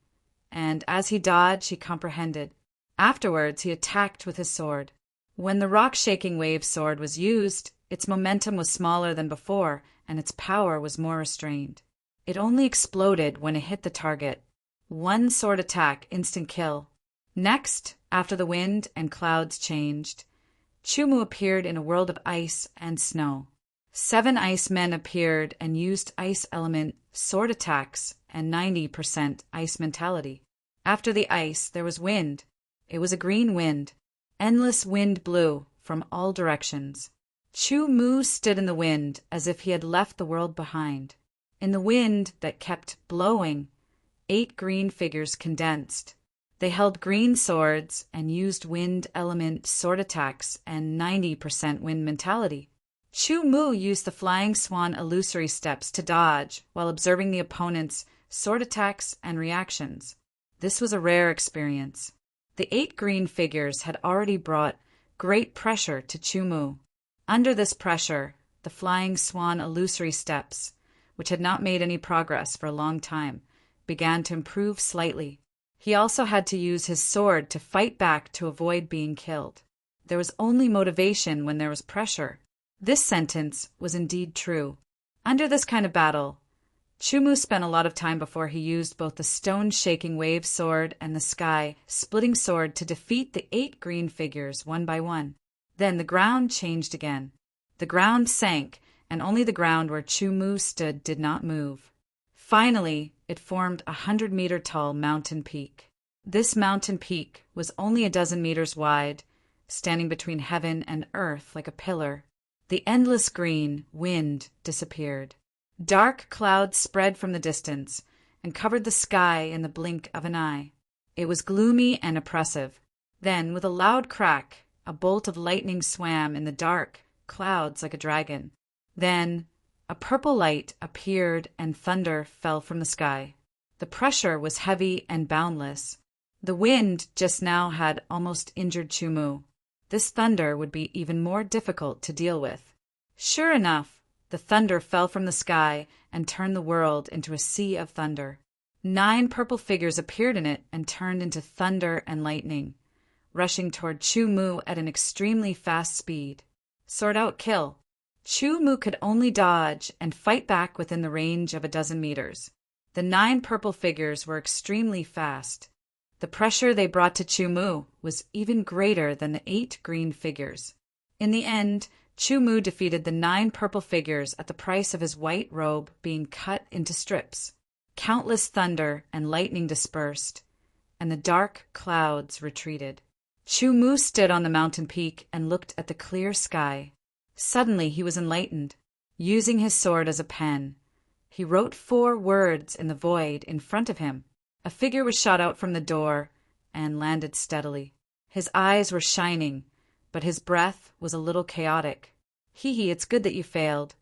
and as he dodged, he comprehended. Afterwards, he attacked with his sword. When the rock-shaking wave sword was used, its momentum was smaller than before, and its power was more restrained. It only exploded when it hit the target. One sword attack, instant kill. Next, after the wind and clouds changed, Chumu appeared in a world of ice and snow. 7 ice men appeared and used ice element sword attacks and 90% ice mentality. After the ice, there was wind. It was a green wind. Endless wind blew from all directions. Chumu stood in the wind as if he had left the world behind. In the wind that kept blowing, 8 green figures condensed. They held green swords and used wind element sword attacks and 90% wind mentality. Chumu used the flying swan illusory steps to dodge while observing the opponent's sword attacks and reactions. This was a rare experience. The 8 green figures had already brought great pressure to Chumu. Under this pressure, the flying swan illusory steps, which had not made any progress for a long time, began to improve slightly. He also had to use his sword to fight back to avoid being killed. There was only motivation when there was pressure. This sentence was indeed true. Under this kind of battle, Chumu spent a lot of time before he used both the stone-shaking wave sword and the sky-splitting sword to defeat the 8 green figures one by one. Then the ground changed again. The ground sank, and only the ground where Chumu stood did not move. Finally, it formed a 100-meter-tall mountain peak. This mountain peak was only a dozen meters wide, standing between heaven and earth like a pillar. The endless green wind disappeared. Dark clouds spread from the distance and covered the sky in the blink of an eye. It was gloomy and oppressive. Then, with a loud crack, a bolt of lightning swam in the dark clouds like a dragon. Then, a purple light appeared and thunder fell from the sky. The pressure was heavy and boundless. The wind just now had almost injured Chumu. This thunder would be even more difficult to deal with. Sure enough, the thunder fell from the sky and turned the world into a sea of thunder. 9 purple figures appeared in it and turned into thunder and lightning, rushing toward Chumu at an extremely fast speed. Sword out, kill. Chumu could only dodge and fight back within the range of a dozen meters. The 9 purple figures were extremely fast. The pressure they brought to Chumu was even greater than the 8 green figures. In the end, Chumu defeated the 9 purple figures at the price of his white robe being cut into strips. Countless thunder and lightning dispersed, and the dark clouds retreated. Chumu stood on the mountain peak and looked at the clear sky. Suddenly he was enlightened. Using his sword as a pen, he wrote 4 words in the void in front of him. A figure was shot out from the door and landed steadily. His eyes were shining, but his breath was a little chaotic. Hee, it's good that you failed.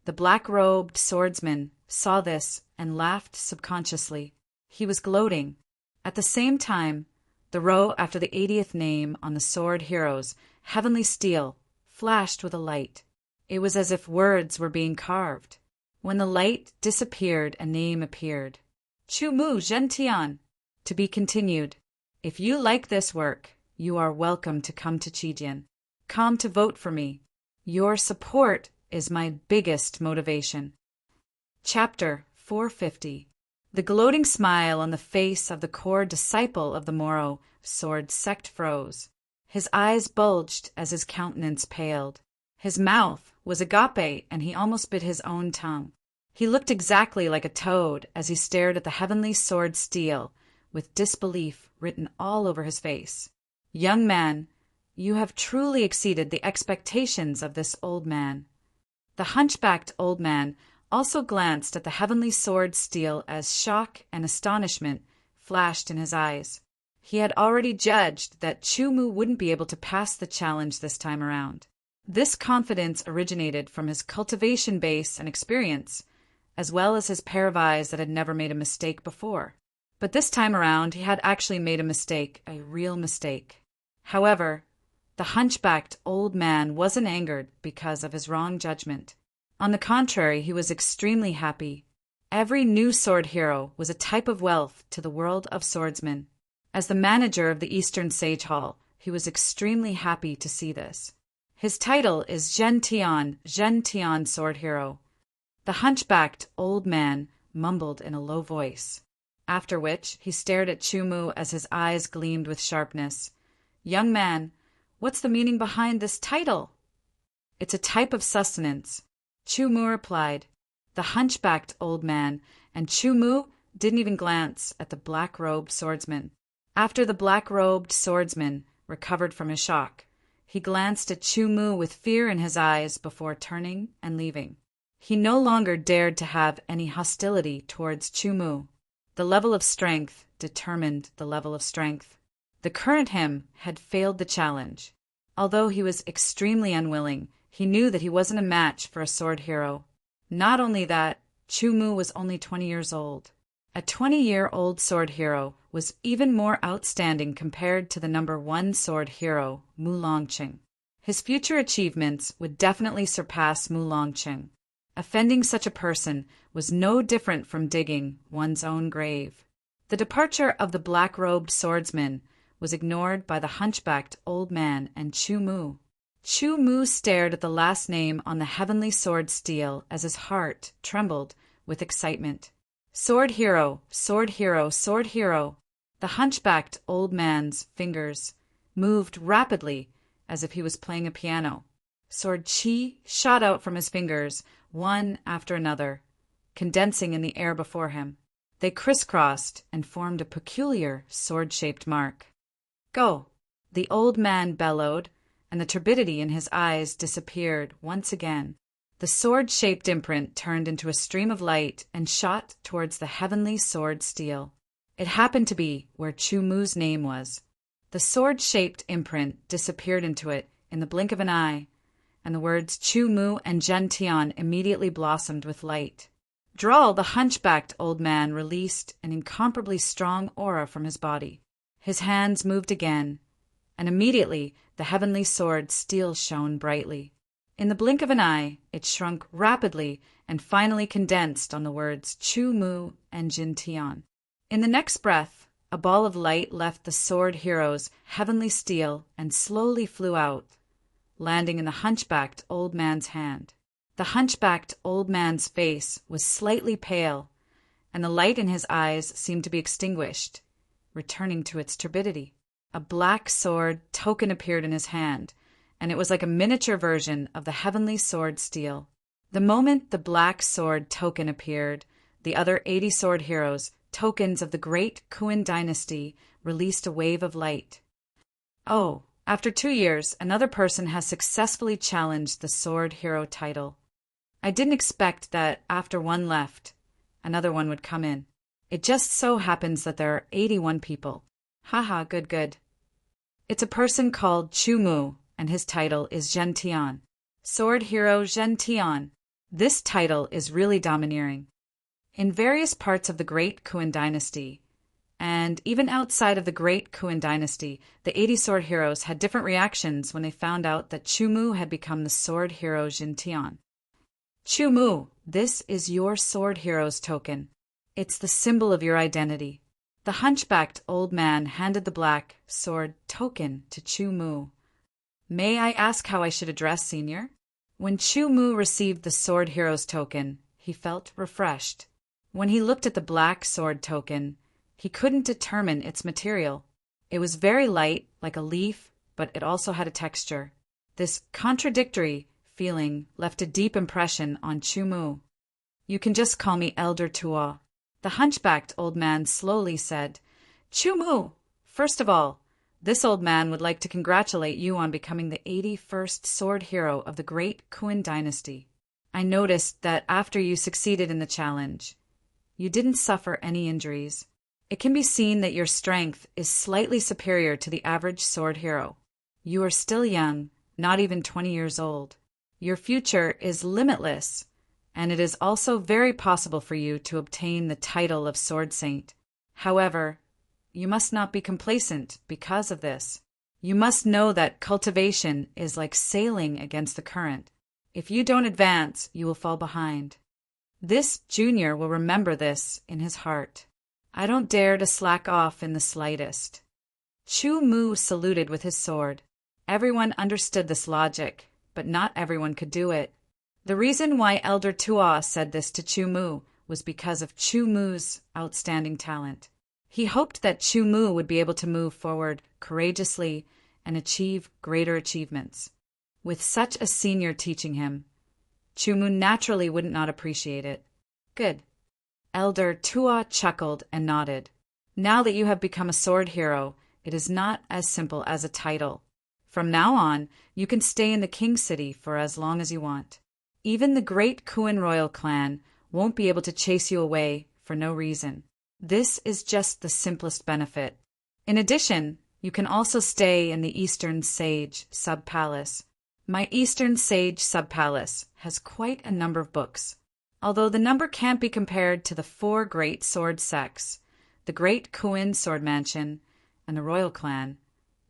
The black-robed swordsman saw this and laughed subconsciously. He was gloating. At the same time, the row after the 80th name on the sword hero's heavenly steel flashed with a light. It was as if words were being carved. When the light disappeared, a name appeared. Chumu Gentian. To be continued. If you like this work, you are welcome to come to Chijian. Come to vote for me. Your support is my biggest motivation. Chapter 450. The gloating smile on the face of the core disciple of the Moro sword sect froze. His eyes bulged as his countenance paled. His mouth was agape, and he almost bit his own tongue. He looked exactly like a toad as he stared at the heavenly sword steel, with disbelief written all over his face. Young man, you have truly exceeded the expectations of this old man. The hunchbacked old man also glanced at the heavenly sword steel as shock and astonishment flashed in his eyes. He had already judged that Chumu wouldn't be able to pass the challenge this time around. This confidence originated from his cultivation base and experience, as well as his pair of eyes that had never made a mistake before. But this time around, he had actually made a mistake, a real mistake. However, the hunchbacked old man wasn't angered because of his wrong judgment. On the contrary, he was extremely happy. Every new sword hero was a type of wealth to the world of swordsmen. As the manager of the Eastern Sage Hall, he was extremely happy to see this. His title is Zhen Tian Sword Hero. The hunchbacked old man mumbled in a low voice. After which, he stared at Chu Mu as his eyes gleamed with sharpness. "Young man, what's the meaning behind this title?" "It's a type of sustenance," Chu Mu replied. The hunchbacked old man and Chu Mu didn't even glance at the black-robed swordsman. After the black-robed swordsman recovered from his shock, he glanced at Chu Mu with fear in his eyes before turning and leaving. He no longer dared to have any hostility towards Chu Mu. The level of strength determined the level of strength. The current him had failed the challenge. Although he was extremely unwilling, he knew that he wasn't a match for a sword hero. Not only that, Chu Mu was only 20 years old. A 20-year-old sword hero was even more outstanding compared to the #1 sword hero, Mu Longqing. His future achievements would definitely surpass Mu Longqing. Offending such a person was no different from digging one's own grave. The departure of the black-robed swordsman was ignored by the hunchbacked old man and Chu Mu. Chu Mu stared at the last name on the heavenly sword steel as his heart trembled with excitement. Sword hero, sword hero, sword hero. The hunchbacked old man's fingers moved rapidly as if he was playing a piano. Sword chi shot out from his fingers, one after another, condensing in the air before him. They crisscrossed and formed a peculiar sword-shaped mark. "Go!" the old man bellowed, and the turbidity in his eyes disappeared once again. The sword-shaped imprint turned into a stream of light and shot towards the heavenly sword steel. It happened to be where Chu Mu's name was. The sword-shaped imprint disappeared into it in the blink of an eye, and the words Chu Mu and Zhen Tian immediately blossomed with light. Drawl, the hunchbacked old man, released an incomparably strong aura from his body. His hands moved again, and immediately the heavenly sword steel shone brightly. In the blink of an eye, it shrunk rapidly and finally condensed on the words Chu Mu and Jin Tian. In the next breath, a ball of light left the sword hero's heavenly steel and slowly flew out, landing in the hunchbacked old man's hand. The hunchbacked old man's face was slightly pale, and the light in his eyes seemed to be extinguished, returning to its turbidity. A black sword token appeared in his hand, and it was like a miniature version of the heavenly sword steel. The moment the black sword token appeared, the other 80 sword heroes, tokens of the great Kuan dynasty, released a wave of light. "Oh, after 2 years, another person has successfully challenged the sword hero title. I didn't expect that after one left, another one would come in. It just so happens that there are 81 people. Haha, good, good. It's a person called Chu Mu, and his title is Zhen Tian. Sword hero Zhen Tian. This title is really domineering. In various parts of the great Kuan dynasty, and even outside of the great Kuan dynasty, the 80 sword heroes had different reactions when they found out that Chu Mu had become the sword hero Zhen Tian. Chu Mu, this is your sword hero's token. It's the symbol of your identity." The hunchbacked old man handed the black sword token to Chu Mu. "May I ask how I should address Senior?" When Chu Mu received the sword hero's token, he felt refreshed. When he looked at the black sword token, he couldn't determine its material. It was very light, like a leaf, but it also had a texture. This contradictory feeling left a deep impression on Chu Mu. "You can just call me Elder Tuo," the hunchbacked old man slowly said. "Chu Mu, first of all, this old man would like to congratulate you on becoming the 81st sword hero of the great Kuan dynasty. I noticed that after you succeeded in the challenge, you didn't suffer any injuries. It can be seen that your strength is slightly superior to the average sword hero. You are still young, not even 20 years old. Your future is limitless, and it is also very possible for you to obtain the title of Sword Saint. However, you must not be complacent because of this. You must know that cultivation is like sailing against the current. If you don't advance, you will fall behind. This junior will remember this in his heart. I don't dare to slack off in the slightest." Chu Mu saluted with his sword. Everyone understood this logic, but not everyone could do it. The reason why Elder Tuo said this to Chu Mu was because of Chu Mu's outstanding talent. He hoped that Chu Mu would be able to move forward courageously and achieve greater achievements. With such a senior teaching him, Chu Mu naturally would not appreciate it. Good. Elder Tua chuckled and nodded. Now that you have become a sword hero, it is not as simple as a title. From now on, you can stay in the King City for as long as you want. Even the great Kuan royal clan won't be able to chase you away for no reason. This is just the simplest benefit. In addition, you can also stay in the Eastern Sage Sub-Palace. My Eastern Sage Sub-Palace has quite a number of books. Although the number can't be compared to the 4 great sword sects, the Great Kuan Sword Mansion, and the Royal Clan,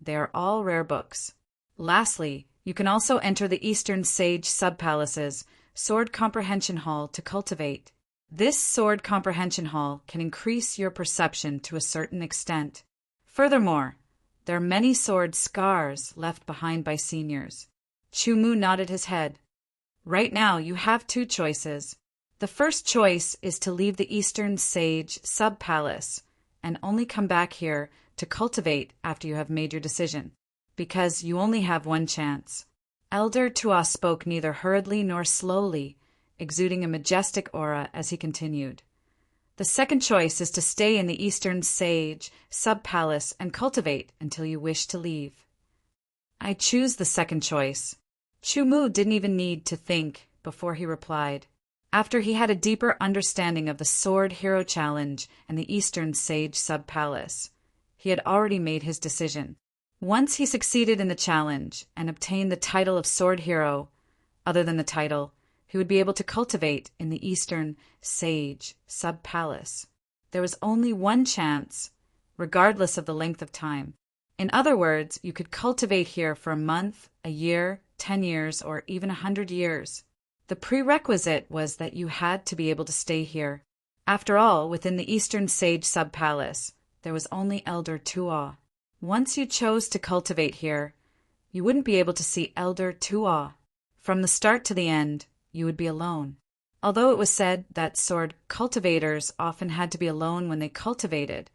they are all rare books. Lastly, you can also enter the Eastern Sage Sub-Palace's Sword Comprehension Hall to cultivate. This Sword Comprehension Hall can increase your perception to a certain extent. Furthermore, there are many sword scars left behind by seniors. Chu Mu nodded his head. Right now, you have 2 choices. The first choice is to leave the Eastern Sage Sub-Palace and only come back here to cultivate after you have made your decision, because you only have 1 chance. Elder Tua spoke neither hurriedly nor slowly, exuding a majestic aura as he continued. The second choice is to stay in the Eastern Sage Sub-Palace and cultivate until you wish to leave. I choose the second choice. Chu Mu didn't even need to think before he replied. After he had a deeper understanding of the Sword Hero Challenge and the Eastern Sage Sub-Palace, he had already made his decision. Once he succeeded in the challenge and obtained the title of Sword Hero, other than the title, he would be able to cultivate in the Eastern Sage Sub-Palace. There was only 1 chance, regardless of the length of time. In other words, you could cultivate here for a month, a year, 10 years, or even 100 years. The prerequisite was that you had to be able to stay here. After all, within the Eastern Sage Sub-Palace, there was only Elder Tua. Once you chose to cultivate here, you wouldn't be able to see Elder Tua. From the start to the end, you would be alone. Although it was said that sword cultivators often had to be alone when they cultivated,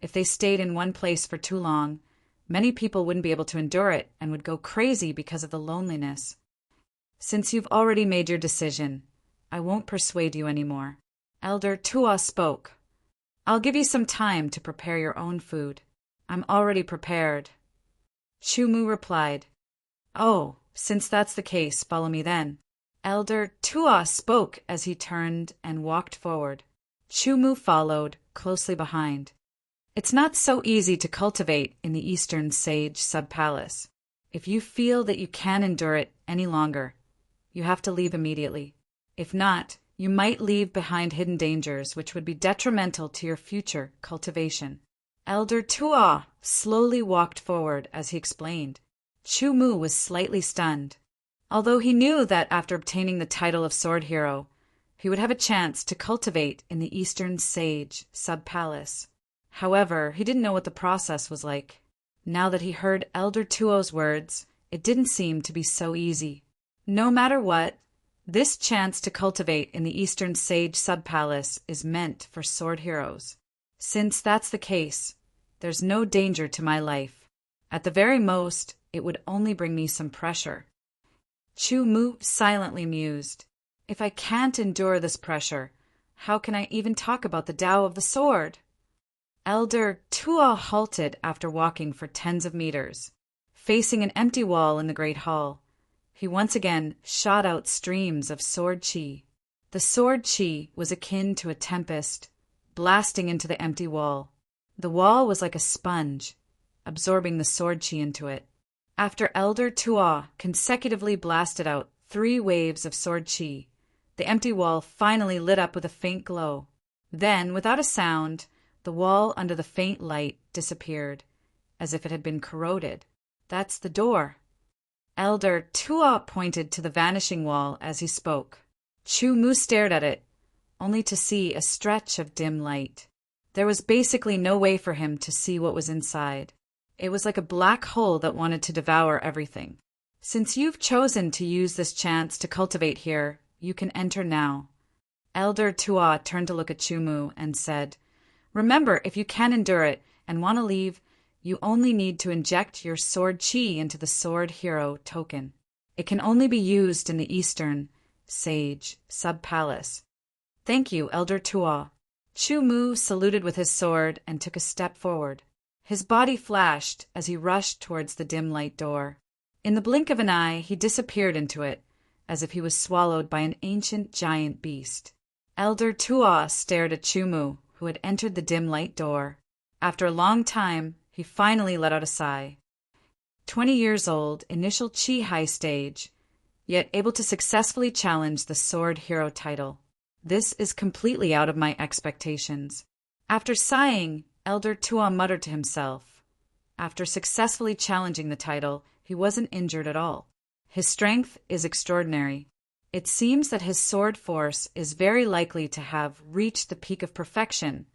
if they stayed in one place for too long, many people wouldn't be able to endure it and would go crazy because of the loneliness. Since you've already made your decision, I won't persuade you anymore. Elder Tua spoke. I'll give you some time to prepare your own food. I'm already prepared. Chu Mu replied. Oh, since that's the case, follow me then. Elder Tua spoke as he turned and walked forward. Chu Mu followed, closely behind. It's not so easy to cultivate in the Eastern Sage Sub-Palace. If you feel that you can't endure it any longer, you have to leave immediately. If not, you might leave behind hidden dangers which would be detrimental to your future cultivation. Elder Tua slowly walked forward as he explained. Chu Mu was slightly stunned. Although he knew that after obtaining the title of Sword Hero, he would have a chance to cultivate in the Eastern Sage Sub-Palace. However, he didn't know what the process was like. Now that he heard Elder Tuo's words, it didn't seem to be so easy. No matter what, this chance to cultivate in the Eastern Sage Sub-Palace is meant for sword heroes. Since that's the case, there's no danger to my life. At the very most, it would only bring me some pressure. Chu Mu silently mused. If I can't endure this pressure, how can I even talk about the Tao of the sword? Elder Tua halted after walking for tens of meters. Facing an empty wall in the great hall, he once again shot out streams of sword chi. The sword chi was akin to a tempest, blasting into the empty wall. The wall was like a sponge, absorbing the sword chi into it. After Elder Tua consecutively blasted out 3 waves of sword chi, the empty wall finally lit up with a faint glow. Then, without a sound, the wall under the faint light disappeared, as if it had been corroded. That's the door. Elder Tua pointed to the vanishing wall as he spoke. Chu Mu stared at it, only to see a stretch of dim light. There was basically no way for him to see what was inside. It was like a black hole that wanted to devour everything. Since you've chosen to use this chance to cultivate here, you can enter now. Elder Tua turned to look at Chumu and said, "Remember, if you can endure it and want to leave, you only need to inject your sword chi into the sword hero token. It can only be used in the Eastern Sage Sub-Palace." "Thank you, Elder Tua." Chumu saluted with his sword and took a step forward. His body flashed as he rushed towards the dim light door. In the blink of an eye, he disappeared into it, as if he was swallowed by an ancient giant beast. Elder Tua stared at Chumu, who had entered the dim light door. After a long time, he finally let out a sigh. 20 years old, initial Chi high stage, yet able to successfully challenge the Sword Hero title. This is completely out of my expectations. After sighing, Elder Tua muttered to himself. After successfully challenging the title, he wasn't injured at all. His strength is extraordinary. It seems that his sword force is very likely to have reached the peak of perfection,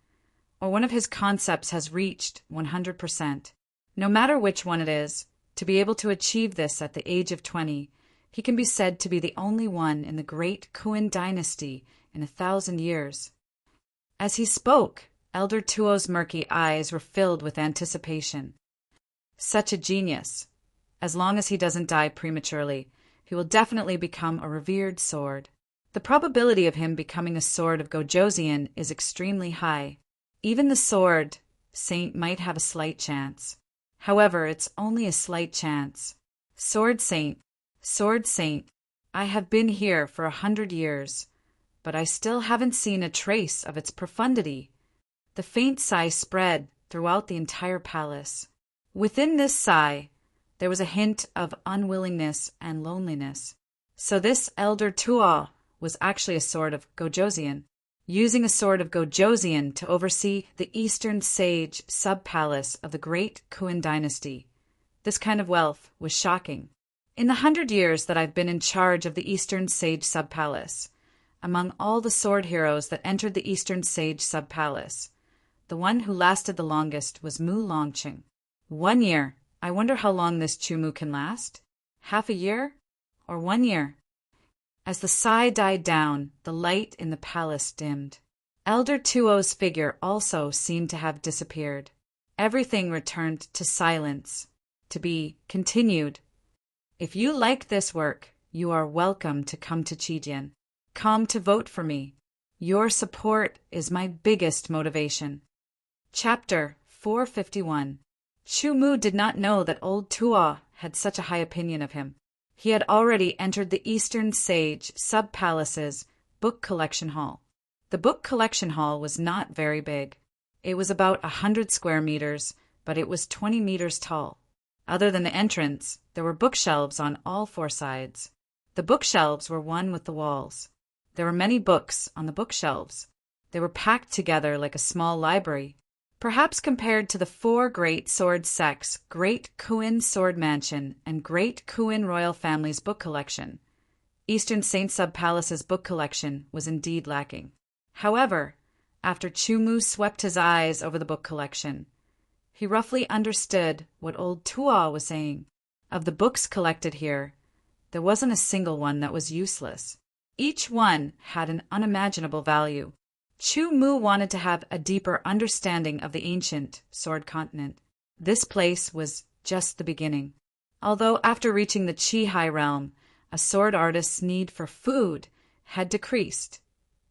or one of his concepts has reached 100%. No matter which one it is, to be able to achieve this at the age of 20, he can be said to be the only one in the great Kuin dynasty in 1,000 years. As he spoke, Elder Tuo's murky eyes were filled with anticipation. Such a genius. As long as he doesn't die prematurely, he will definitely become a revered sword. The probability of him becoming a sword of Gojoseon is extremely high. Even the sword saint might have a slight chance. However, it's only a slight chance. Sword saint, I have been here for 100 years, but I still haven't seen a trace of its profundity. The faint sigh spread throughout the entire palace. Within this sigh, there was a hint of unwillingness and loneliness. So this Elder Tua was actually a sword of Gojoseon, using a sword of Gojoseon to oversee the Eastern Sage sub-palace of the great Kuin dynasty. This kind of wealth was shocking. In the 100 years that I've been in charge of the Eastern Sage sub-palace, among all the sword heroes that entered the Eastern Sage sub-palace, the one who lasted the longest was Mu Longqing. 1 year. I wonder how long this Chumu can last? Half a year? Or 1 year? As the sigh died down, the light in the palace dimmed. Elder Tuo's figure also seemed to have disappeared. Everything returned to silence, to be continued. If you like this work, you are welcome to come to Chijian. Come to vote for me. Your support is my biggest motivation. Chapter 451. Chumu did not know that old Tua had such a high opinion of him. He had already entered the Eastern Sage Sub-Palace's book collection hall. The book collection hall was not very big. It was about 100 square meters, but it was 20 meters tall. Other than the entrance, there were bookshelves on all 4 sides. The bookshelves were one with the walls. There were many books on the bookshelves. They were packed together like a small library. Perhaps compared to the 4 great sword sects, Great Kuin Sword Mansion and Great Kuin Royal Family's book collection, Eastern Saint Sub-Palace's book collection was indeed lacking. However, after Chumu swept his eyes over the book collection, he roughly understood what old Tua was saying. Of the books collected here, there wasn't a single one that was useless. Each one had an unimaginable value. Chumu wanted to have a deeper understanding of the ancient Sword Continent. This place was just the beginning. Although after reaching the Chi-Hai realm, a sword artist's need for food had decreased,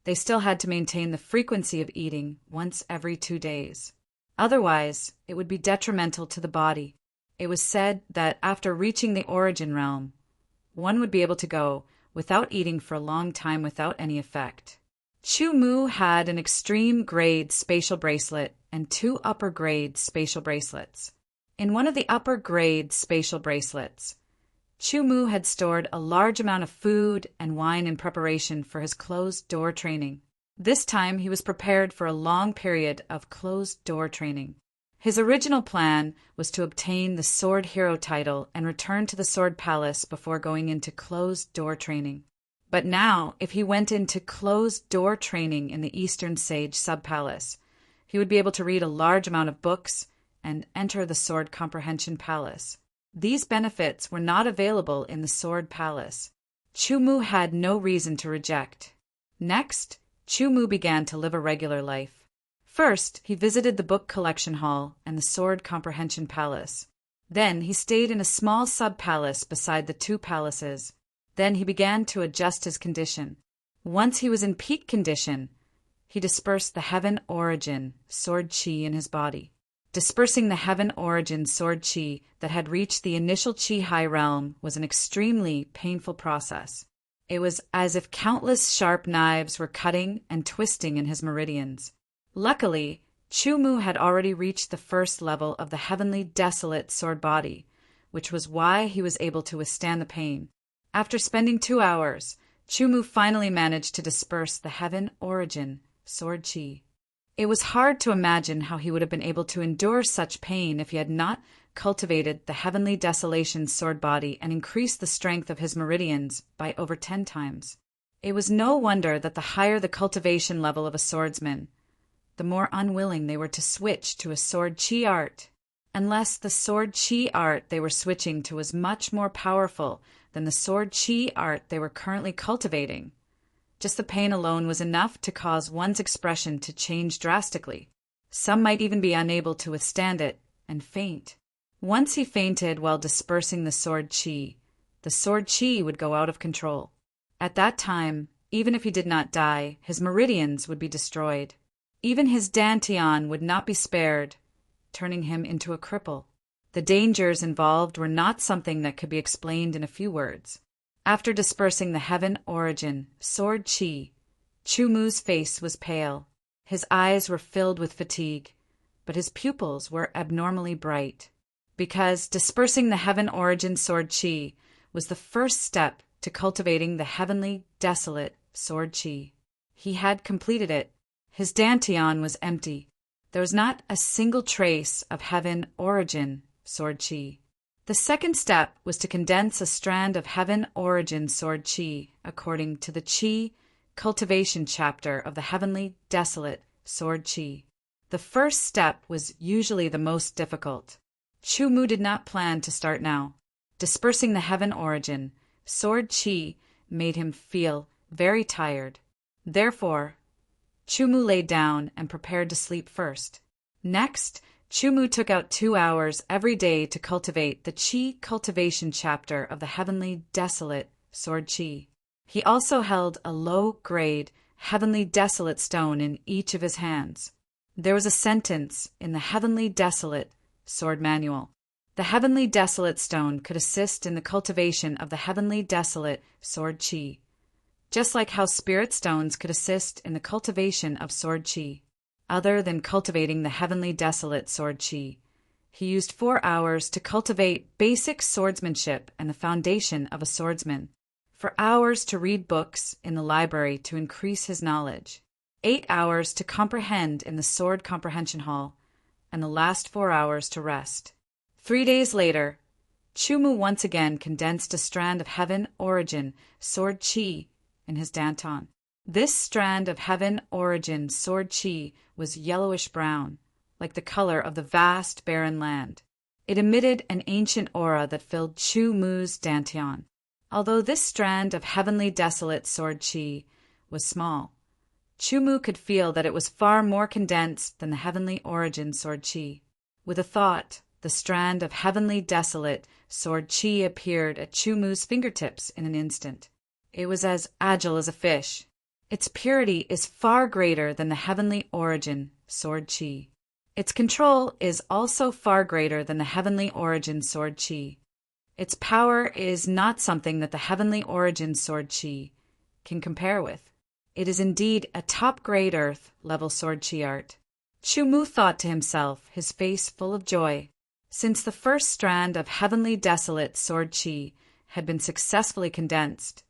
they still had to maintain the frequency of eating once every 2 days. Otherwise, it would be detrimental to the body. It was said that after reaching the origin realm, one would be able to go without eating for a long time without any effect. Chumu had an extreme grade spatial bracelet and 2 upper grade spatial bracelets. In one of the upper grade spatial bracelets, Chumu had stored a large amount of food and wine in preparation for his closed-door training. This time he was prepared for a long period of closed-door training. His original plan was to obtain the Sword Hero title and return to the Sword Palace before going into closed-door training. But now, if he went into closed-door training in the Eastern Sage Sub-Palace, he would be able to read a large amount of books and enter the Sword Comprehension Palace. These benefits were not available in the Sword Palace. Chumu had no reason to reject. Next, Chu Mu began to live a regular life. First, he visited the book collection hall and the sword comprehension palace. Then he stayed in a small sub-palace beside the two palaces. Then he began to adjust his condition. Once he was in peak condition, he dispersed the heaven origin sword chi in his body. Dispersing the heaven origin sword chi that had reached the initial chi high realm was an extremely painful process. It was as if countless sharp knives were cutting and twisting in his meridians. Luckily, Chu Mu had already reached the first level of the heavenly desolate sword body, which was why he was able to withstand the pain. After spending 2 hours, Chu Mu finally managed to disperse the heaven origin sword chi. It was hard to imagine how he would have been able to endure such pain if he had not cultivated the heavenly desolation sword body and increased the strength of his meridians by over 10 times. It was no wonder that the higher the cultivation level of a swordsman, the more unwilling they were to switch to a sword chi art, unless the sword chi art they were switching to was much more powerful than the sword chi art they were currently cultivating. Just the pain alone was enough to cause one's expression to change drastically. Some might even be unable to withstand it and faint. Once he fainted while dispersing the sword chi would go out of control. At that time, even if he did not die, his meridians would be destroyed. Even his dantian would not be spared, turning him into a cripple. The dangers involved were not something that could be explained in a few words. After dispersing the heaven origin sword chi, Chu Mu's face was pale. His eyes were filled with fatigue, but his pupils were abnormally bright. Because dispersing the heaven origin sword chi was the first step to cultivating the heavenly desolate sword chi. He had completed it. His dantian was empty. There was not a single trace of heaven origin sword chi. The second step was to condense a strand of heaven origin sword chi according to the chi cultivation chapter of the heavenly desolate sword chi. The first step was usually the most difficult. Chu Mu did not plan to start now. Dispersing the heaven origin sword chi made him feel very tired. Therefore, Chu Mu lay down and prepared to sleep first. Next, Chu Mu took out 2 hours every day to cultivate the Qi cultivation chapter of the heavenly desolate sword Qi. He also held a low-grade heavenly desolate stone in each of his hands. There was a sentence in the heavenly desolate sword manual. The heavenly desolate stone could assist in the cultivation of the heavenly desolate sword Qi, just like how spirit stones could assist in the cultivation of sword Qi. Other than cultivating the heavenly desolate sword chi, he used 4 hours to cultivate basic swordsmanship and the foundation of a swordsman, for hours to read books in the library to increase his knowledge, 8 hours to comprehend in the sword comprehension hall, and the last 4 hours to rest. 3 days later, Chu Mu once again condensed a strand of heaven origin sword chi in his danton. This strand of heaven origin sword chi was yellowish-brown, like the color of the vast barren land. It emitted an ancient aura that filled Chu Mu's dantian. Although this strand of heavenly desolate sword chi was small, Chu Mu could feel that it was far more condensed than the heavenly origin sword chi. With a thought, the strand of heavenly desolate sword chi appeared at Chu Mu's fingertips in an instant. It was as agile as a fish. Its purity is far greater than the heavenly origin sword chi. Its control is also far greater than the heavenly origin sword chi. Its power is not something that the heavenly origin sword chi can compare with. It is indeed a top-grade earth-level sword chi art. Chu Mu thought to himself, his face full of joy. Since the first strand of heavenly desolate sword chi had been successfully condensed,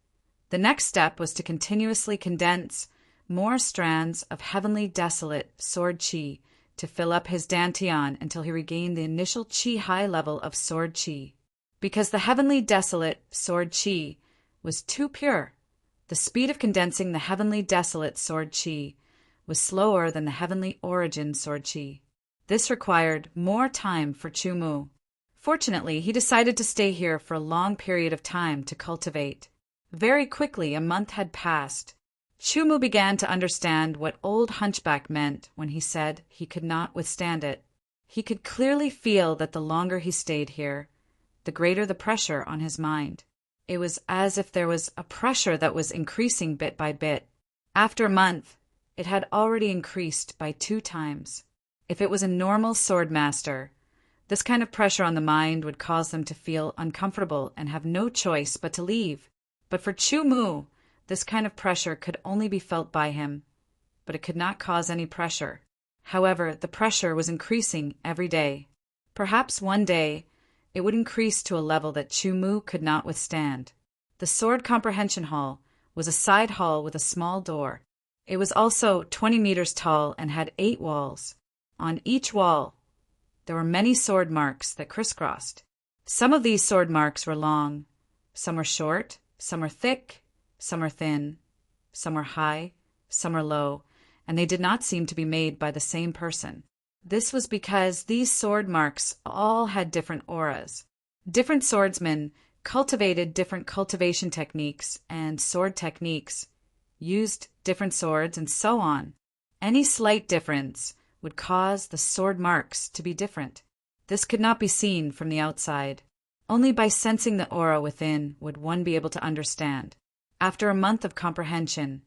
the next step was to continuously condense more strands of heavenly desolate sword chi to fill up his dantian until he regained the initial chi high level of sword chi. Because the heavenly desolate sword chi was too pure, the speed of condensing the heavenly desolate sword chi was slower than the heavenly origin sword chi. This required more time for Chu Mu. Fortunately, he decided to stay here for a long period of time to cultivate. Very quickly, a month had passed. Chumu began to understand what old Hunchback meant when he said he could not withstand it. He could clearly feel that the longer he stayed here, the greater the pressure on his mind. It was as if there was a pressure that was increasing bit by bit. After a month, it had already increased by 2 times. If it was a normal sword master, this kind of pressure on the mind would cause them to feel uncomfortable and have no choice but to leave. But for Chumu, this kind of pressure could only be felt by him, but it could not cause any pressure. However, the pressure was increasing every day. Perhaps one day, it would increase to a level that Chumu could not withstand. The Sword Comprehension Hall was a side hall with a small door. It was also 20 meters tall and had 8 walls. On each wall, there were many sword marks that crisscrossed. Some of these sword marks were long, some were short, some were thick, some were thin, some were high, some were low, and they did not seem to be made by the same person. This was because these sword marks all had different auras. Different swordsmen cultivated different cultivation techniques and sword techniques, used different swords, and so on. Any slight difference would cause the sword marks to be different. This could not be seen from the outside. Only by sensing the aura within would one be able to understand. After a month of comprehension,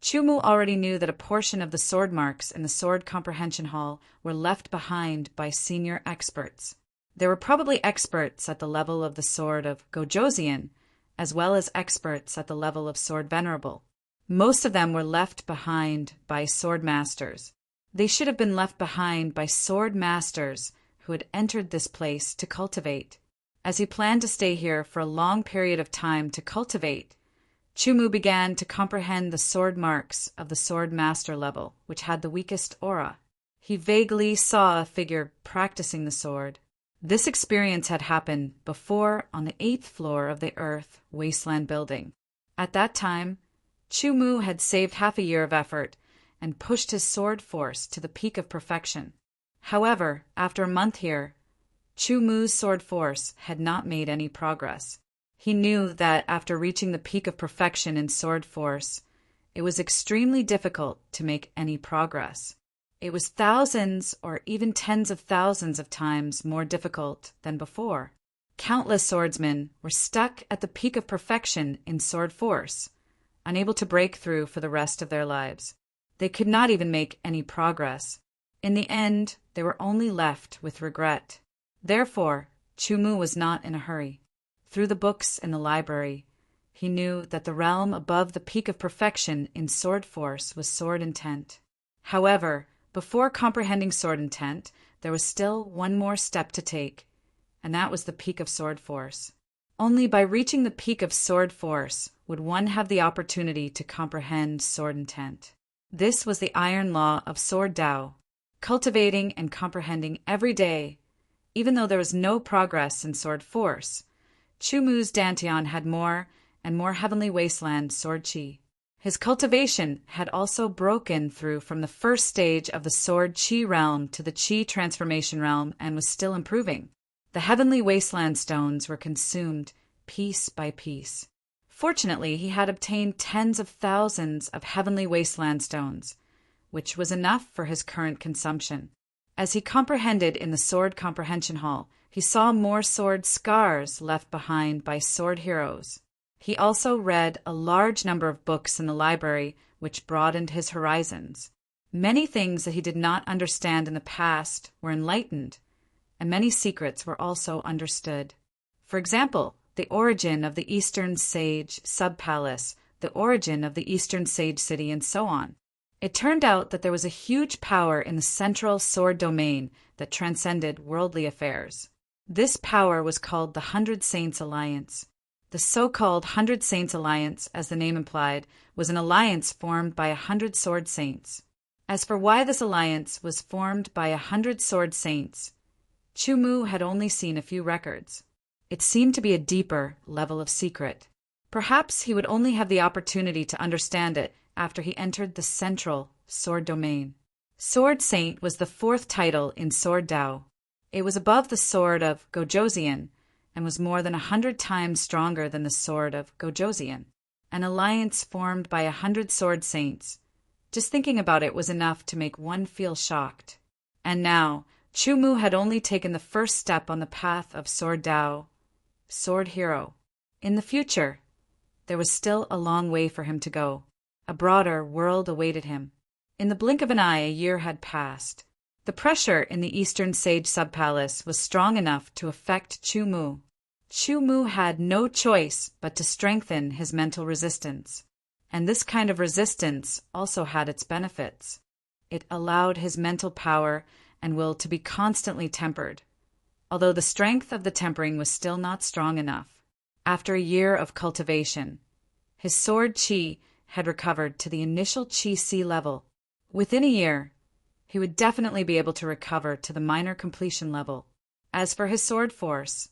Chumu already knew that a portion of the sword marks in the Sword Comprehension Hall were left behind by senior experts. There were probably experts at the level of the sword of Gojosian, as well as experts at the level of Sword Venerable. Most of them were left behind by sword masters. They should have been left behind by sword masters who had entered this place to cultivate. As he planned to stay here for a long period of time to cultivate, Chumu began to comprehend the sword marks of the sword master level, which had the weakest aura. He vaguely saw a figure practicing the sword. This experience had happened before on the 8th floor of the Earth Wasteland building. At that time, Chumu had saved half a year of effort and pushed his sword force to the peak of perfection. However, after a month here, Chumu's sword force had not made any progress. He knew that after reaching the peak of perfection in sword force, it was extremely difficult to make any progress. It was thousands or even tens of thousands of times more difficult than before. Countless swordsmen were stuck at the peak of perfection in sword force, unable to break through for the rest of their lives. They could not even make any progress. In the end, they were only left with regret. Therefore, Chumu was not in a hurry. Through the books in the library, he knew that the realm above the peak of perfection in sword force was sword intent. However, before comprehending sword intent, there was still one more step to take, and that was the peak of sword force. Only by reaching the peak of sword force would one have the opportunity to comprehend sword intent. This was the iron law of sword Tao, cultivating and comprehending every day. Even though there was no progress in sword force, Chumu's Dantian had more and more heavenly wasteland sword chi. His cultivation had also broken through from the first stage of the sword chi realm to the chi transformation realm and was still improving. The heavenly wasteland stones were consumed piece by piece. Fortunately, he had obtained tens of thousands of heavenly wasteland stones, which was enough for his current consumption. As he comprehended in the Sword Comprehension Hall, he saw more sword scars left behind by sword heroes. He also read a large number of books in the library, which broadened his horizons. Many things that he did not understand in the past were enlightened, and many secrets were also understood. For example, the origin of the Eastern Sage Sub-Palace, the origin of the Eastern Sage City, and so on. It turned out that there was a huge power in the central sword domain that transcended worldly affairs. This power was called the 100 Saints Alliance. The so-called 100 Saints Alliance, as the name implied, was an alliance formed by 100 sword saints. As for why this alliance was formed by 100 sword saints, Chumu had only seen a few records. It seemed to be a deeper level of secret. Perhaps he would only have the opportunity to understand it after he entered the central sword domain. Sword Saint was the 4th title in Sword Tao. It was above the sword of Gojosian and was more than 100 times stronger than the sword of Gojosian. an alliance formed by 100 sword saints. Just thinking about it was enough to make one feel shocked. And now, Chu Mu had only taken the first step on the path of Sword Dao, Sword Hero. In the future, there was still a long way for him to go. A broader world awaited him. In the blink of an eye, a year had passed. The pressure in the Eastern Sage Subpalace was strong enough to affect Chu Mu. Chu Mu had no choice but to strengthen his mental resistance. And this kind of resistance also had its benefits. It allowed his mental power and will to be constantly tempered, although the strength of the tempering was still not strong enough. After a year of cultivation, his sword chi had recovered to the initial chi C level. Within a year, he would definitely be able to recover to the minor completion level. As for his sword force,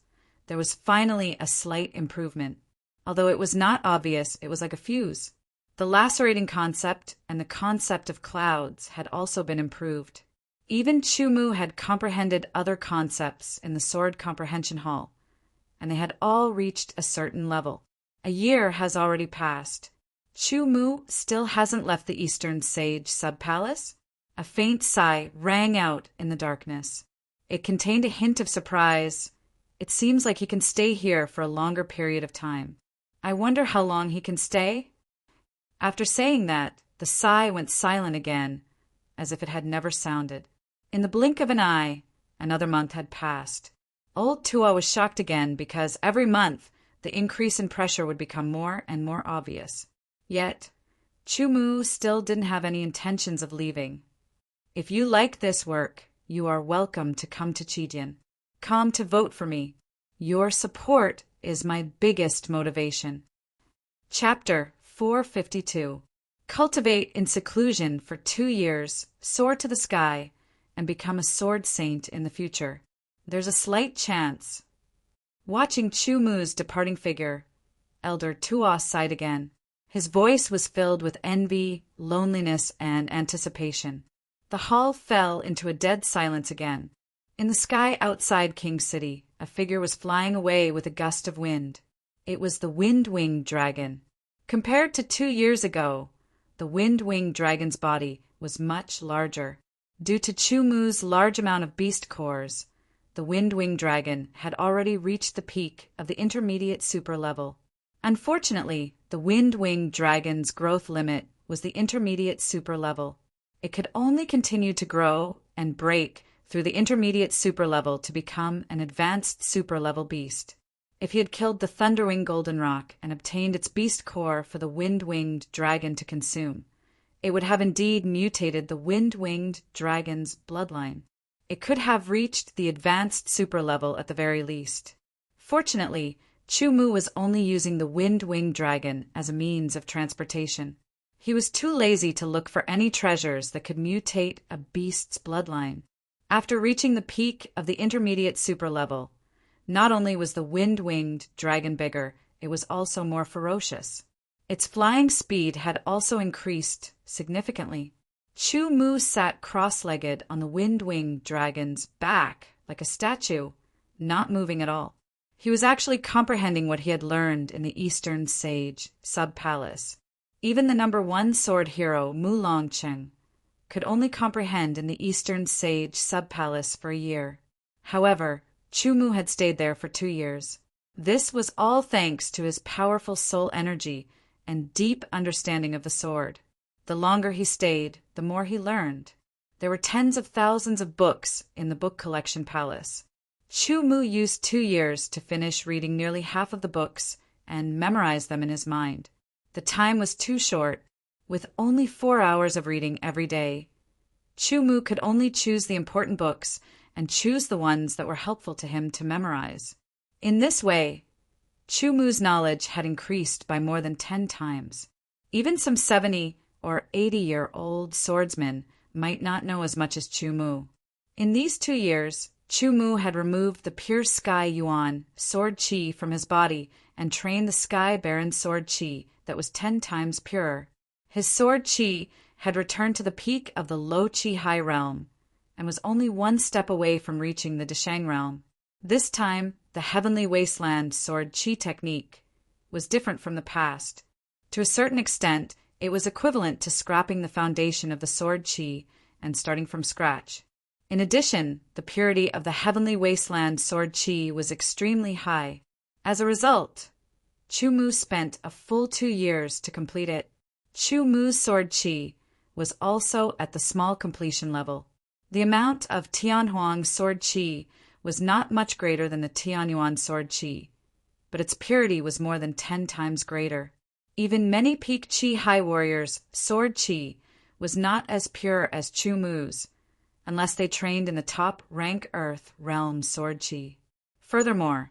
there was finally a slight improvement. Although it was not obvious, it was like a fuse. The lacerating concept and the concept of clouds had also been improved. Even Chu Mu had comprehended other concepts in the Sword Comprehension Hall, and they had all reached a certain level. A year has already passed. Chu Mu still hasn't left the Eastern Sage Subpalace. A faint sigh rang out in the darkness. It contained a hint of surprise. It seems like he can stay here for a longer period of time. I wonder how long he can stay? After saying that, the sigh went silent again, as if it had never sounded. In the blink of an eye, another month had passed. Old Tua was shocked again because every month the increase in pressure would become more and more obvious. Yet, Chu Mu still didn't have any intentions of leaving. If you like this work, you are welcome to come to Chidian. Come to vote for me. Your support is my biggest motivation. Chapter 452. Cultivate in seclusion for 2 years, soar to the sky, and become a sword saint in the future. There's a slight chance. Watching Chu Mu's departing figure, Elder Tua sighed again. His voice was filled with envy, loneliness, and anticipation. The hall fell into a dead silence again. In the sky outside King City, a figure was flying away with a gust of wind. It was the Wind-Winged Dragon. Compared to 2 years ago, the Wind-Winged Dragon's body was much larger. Due to Chu Mu's large amount of beast cores, the Wind-Winged Dragon had already reached the peak of the intermediate super level. Unfortunately, the Wind-Winged Dragon's growth limit was the intermediate super level. It could only continue to grow and break through the intermediate super level to become an advanced super level beast. If he had killed the Thunderwing Goldenrock and obtained its beast core for the Wind-Winged Dragon to consume, it would have indeed mutated the Wind-Winged Dragon's bloodline. It could have reached the advanced super level at the very least. Fortunately, Chu Mu was only using the Wind-Winged Dragon as a means of transportation. He was too lazy to look for any treasures that could mutate a beast's bloodline. After reaching the peak of the intermediate super level, not only was the Wind-Winged Dragon bigger, it was also more ferocious. Its flying speed had also increased significantly. Chu Mu sat cross-legged on the Wind-Winged Dragon's back like a statue, not moving at all. He was actually comprehending what he had learned in the Eastern Sage Subpalace. Even the number 1 sword hero, Mu Longcheng, could only comprehend in the Eastern Sage Subpalace for a year. However, Chu Mu had stayed there for 2 years. This was all thanks to his powerful soul energy and deep understanding of the sword. The longer he stayed, the more he learned. There were tens of thousands of books in the book collection palace. Chu Mu used 2 years to finish reading nearly half of the books and memorize them in his mind. The time was too short. With only 4 hours of reading every day, Chu Mu could only choose the important books and choose the ones that were helpful to him to memorize. In this way, Chu Mu's knowledge had increased by more than 10 times. Even some 70 or 80-year-old swordsmen might not know as much as Chu Mu. In these 2 years, Chu Mu had removed the pure Sky Yuan sword chi from his body and trained the Sky Baron sword chi that was 10 times purer. His sword chi had returned to the peak of the low chi high realm and was only 1 step away from reaching the Deshang realm. This time, the Heavenly Wasteland sword chi technique was different from the past. To a certain extent, it was equivalent to scrapping the foundation of the sword chi and starting from scratch. In addition, the purity of the Heavenly Wasteland sword chi was extremely high. As a result, Chu Mu spent a full 2 years to complete it. Chu Mu's sword chi was also at the small completion level. The amount of Tianhuang's sword chi was not much greater than the Tianyuan sword chi, but its purity was more than 10 times greater. Even many peak chi high warriors' sword chi was not as pure as Chu Mu's, unless they trained in the top rank earth realm sword chi. Furthermore,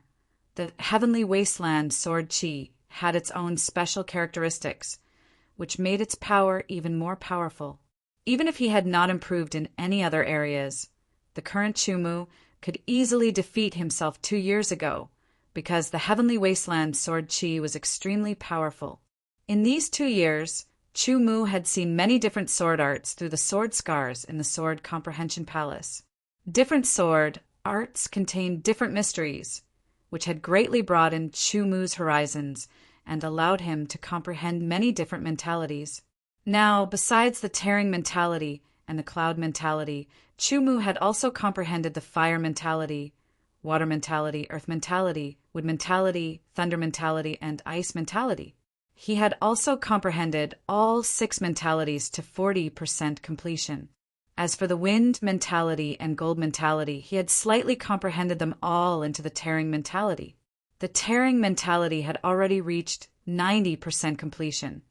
the Heavenly Wasteland sword chi had its own special characteristics, which made its power even more powerful. Even if he had not improved in any other areas, the current Chu Mu could easily defeat himself 2 years ago, because the Heavenly Wasteland sword chi was extremely powerful. In these 2 years, Chu Mu had seen many different sword arts through the sword scars in the Sword Comprehension Palace. Different sword arts contained different mysteries, which had greatly broadened Chu Mu's horizons and allowed him to comprehend many different mentalities. Now, besides the tearing mentality and the cloud mentality, Chu Mu had also comprehended the fire mentality, water mentality, earth mentality, wood mentality, thunder mentality, and ice mentality. He had also comprehended all 6 mentalities to 40% completion. As for the wind mentality and gold mentality, he had slightly comprehended them all into the tearing mentality. The tearing mentality had already reached 90% completion,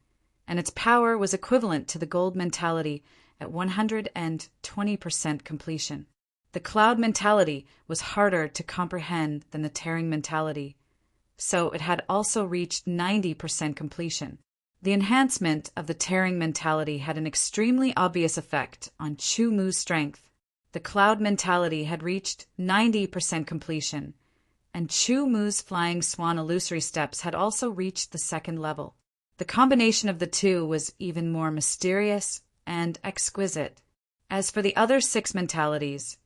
and its power was equivalent to the gold mentality at 120% completion. The cloud mentality was harder to comprehend than the tearing mentality, so it had also reached 90% completion. The enhancement of the tearing mentality had an extremely obvious effect on Chu Mu's strength. The cloud mentality had reached 90% completion, and Chu Mu's flying swan illusory steps had also reached the 2nd level. The combination of the two was even more mysterious and exquisite. As for the other 6 mentalities,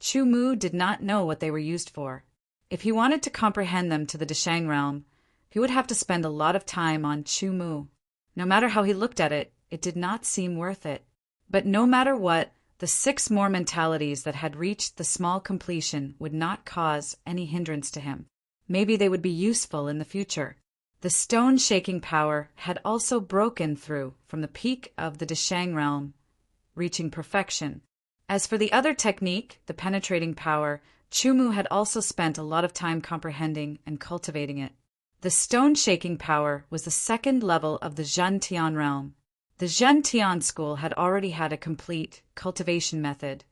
Chu Mu did not know what they were used for. If he wanted to comprehend them to the Deshang realm, he would have to spend a lot of time on Chu Mu. No matter how he looked at it, it did not seem worth it. But no matter what, the 6 more mentalities that had reached the small completion would not cause any hindrance to him. Maybe they would be useful in the future. The stone-shaking power had also broken through from the peak of the Deshang realm, reaching perfection. As for the other technique, the penetrating power, Chu Mu had also spent a lot of time comprehending and cultivating it. The stone-shaking power was the 2nd level of the Zhen Tian realm. The Zhen Tian school had already had a complete cultivation method.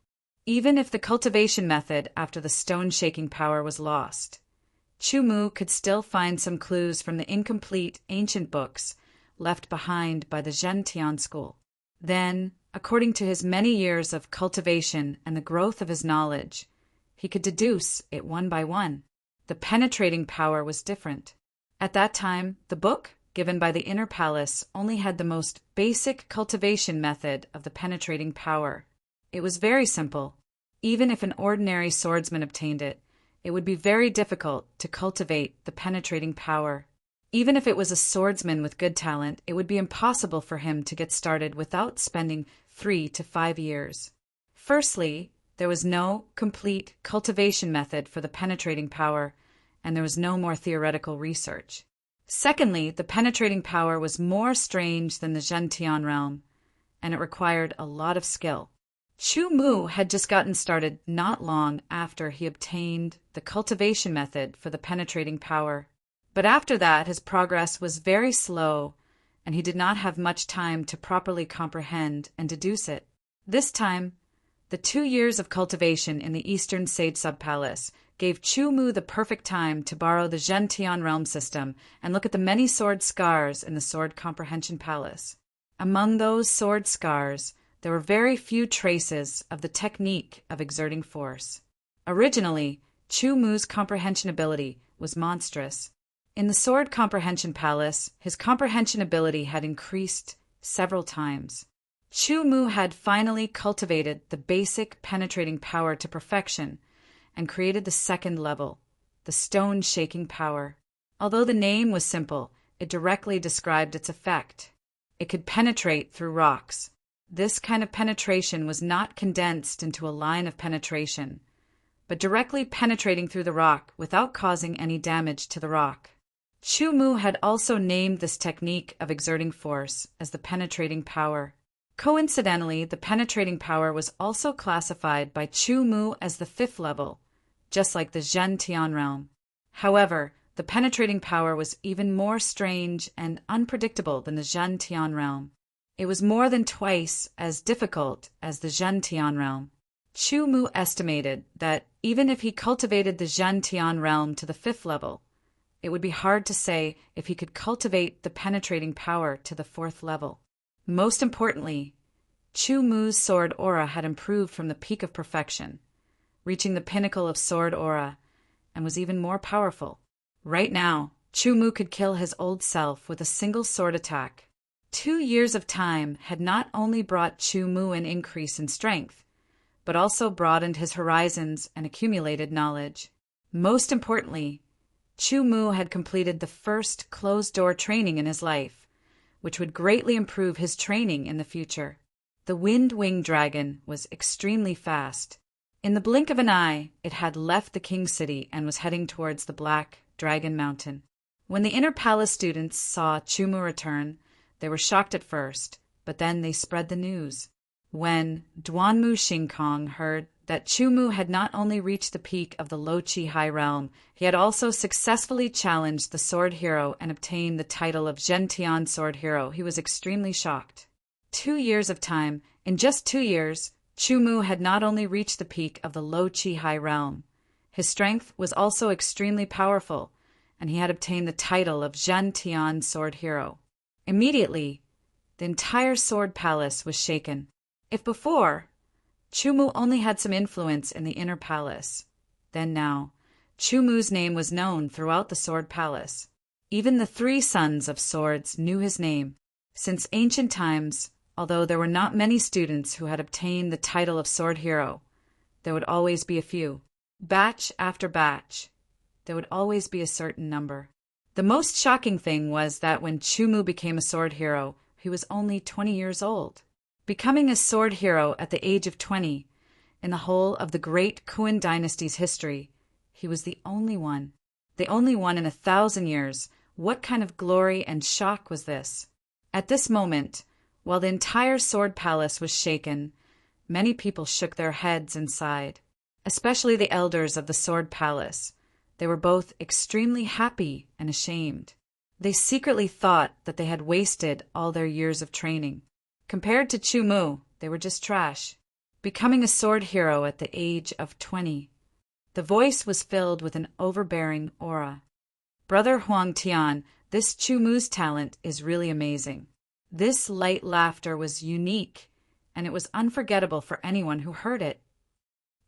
Even if the cultivation method after the stone-shaking power was lost, Chu Mu could still find some clues from the incomplete ancient books left behind by the Zhen Tian school. Then, according to his many years of cultivation and the growth of his knowledge, he could deduce it one by one. The penetrating power was different. At that time, the book given by the Inner Palace only had the most basic cultivation method of the penetrating power. It was very simple. Even if an ordinary swordsman obtained it, it would be very difficult to cultivate the penetrating power. Even if it was a swordsman with good talent, it would be impossible for him to get started without spending 3 to 5 years. Firstly, there was no complete cultivation method for the penetrating power, and there was no more theoretical research. Secondly, the penetrating power was more strange than the Zhentian realm, and it required a lot of skill. Chu Mu had just gotten started not long after he obtained the cultivation method for the penetrating power. But after that, his progress was very slow, and he did not have much time to properly comprehend and deduce it. This time, the 2 years of cultivation in the Eastern Sage Sub-Palace gave Chu Mu the perfect time to borrow the Zhentian realm system and look at the many sword scars in the Sword Comprehension Palace. Among those sword scars, there were very few traces of the technique of exerting force. Originally, Chu Mu's comprehension ability was monstrous. In the Sword Comprehension Palace, his comprehension ability had increased several times. Chu Mu had finally cultivated the basic penetrating power to perfection and created the 2nd level, the stone-shaking power. Although the name was simple, it directly described its effect. It could penetrate through rocks. This kind of penetration was not condensed into a line of penetration, but directly penetrating through the rock without causing any damage to the rock. Chu Mu had also named this technique of exerting force as the penetrating power. Coincidentally, the penetrating power was also classified by Chu Mu as the 5th level, just like the Zhen Tian realm. However, the penetrating power was even more strange and unpredictable than the Zhen Tian realm. It was more than twice as difficult as the Zhen Tian realm. Chu Mu estimated that even if he cultivated the Zhen Tian realm to the 5th level, it would be hard to say if he could cultivate the penetrating power to the 4th level. Most importantly, Chu Mu's sword aura had improved from the peak of perfection, reaching the pinnacle of sword aura, and was even more powerful. Right now, Chu Mu could kill his old self with a single sword attack. 2 years of time had not only brought Chu Mu an increase in strength, but also broadened his horizons and accumulated knowledge. Most importantly, Chu Mu had completed the first closed-door training in his life, which would greatly improve his training in the future. The wind-winged dragon was extremely fast. In the blink of an eye, it had left the King City and was heading towards the Black Dragon Mountain. When the Inner Palace students saw Chu Mu return, they were shocked at first, but then they spread the news. When Duanmu Xingkong heard that Chu Mu had not only reached the peak of the Loqi High Realm, he had also successfully challenged the Sword Hero and obtained the title of Zhentian Sword Hero, he was extremely shocked. 2 years of time. In just 2 years, Chu Mu had not only reached the peak of the Loqi High Realm, his strength was also extremely powerful, and he had obtained the title of Zhentian Sword Hero. Immediately, the entire Sword Palace was shaken. If before, Chu Mu only had some influence in the Inner Palace, then now, Chu Mu's name was known throughout the Sword Palace. Even the 3 sons of swords knew his name. Since ancient times, although there were not many students who had obtained the title of Sword Hero, there would always be a few. Batch after batch, there would always be a certain number. The most shocking thing was that when Chu Mu became a Sword Hero, he was only 20 years old. Becoming a Sword Hero at the age of 20, in the whole of the great Kuan dynasty's history, he was the only one. The only one in 1,000 years. What kind of glory and shock was this? At this moment, while the entire Sword Palace was shaken, many people shook their heads and sighed, especially the elders of the Sword Palace. They were both extremely happy and ashamed. They secretly thought that they had wasted all their years of training. Compared to Chu Mu, they were just trash. Becoming a Sword Hero at the age of 20. The voice was filled with an overbearing aura. Brother Huang Tian, this Chu Mu's talent is really amazing. This light laughter was unique, and it was unforgettable for anyone who heard it.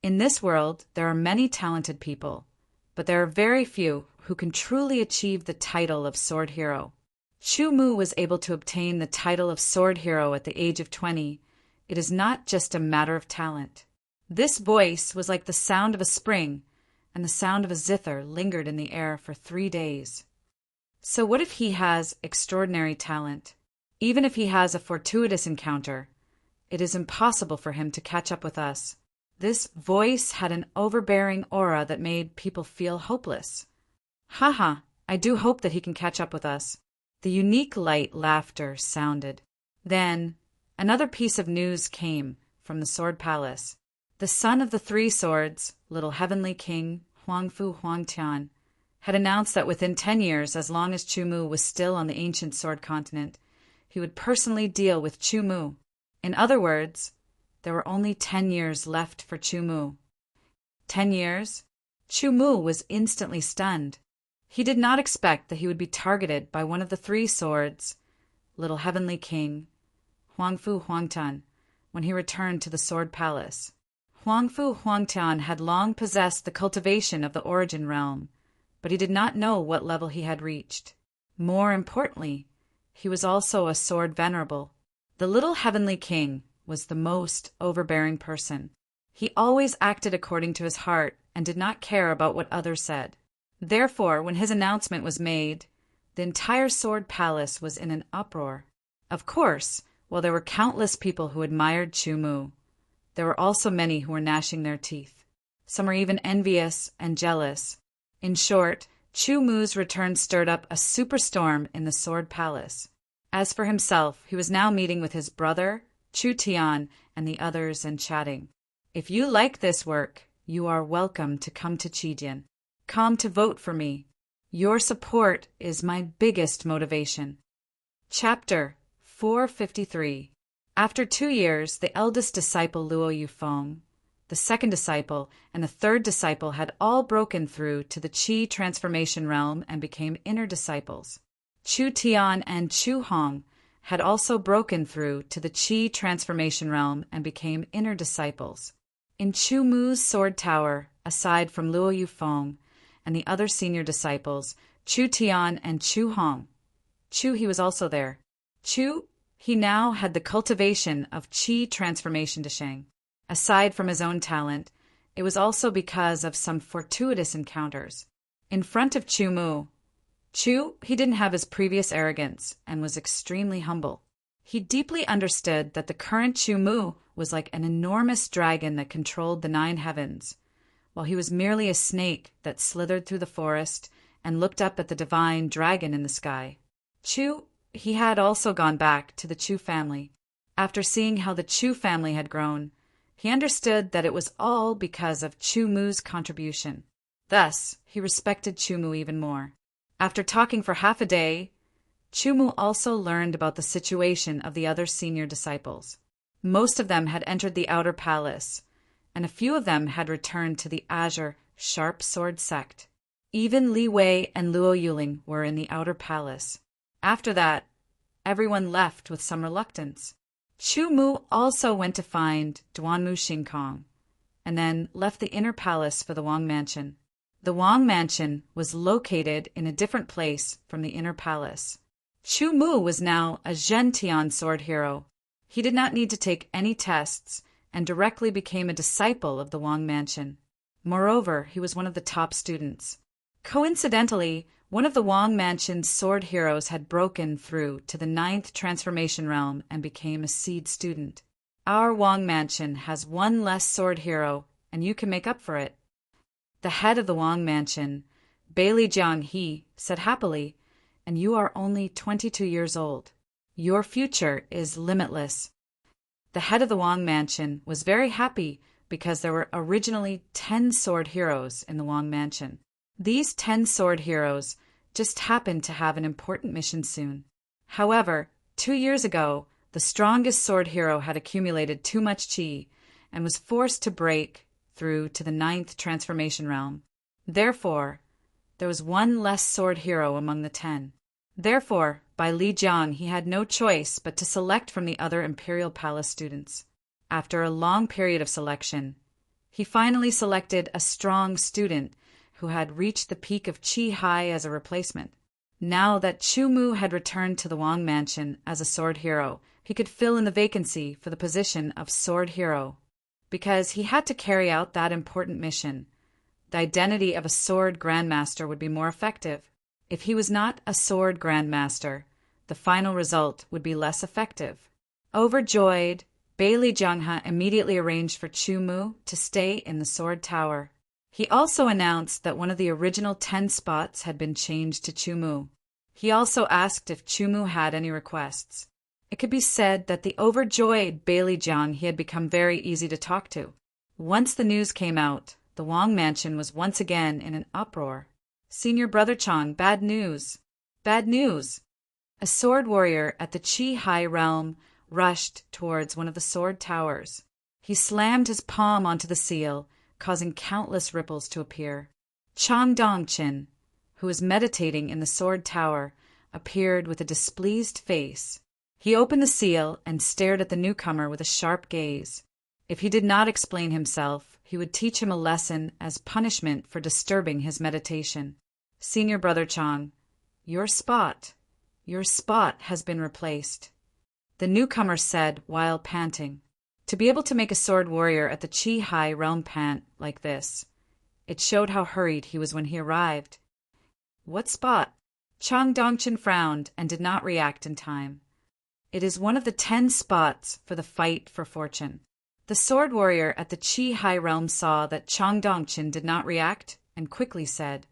In this world, there are many talented people, but there are very few who can truly achieve the title of Sword Hero. Chu Mu was able to obtain the title of Sword Hero at the age of 20. It is not just a matter of talent. This voice was like the sound of a spring, and the sound of a zither lingered in the air for 3 days. So what if he has extraordinary talent? Even if he has a fortuitous encounter, it is impossible for him to catch up with us. This voice had an overbearing aura that made people feel hopeless. Haha, I do hope that he can catch up with us. The unique light laughter sounded. Then, another piece of news came from the Sword Palace. The son of the 3 swords, little heavenly king, Huangfu Huangtian, had announced that within 10 years, as long as Chu Mu was still on the ancient Sword Continent, he would personally deal with Chu Mu. In other words, there were only 10 years left for Chu Mu. 10 years? Chu Mu was instantly stunned. He did not expect that he would be targeted by one of the 3 swords, little heavenly king, Huangfu Huangtian, when he returned to the Sword Palace. Huangfu Huangtian had long possessed the cultivation of the Origin Realm, but he did not know what level he had reached. More importantly, he was also a sword venerable. The little heavenly king was the most overbearing person. He always acted according to his heart and did not care about what others said. Therefore, when his announcement was made, The entire sword palace was in an uproar. Of course, while there were countless people who admired Chu Mu, there were also many who were gnashing their teeth. Some were even envious and jealous. In short, Chu Mu's return stirred up a superstorm in the sword palace. As for himself, he was now meeting with his brother, Chu Tian, and the others and chatting. If you like this work, you are welcome to come to Qijian. Come to vote for me. Your support is my biggest motivation. Chapter 453. After 2 years, the eldest disciple Luo Yufeng, the second disciple, and the third disciple had all broken through to the Qi transformation realm and became inner disciples. Chu Tian and Chu Hong had also broken through to the Qi transformation realm and became inner disciples. In Chu Mu's sword tower, aside from Luo Yufeng and the other senior disciples, Chu Tian and Chu Hong. Chu, he was also there. Chu, he now had the cultivation of Qi transformation to Shang. Aside from his own talent, it was also because of some fortuitous encounters. In front of Chu Mu, Chu, he didn't have his previous arrogance and was extremely humble. He deeply understood that the current Chu Mu was like an enormous dragon that controlled the 9 heavens, while he was merely a snake that slithered through the forest and looked up at the divine dragon in the sky. Chu, he had also gone back to the Chu family. After seeing how the Chu family had grown, he understood that it was all because of Chu Mu's contribution. Thus, he respected Chu Mu even more. After talking for half a day, Chu Mu also learned about the situation of the other senior disciples. Most of them had entered the outer palace, and a few of them had returned to the Azure Sharp Sword sect. Even Li Wei and Luo Yuling were in the outer palace. After that, everyone left with some reluctance. Chu Mu also went to find Duanmu Xingkong, and then left the inner palace for the Wang Mansion. The Wang Mansion was located in a different place from the inner palace. Chu Mu was now a Zhentian sword hero. He did not need to take any tests and directly became a disciple of the Wang Mansion. Moreover, he was one of the top students. Coincidentally, one of the Wang Mansion's sword heroes had broken through to the 9th transformation realm and became a seed student. Our Wang Mansion has one less sword hero, and you can make up for it. The head of the Wang Mansion, Bailey Jiang He, said happily, and you are only 22 years old. Your future is limitless. The head of the Wang Mansion was very happy because there were originally 10 sword heroes in the Wang Mansion. These 10 sword heroes just happened to have an important mission soon. However, 2 years ago, the strongest sword hero had accumulated too much qi and was forced to break through to the 9th transformation realm. Therefore, there was one less sword hero among the 10. Therefore, by Li Jiang, he had no choice but to select from the other Imperial Palace students. After a long period of selection, he finally selected a strong student who had reached the peak of Qi High as a replacement. Now that Chu Mu had returned to the Wang Mansion as a sword hero, he could fill in the vacancy for the position of sword hero. Because he had to carry out that important mission, the identity of a sword grandmaster would be more effective. If he was not a sword grandmaster, the final result would be less effective. Overjoyed, Bailey Jianghe immediately arranged for Chu Mu to stay in the sword tower. He also announced that one of the original 10 spots had been changed to Chu Mu. He also asked if Chu Mu had any requests. It could be said that the overjoyed Bailey Jiang he had become very easy to talk to. Once the news came out, the Wang Mansion was once again in an uproar. Senior Brother Chang, bad news. Bad news. A sword warrior at the Qi High realm rushed towards one of the sword towers. He slammed his palm onto the seal, causing countless ripples to appear. Chang Dongqin, who was meditating in the sword tower, appeared with a displeased face. He opened the seal and stared at the newcomer with a sharp gaze. If he did not explain himself, he would teach him a lesson as punishment for disturbing his meditation. Senior Brother Chang, your spot has been replaced. The newcomer said while panting. To be able to make a sword warrior at the Qi High realm pant like this, it showed how hurried he was when he arrived. What spot? Chang Dongchen frowned and did not react in time. It is one of the 10 spots for the fight for fortune. The sword warrior at the Qi High Realm saw that Chang Dongchen did not react and quickly said,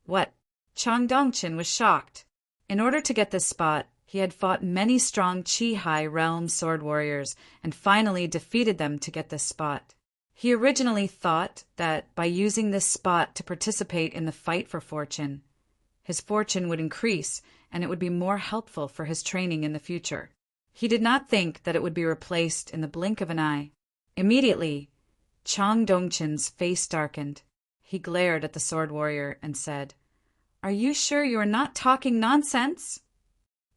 "What?" Chang Dongchen was shocked. In order to get this spot, he had fought many strong Qi High Realm sword warriors and finally defeated them to get this spot. He originally thought that by using this spot to participate in the fight for fortune, his fortune would increase and it would be more helpful for his training in the future. He did not think that it would be replaced in the blink of an eye. Immediately, Chang Dongchen's face darkened. He glared at the sword warrior and said, "Are you sure you are not talking nonsense?"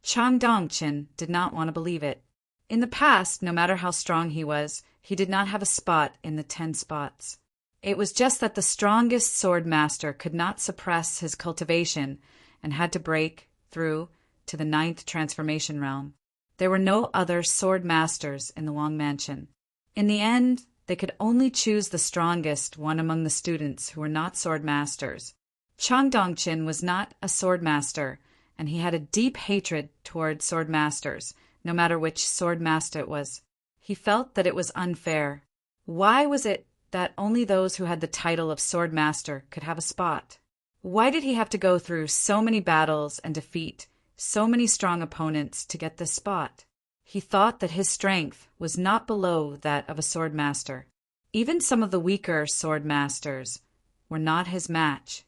Chang Dongchen did not want to believe it. In the past, no matter how strong he was, he did not have a spot in the 10 spots. It was just that the strongest sword master could not suppress his cultivation and had to break through to the 9th transformation realm. There were no other sword masters in the Wang Mansion. In the end, they could only choose the strongest one among the students who were not sword masters. Chang Dongchen was not a sword master, and he had a deep hatred toward sword masters, no matter which sword master it was. He felt that it was unfair. Why was it that only those who had the title of sword master could have a spot? Why did he have to go through so many battles and defeat so many strong opponents to get this spot? He thought that his strength was not below that of a sword master. Even some of the weaker sword masters were not his match.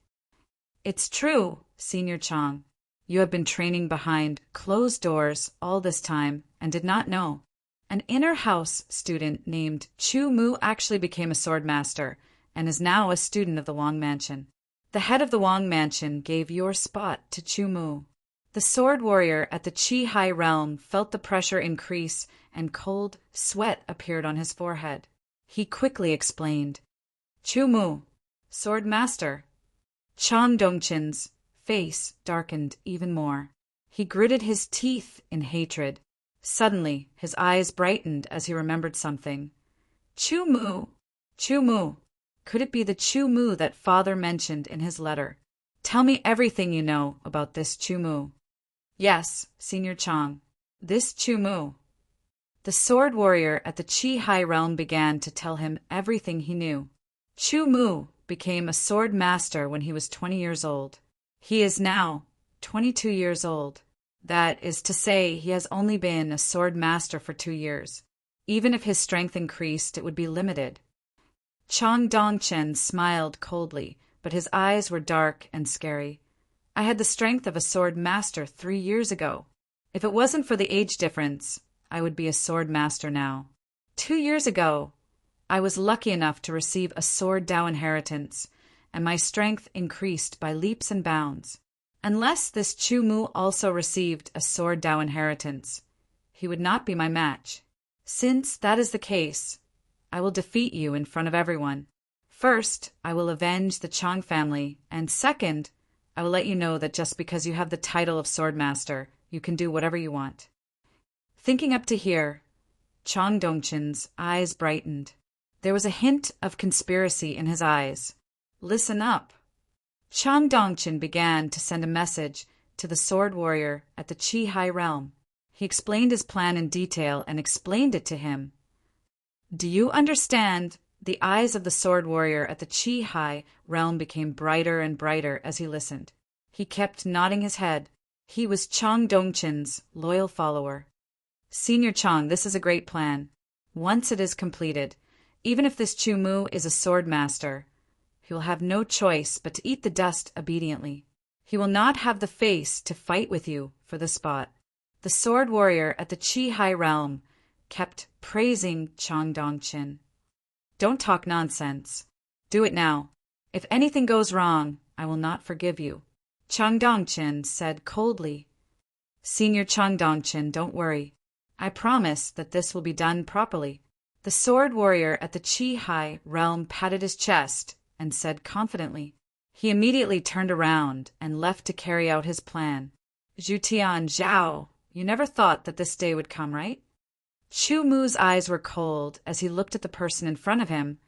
"It's true, Senior Chang. You have been training behind closed doors all this time and did not know. An inner house student named Chu Mu actually became a sword master and is now a student of the Wang Mansion. The head of the Wang Mansion gave your spot to Chu Mu." The sword warrior at the Qi High Realm felt the pressure increase and cold sweat appeared on his forehead. He quickly explained, "Chu Mu, sword master." Chang Dongchen's face darkened even more. He gritted his teeth in hatred. Suddenly, his eyes brightened as he remembered something. "Chu Mu! Chu Mu! Could it be the Chu Mu that father mentioned in his letter? Tell me everything you know about this Chu Mu." "Yes, Senior Chang. This Chu Mu." The sword warrior at the Qi High Realm began to tell him everything he knew. Chu Mu became a sword master when he was 20 years old. He is now 22 years old. That is to say, he has only been a sword master for 2 years. Even if his strength increased, it would be limited. Chang Dongchen smiled coldly, but his eyes were dark and scary. "I had the strength of a sword master 3 years ago. If it wasn't for the age difference, I would be a sword master now. 2 years ago, I was lucky enough to receive a sword Dao inheritance, and my strength increased by leaps and bounds. Unless this Chu Mu also received a sword Dao inheritance, he would not be my match. Since that is the case, I will defeat you in front of everyone. First, I will avenge the Chang family, and second, I will let you know that just because you have the title of sword master, you can do whatever you want." Thinking up to here, Chang Dongchen's eyes brightened. There was a hint of conspiracy in his eyes. "Listen up." Chang Dongchen began to send a message to the sword warrior at the Qi High Realm. He explained his plan in detail and explained it to him. "Do you understand?" The eyes of the sword warrior at the Qi High Realm became brighter and brighter as he listened. He kept nodding his head. He was Chang Dongchen's loyal follower. "Senior Chang, this is a great plan. Once it is completed, even if this Chu Mu is a sword master, he will have no choice but to eat the dust obediently. He will not have the face to fight with you for the spot." The sword warrior at the Qi High Realm kept praising Chang Dongchen. "Don't talk nonsense. Do it now. If anything goes wrong, I will not forgive you." Chang Dongchen said coldly, "Senior Chang Dongchen, don't worry. I promise that this will be done properly." The sword warrior at the Qi High Realm patted his chest and said confidently. He immediately turned around and left to carry out his plan. "Zhutian Zhao, you never thought that this day would come, right?" Chu Mu's eyes were cold as he looked at the person in front of him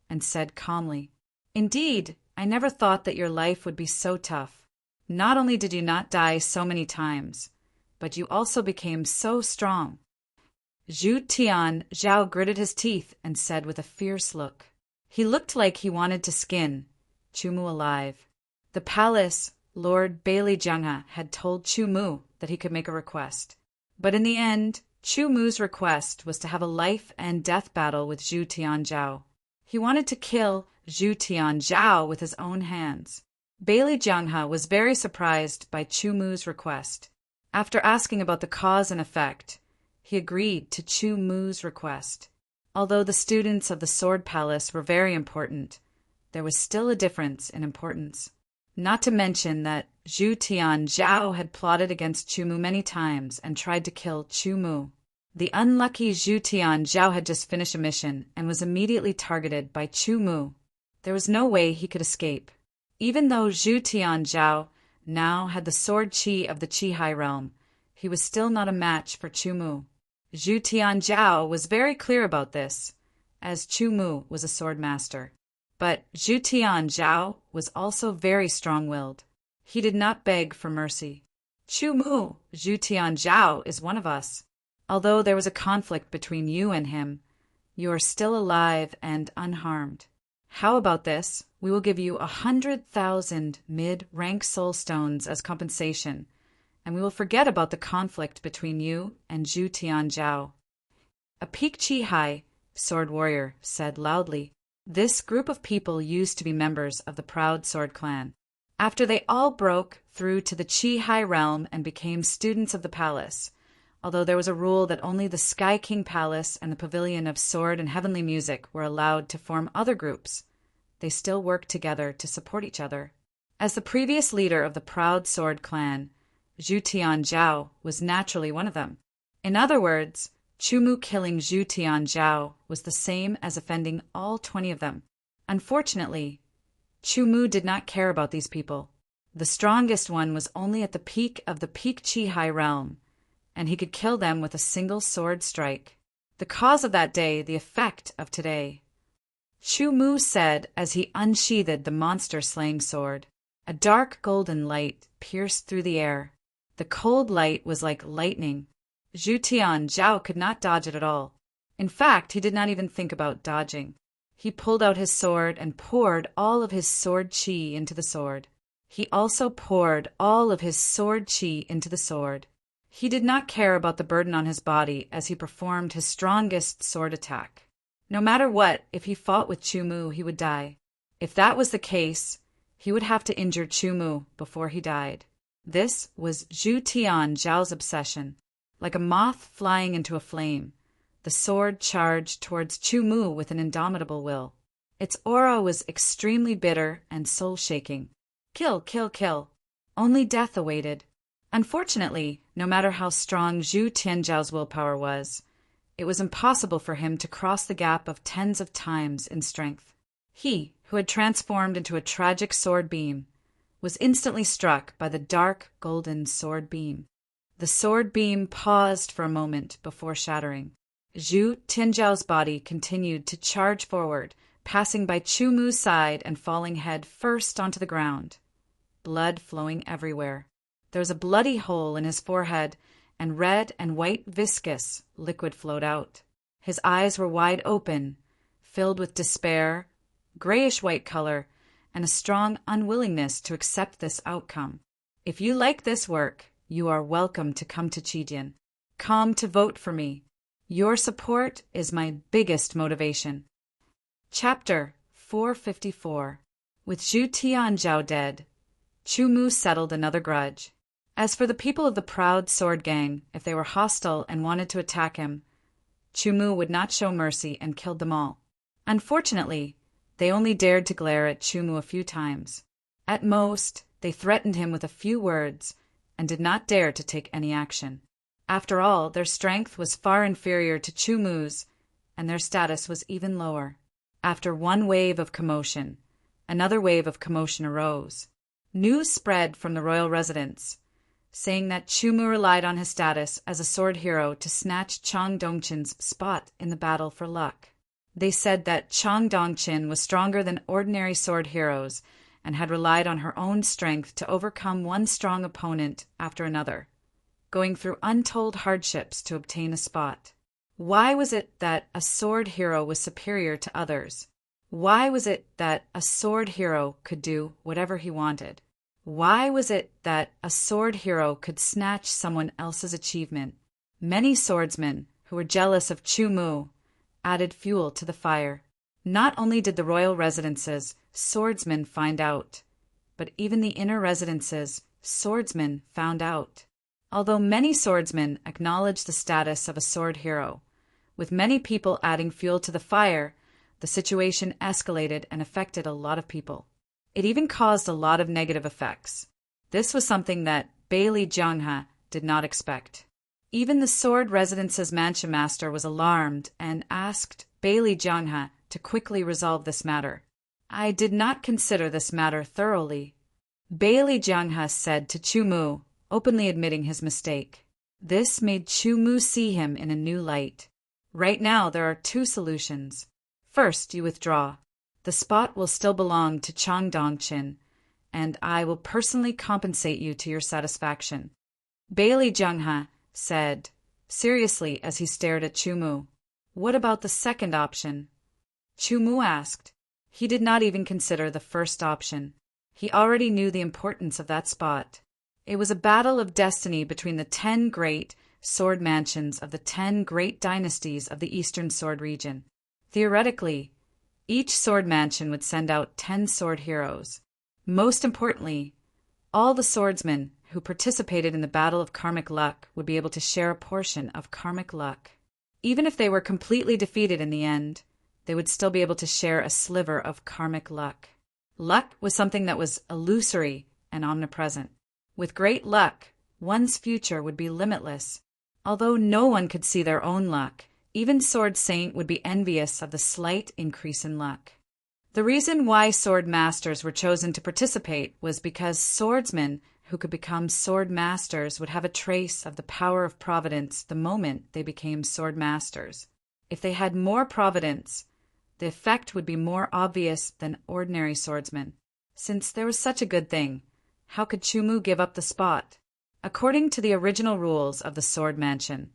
and said calmly, "Indeed, I never thought that your life would be so tough. Not only did you not die so many times, but you also became so strong. Zhu Tian Zhao gritted his teeth and said with a fierce look. He looked like he wanted to skin Chu Mu alive. The palace Lord Bailey Jiangha had told Chu Mu that he could make a request. But in the end, Chu Mu's request was to have a life and death battle with Zhu Tian Zhao. He wanted to kill Zhu Tian Zhao with his own hands. Bailey Jiangha was very surprised by Chu Mu's request. After asking about the cause and effect, he agreed to Chu Mu's request. Although the students of the Sword Palace were very important, there was still a difference in importance. Not to mention that Zhu Tian Zhao had plotted against Chu Mu many times and tried to kill Chu Mu. The unlucky Zhu Tian Zhao had just finished a mission and was immediately targeted by Chu Mu. There was no way he could escape. Even though Zhu Tian Zhao now had the sword chi of the Qi realm, he was still not a match for Chu Mu. Zhu Tian Zhao was very clear about this, as Chu Mu was a sword master. But Zhu Tian Zhao was also very strong-willed. He did not beg for mercy. Chu Mu, Zhu Tian Zhao is one of us. Although there was a conflict between you and him, you are still alive and unharmed. How about this? We will give you 100,000 mid-rank soul stones as compensation, and we will forget about the conflict between you and Zhu Tian Zhao. A Peak Chi sword warrior said loudly. This group of people used to be members of the Proud Sword Clan. After they all broke through to the Qi realm and became students of the palace, although there was a rule that only the Sky King Palace and the Pavilion of Sword and Heavenly Music were allowed to form other groups, they still worked together to support each other. As the previous leader of the Proud Sword Clan, Zhu Tian Zhao was naturally one of them. In other words, Chu Mu killing Zhu Tian Zhao was the same as offending all 20 of them. Unfortunately, Chu Mu did not care about these people. The strongest one was only at the peak of the Peak Qi realm, and he could kill them with a single sword strike. The cause of that day, the effect of today. Chu Mu said as he unsheathed the monster-slaying sword. A dark golden light pierced through the air. The cold light was like lightning. Zhu Tian Zhao could not dodge it at all. In fact, he did not even think about dodging. He pulled out his sword and poured all of his sword chi into the sword. He also poured all of his sword chi into the sword. He did not care about the burden on his body as he performed his strongest sword attack. No matter what, if he fought with Chu Mu, he would die. If that was the case, he would have to injure Chu Mu before he died. This was Zhu Tian Zhao's obsession. Like a moth flying into a flame, the sword charged towards Chu Mu with an indomitable will. Its aura was extremely bitter and soul-shaking. Kill, kill, kill. Only death awaited. Unfortunately, no matter how strong Zhu Tianzhao's willpower was, it was impossible for him to cross the gap of tens of times in strength. He, who had transformed into a tragic sword beam, was instantly struck by the dark golden sword beam. The sword beam paused for a moment before shattering. Zhu Tianzhao's body continued to charge forward, passing by Chu Mu's side and falling head first onto the ground. Blood flowing everywhere. There was a bloody hole in his forehead, and red and white viscous liquid flowed out. His eyes were wide open, filled with despair, grayish-white color, and a strong unwillingness to accept this outcome. If you like this work, you are welcome to come to Qijian. Come to vote for me. Your support is my biggest motivation. Chapter 454. With Zhu Tianzhao dead, Chu Mu settled another grudge. As for the people of the Proud Sword Gang, if they were hostile and wanted to attack him, Chu Mu would not show mercy and killed them all. Unfortunately, they only dared to glare at Chu Mu a few times. At most, they threatened him with a few words and did not dare to take any action. After all, their strength was far inferior to Chu Mu's, and their status was even lower. After one wave of commotion, another wave of commotion arose. News spread from the royal residence, saying that Chu Mu relied on his status as a sword hero to snatch Chang Dongqin's spot in the battle for luck. They said that Chang Dongqin was stronger than ordinary sword heroes and had relied on her own strength to overcome one strong opponent after another, going through untold hardships to obtain a spot. Why was it that a sword hero was superior to others? Why was it that a sword hero could do whatever he wanted? Why was it that a sword hero could snatch someone else's achievement? Many swordsmen, who were jealous of Chu Mu, added fuel to the fire. Not only did the royal residences' swordsmen find out, but even the inner residences' swordsmen found out. Although many swordsmen acknowledged the status of a sword hero, with many people adding fuel to the fire, the situation escalated and affected a lot of people. It even caused a lot of negative effects. This was something that Bailey Jianghe did not expect. Even the sword residence's mansion master was alarmed and asked Bailey Jianghe to quickly resolve this matter. I did not consider this matter thoroughly, Bailey Jianghe said to Chu Mu, openly admitting his mistake. This made Chu Mu see him in a new light. Right now there are two solutions. First, you withdraw. The spot will still belong to Chang Dongqin, and I will personally compensate you to your satisfaction. Bailey Jianghe said, seriously, as he stared at Chu Mu. What about the second option? Chu Mu asked. He did not even consider the first option. He already knew the importance of that spot. It was a battle of destiny between the 10 great sword mansions of the 10 great dynasties of the Eastern Sword region. Theoretically, each sword mansion would send out 10 sword heroes. Most importantly, all the swordsmen who participated in the Battle of Karmic Luck would be able to share a portion of karmic luck. Even if they were completely defeated in the end, they would still be able to share a sliver of karmic luck. Luck was something that was illusory and omnipresent. With great luck, one's future would be limitless. Although no one could see their own luck, even Sword Saint would be envious of the slight increase in luck. The reason why sword masters were chosen to participate was because swordsmen who could become sword masters would have a trace of the power of providence the moment they became sword masters. If they had more providence, the effect would be more obvious than ordinary swordsmen. Since there was such a good thing, how could Chu Mu give up the spot? According to the original rules of the sword mansion,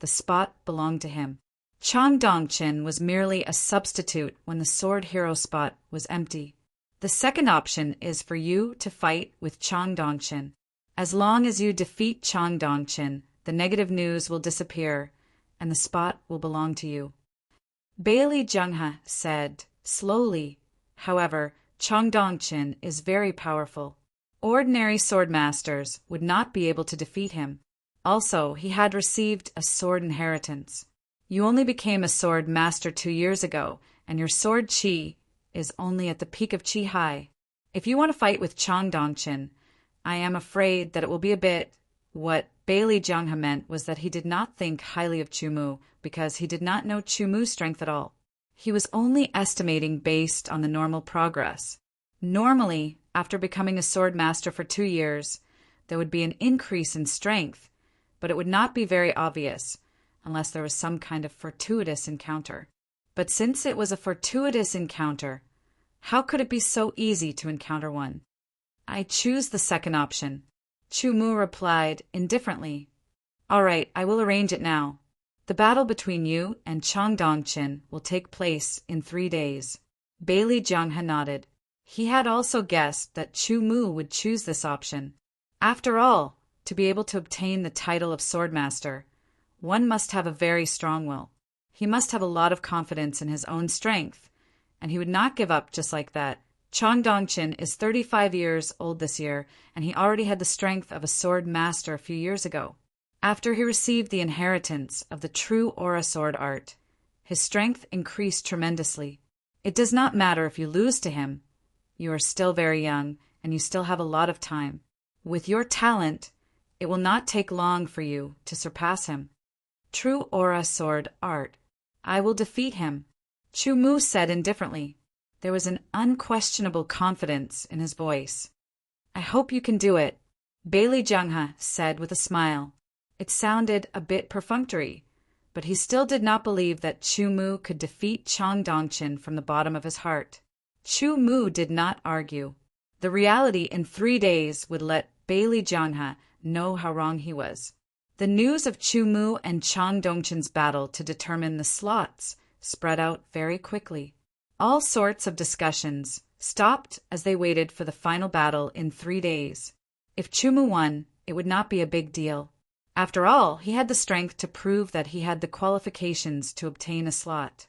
the spot belonged to him. Chang Dongqin was merely a substitute when the sword hero spot was empty. The second option is for you to fight with Chang Dongqin. As long as you defeat Chang Dongqin, the negative news will disappear, and the spot will belong to you. Bailey Jianghe said, slowly. However, Chang Dongqin is very powerful. Ordinary sword masters would not be able to defeat him. Also, he had received a sword inheritance. You only became a sword master 2 years ago, and your sword chi is only at the peak of chi high. If you want to fight with Chang Dongqin, I am afraid that it will be a bit. What Bailey Jianghe meant was that he did not think highly of Chu Mu because he did not know Chu Mu's strength at all. He was only estimating based on the normal progress. Normally, after becoming a sword master for 2 years, there would be an increase in strength, but it would not be very obvious unless there was some kind of fortuitous encounter. But since it was a fortuitous encounter, how could it be so easy to encounter one? I choose the second option. Chu Mu replied indifferently. All right, I will arrange it now. The battle between you and Chang Dongqin will take place in 3 days. Bailey Jianghe nodded. He had also guessed that Chu Mu would choose this option. After all, to be able to obtain the title of swordmaster, one must have a very strong will. He must have a lot of confidence in his own strength, and he would not give up just like that. Chang Dongqin is 35 years old this year, and he already had the strength of a sword master a few years ago. After he received the inheritance of the true aura sword art, his strength increased tremendously. It does not matter if you lose to him. You are still very young, and you still have a lot of time. With your talent, it will not take long for you to surpass him. True aura sword art. I will defeat him, Chu Mu said indifferently. There was an unquestionable confidence in his voice. I hope you can do it, Bailey Jianghe said with a smile. It sounded a bit perfunctory, but he still did not believe that Chu Mu could defeat Chang Dongqin from the bottom of his heart. Chu Mu did not argue. The reality in 3 days would let Bailey Jianghe know how wrong he was. The news of Chu Mu and Chang Dongqin's battle to determine the slots spread out very quickly. All sorts of discussions stopped as they waited for the final battle in 3 days. If Chu Mu won, it would not be a big deal. After all, he had the strength to prove that he had the qualifications to obtain a slot.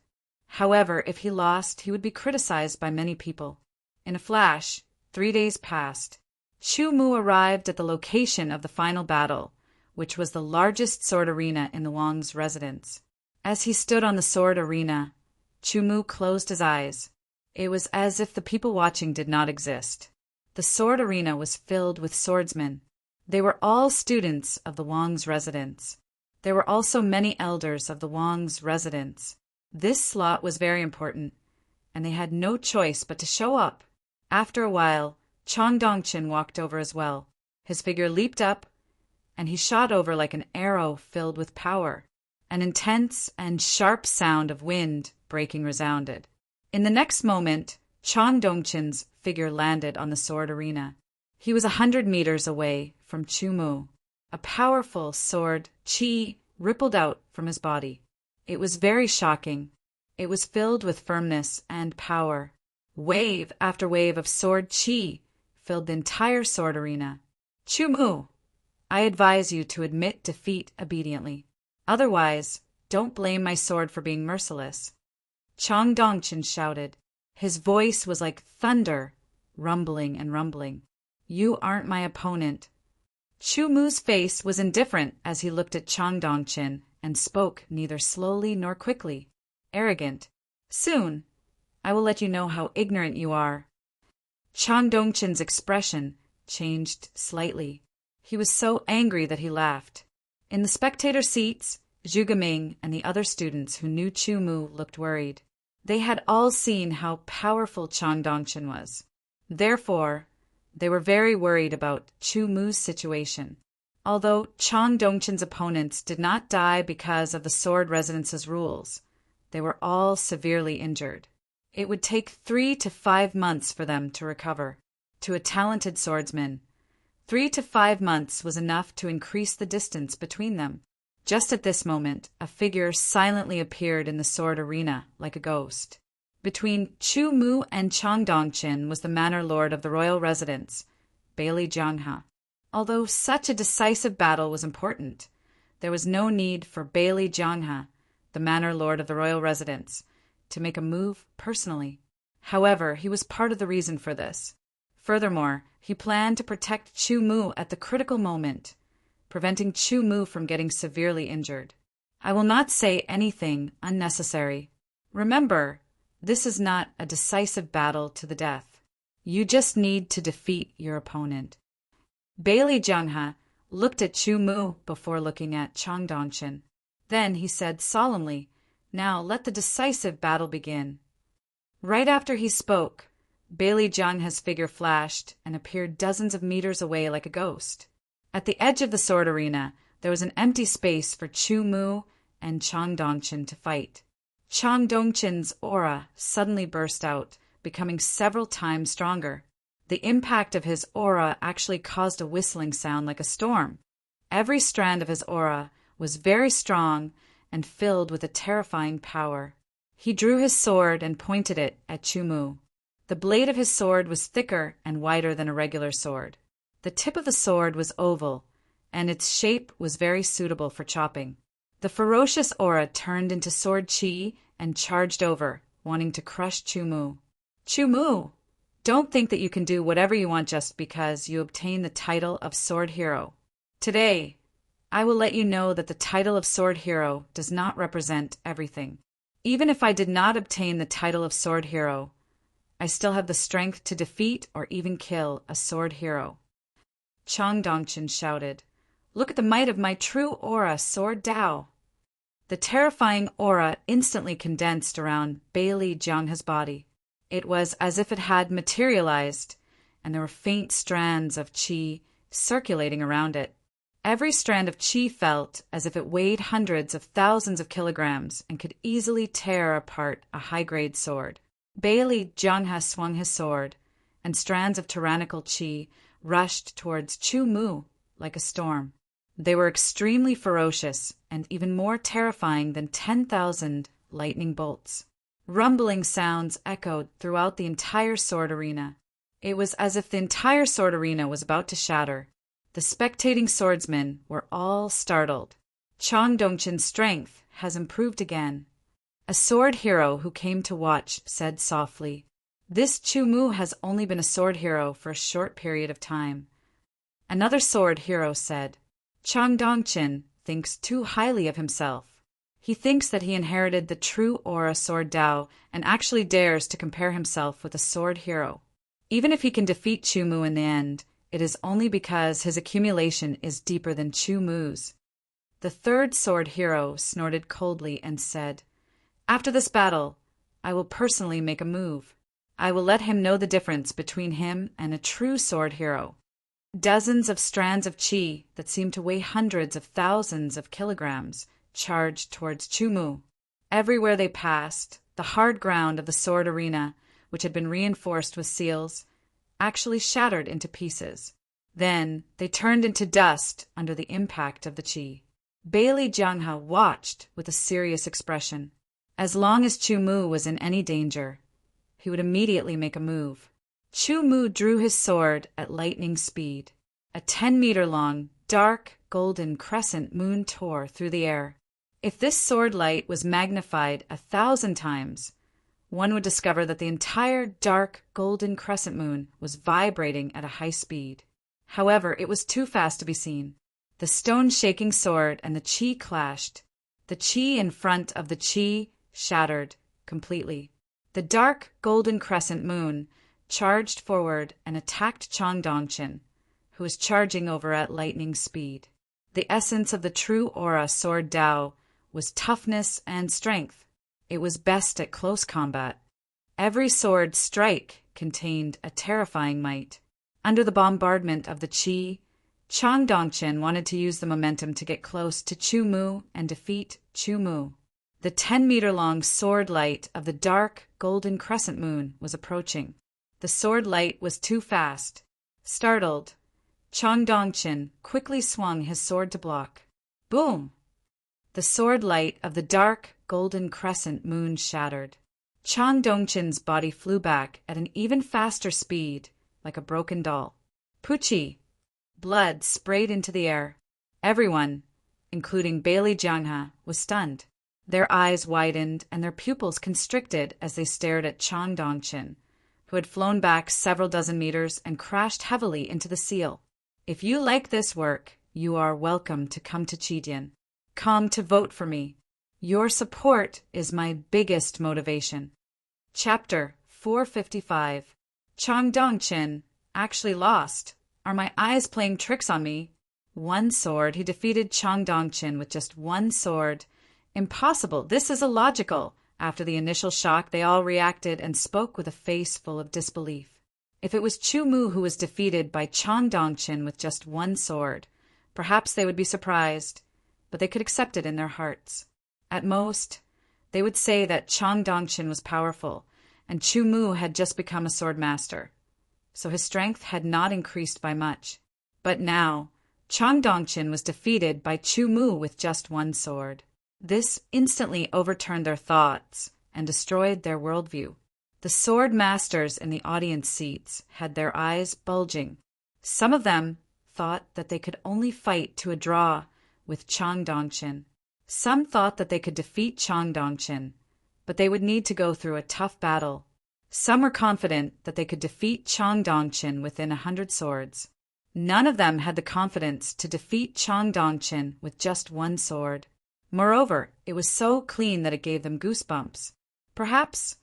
However, if he lost, he would be criticized by many people. In a flash, 3 days passed. Chu Mu arrived at the location of the final battle, which was the largest sword arena in the Wang's residence. As he stood on the sword arena, Chu Mu closed his eyes. It was as if the people watching did not exist. The sword arena was filled with swordsmen. They were all students of the Wang's residence. There were also many elders of the Wang's residence. This slot was very important, and they had no choice but to show up. After a while, Chang Dongqin walked over as well. His figure leaped up, and he shot over like an arrow filled with power. An intense and sharp sound of wind breaking resounded. In the next moment, Chang Dongqin's figure landed on the sword arena. He was 100 meters away from Chu Mu. A powerful sword qi rippled out from his body. It was very shocking. It was filled with firmness and power. Wave after wave of sword qi filled the entire sword arena. Chu Mu, I advise you to admit defeat obediently. Otherwise, don't blame my sword for being merciless. Chang Dongqin shouted. His voice was like thunder, rumbling and rumbling. You aren't my opponent. Chu Mu's face was indifferent as he looked at Chang Dongqin and spoke neither slowly nor quickly. Arrogant. Soon, I will let you know how ignorant you are. Chang Dongqin's expression changed slightly. He was so angry that he laughed. In the spectator seats, Zhu Geming and the other students who knew Chu Mu looked worried. They had all seen how powerful Chang Dongqin was. Therefore, they were very worried about Chu Mu's situation. Although Chang Dongqin's opponents did not die because of the sword residence's rules, they were all severely injured. It would take 3 to 5 months for them to recover. To a talented swordsman, 3 to 5 months was enough to increase the distance between them. Just at this moment, a figure silently appeared in the sword arena like a ghost. Between Chu Mu and Chang Dongqin was the manor lord of the royal residence, Bailey Jianghe. Although such a decisive battle was important, there was no need for Bailey Jianghe, the manor lord of the royal residence, to make a move personally. However, he was part of the reason for this. Furthermore, he planned to protect Chu Mu at the critical moment, preventing Chu Mu from getting severely injured. I will not say anything unnecessary. Remember, this is not a decisive battle to the death. You just need to defeat your opponent. Bailey Jianghe looked at Chu Mu before looking at Chang Dongqin. Then he said solemnly, Now let the decisive battle begin. Right after he spoke, Bailey Jianghe's figure flashed and appeared dozens of meters away like a ghost. At the edge of the sword arena, there was an empty space for Chu Mu and Chang Dongqin to fight. Chang Dongqin's aura suddenly burst out, becoming several times stronger. The impact of his aura actually caused a whistling sound like a storm. Every strand of his aura was very strong and filled with a terrifying power. He drew his sword and pointed it at Chu Mu. The blade of his sword was thicker and wider than a regular sword. The tip of the sword was oval, and its shape was very suitable for chopping. The ferocious aura turned into sword qi and charged over, wanting to crush Chu Mu. Chu Mu, don't think that you can do whatever you want just because you obtain the title of Sword Hero. Today, I will let you know that the title of Sword Hero does not represent everything. Even if I did not obtain the title of Sword Hero, I still have the strength to defeat or even kill a sword hero. Chang Dongqin shouted, Look at the might of my true aura, Sword Dao. The terrifying aura instantly condensed around Bailey Jianghe's body. It was as if it had materialized, and there were faint strands of qi circulating around it. Every strand of qi felt as if it weighed hundreds of thousands of kilograms and could easily tear apart a high-grade sword. Bailey Jianghe swung his sword, and strands of tyrannical qi rushed towards Chu Mu like a storm. They were extremely ferocious and even more terrifying than 10,000 lightning bolts. Rumbling sounds echoed throughout the entire sword arena. It was as if the entire sword arena was about to shatter. The spectating swordsmen were all startled. Chang Dongqin's strength has improved again. A sword hero who came to watch said softly, "This Chu Mu has only been a sword hero for a short period of time." Another sword hero said, "Chang Dongqin thinks too highly of himself. He thinks that he inherited the true aura sword Dao and actually dares to compare himself with a sword hero. Even if he can defeat Chu Mu in the end, it is only because his accumulation is deeper than Chu Mu's." The third sword hero snorted coldly and said, "After this battle, I will personally make a move. I will let him know the difference between him and a true sword hero." Dozens of strands of qi that seemed to weigh hundreds of thousands of kilograms charged towards Chu Mu. Everywhere they passed, the hard ground of the sword arena, which had been reinforced with seals, actually shattered into pieces. Then they turned into dust under the impact of the qi. Bailey Jianghe watched with a serious expression. As long as Chu Mu was in any danger, he would immediately make a move. Chu Mu drew his sword at lightning speed. A 10-meter-long, dark, golden crescent moon tore through the air. If this sword light was magnified 1,000 times, one would discover that the entire dark, golden crescent moon was vibrating at a high speed. However, it was too fast to be seen. The stone-shaking sword and the qi clashed. The qi in front of the qi shattered completely. The dark, golden crescent moon charged forward and attacked Chang Dongqin, who was charging over at lightning speed. The essence of the true aura sword Dao was toughness and strength. It was best at close combat. Every sword strike contained a terrifying might. Under the bombardment of the qi, Chang Dongqin wanted to use the momentum to get close to Chu Mu and defeat Chu Mu. The 10-meter-long sword light of the dark, golden crescent moon was approaching. The sword light was too fast. Startled, Chang Dongqin quickly swung his sword to block. Boom! The sword light of the dark, golden crescent moon shattered. Chang Dongqin's body flew back at an even faster speed, like a broken doll. Puchi! Blood sprayed into the air. Everyone, including Bailey Jianghe, was stunned. Their eyes widened and their pupils constricted as they stared at Chang Dongqin, who had flown back several dozen meters and crashed heavily into the seal. If you like this work, you are welcome to come to Qidian. Come to vote for me. Your support is my biggest motivation. Chapter 455. Chang Dongqin actually lost. Are my eyes playing tricks on me? One sword. He defeated Chang Dongqin with just one sword. Impossible. This is illogical. After the initial shock, they all reacted and spoke with a face full of disbelief. If it was Chu Mu who was defeated by Chang Dongqin with just one sword, perhaps they would be surprised, but they could accept it in their hearts. At most, they would say that Chang Dongqin was powerful, and Chu Mu had just become a sword master, so his strength had not increased by much. But now, Chang Dongqin was defeated by Chu Mu with just one sword. This instantly overturned their thoughts and destroyed their worldview. The sword masters in the audience seats had their eyes bulging. Some of them thought that they could only fight to a draw with Chang Dongqin. Some thought that they could defeat Chang Dongqin, but they would need to go through a tough battle. Some were confident that they could defeat Chang Dongqin within 100 swords. None of them had the confidence to defeat Chang Dongqin with just one sword. Moreover, it was so clean that it gave them goosebumps. Perhaps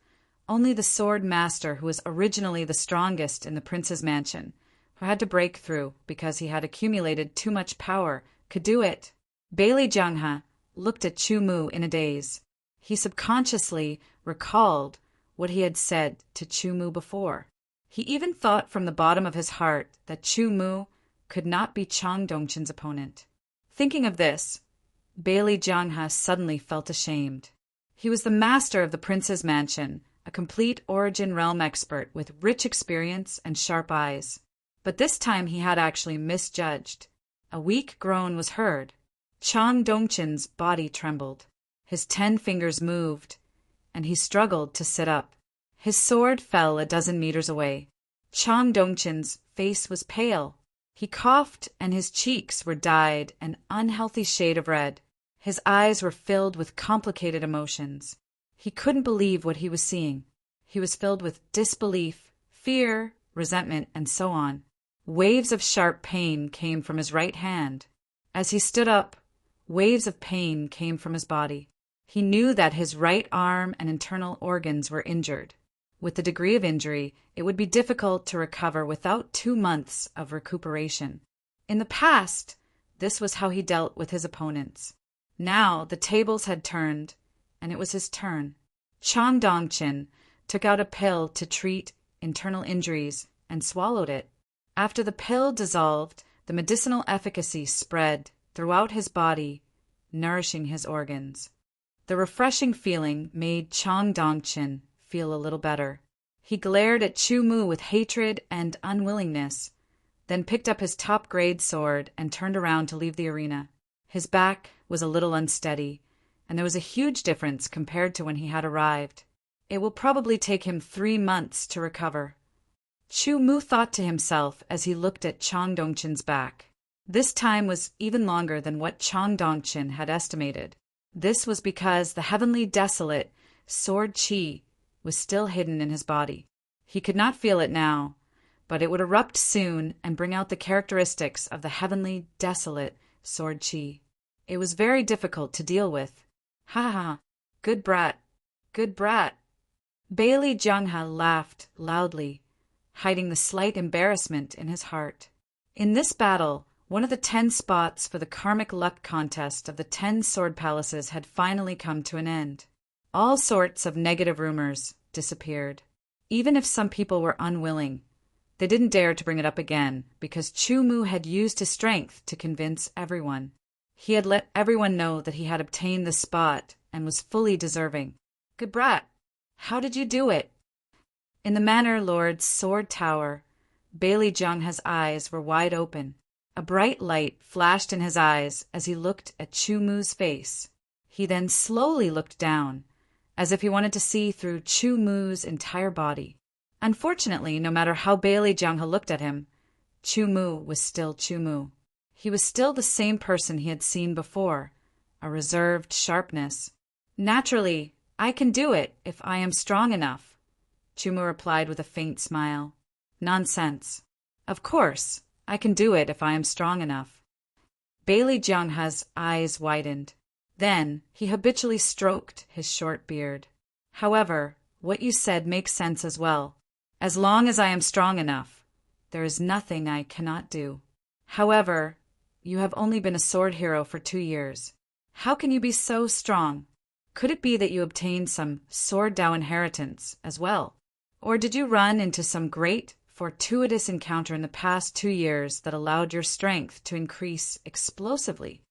only the sword master who was originally the strongest in the prince's mansion, who had to break through because he had accumulated too much power, could do it. Bailey Jianghe looked at Chu Mu in a daze. He subconsciously recalled what he had said to Chu Mu before. He even thought from the bottom of his heart that Chu Mu could not be Chang Dongqin's opponent. Thinking of this, Bailey Jianghe suddenly felt ashamed. He was the master of the prince's mansion, a complete Origin Realm expert with rich experience and sharp eyes. But this time he had actually misjudged. A weak groan was heard. Chang Dongqin's body trembled. His 10 fingers moved, and he struggled to sit up. His sword fell a dozen meters away. Chang Dongqin's face was pale. He coughed, and his cheeks were dyed an unhealthy shade of red. His eyes were filled with complicated emotions. He couldn't believe what he was seeing. He was filled with disbelief, fear, resentment, and so on. Waves of sharp pain came from his right hand. As he stood up, waves of pain came from his body. He knew that his right arm and internal organs were injured. With the degree of injury, it would be difficult to recover without 2 months of recuperation. In the past, this was how he dealt with his opponents. Now the tables had turned, and it was his turn. Chang Dongqin took out a pill to treat internal injuries and swallowed it. After the pill dissolved, the medicinal efficacy spread throughout his body, nourishing his organs. The refreshing feeling made Chang Dongqin feel a little better. He glared at Chu Mu with hatred and unwillingness, then picked up his top-grade sword and turned around to leave the arena. His back was a little unsteady, and there was a huge difference compared to when he had arrived. It will probably take him 3 months to recover. Chu Mu thought to himself as he looked at Chang Dongqin's back. This time was even longer than what Chang Dongqin had estimated. This was because the heavenly desolate sword chi was still hidden in his body. He could not feel it now, but it would erupt soon and bring out the characteristics of the heavenly desolate sword chi. It was very difficult to deal with. Ha ha, good brat, good brat. Bailey Jianghe laughed loudly, hiding the slight embarrassment in his heart. In this battle, one of the 10 spots for the karmic luck contest of the 10 sword palaces had finally come to an end. All sorts of negative rumors disappeared. Even if some people were unwilling, they didn't dare to bring it up again because Chu Mu had used his strength to convince everyone. He had let everyone know that he had obtained the spot and was fully deserving. Good brat, how did you do it? In the Manor Lord's sword tower, Bailey Jianghe's eyes were wide open. A bright light flashed in his eyes as he looked at Chu Mu's face. He then slowly looked down, as if he wanted to see through Chu Mu's entire body. Unfortunately, no matter how Bailey Jianghe looked at him, Chu Mu was still Chu Mu. He was still the same person he had seen before, a reserved sharpness. Naturally, I can do it if I am strong enough, Chu Mu replied with a faint smile. Nonsense. Of course, I can do it if I am strong enough. Bailey Jianghe's eyes widened. Then he habitually stroked his short beard. However, what you said makes sense as well. As long as I am strong enough, there is nothing I cannot do. However, you have only been a sword hero for 2 years. How can you be so strong? Could it be that you obtained some sword Dao inheritance as well? Or did you run into some great, fortuitous encounter in the past 2 years that allowed your strength to increase explosively?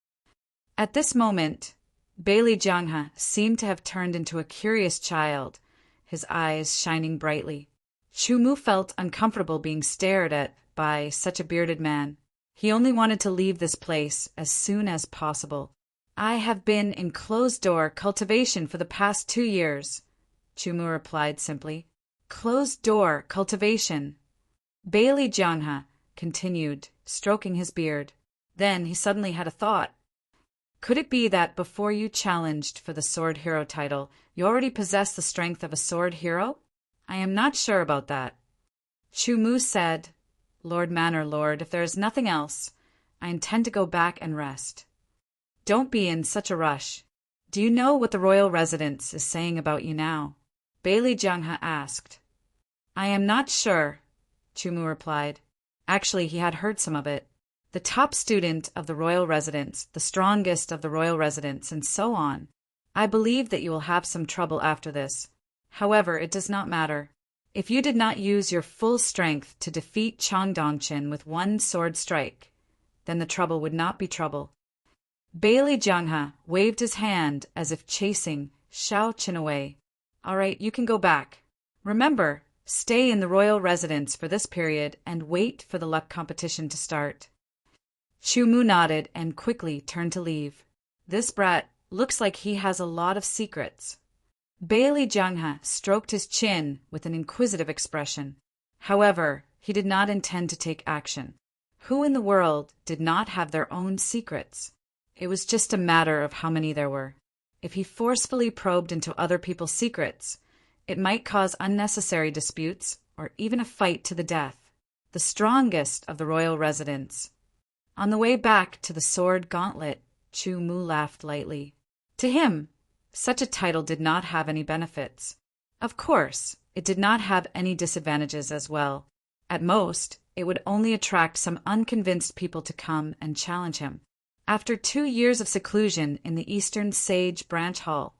At this moment, Bailey Jianghe seemed to have turned into a curious child, his eyes shining brightly. Chu Mu felt uncomfortable being stared at by such a bearded man. He only wanted to leave this place as soon as possible. I have been in closed-door cultivation for the past 2 years, Chu Mu replied simply. Closed-door cultivation. Bailey Jianghe continued, stroking his beard. Then he suddenly had a thought. Could it be that before you challenged for the sword hero title, you already possessed the strength of a sword hero? I am not sure about that. Chu Mu said, Lord Manor Lord, if there is nothing else, I intend to go back and rest. Don't be in such a rush. Do you know what the royal residence is saying about you now? Bailey Jianghe asked. I am not sure, Chu Mu replied. Actually, he had heard some of it. The top student of the royal residence, the strongest of the royal residence, and so on. I believe that you will have some trouble after this. However, it does not matter. If you did not use your full strength to defeat Chang Dongqin with 1 sword strike, then the trouble would not be trouble. Bailey Jianghe waved his hand as if chasing Xiao Qin away. All right, you can go back. Remember, stay in the royal residence for this period and wait for the luck competition to start. Chu Mu nodded and quickly turned to leave. This brat looks like he has a lot of secrets. Bailey Jianghe stroked his chin with an inquisitive expression. However, he did not intend to take action. Who in the world did not have their own secrets? It was just a matter of how many there were. If he forcefully probed into other people's secrets, it might cause unnecessary disputes or even a fight to the death. The strongest of the royal residents. On the way back to the sword gauntlet, Chu Mu laughed lightly. To him, such a title did not have any benefits. Of course, it did not have any disadvantages as well. At most, it would only attract some unconvinced people to come and challenge him. After 2 years of seclusion in the Eastern Sage Branch Hall,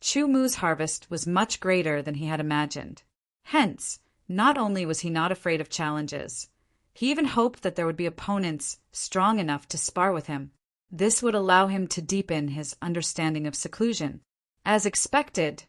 Chu Mu's harvest was much greater than he had imagined. Hence, not only was he not afraid of challenges, he even hoped that there would be opponents strong enough to spar with him. This would allow him to deepen his understanding of seclusion. As expected,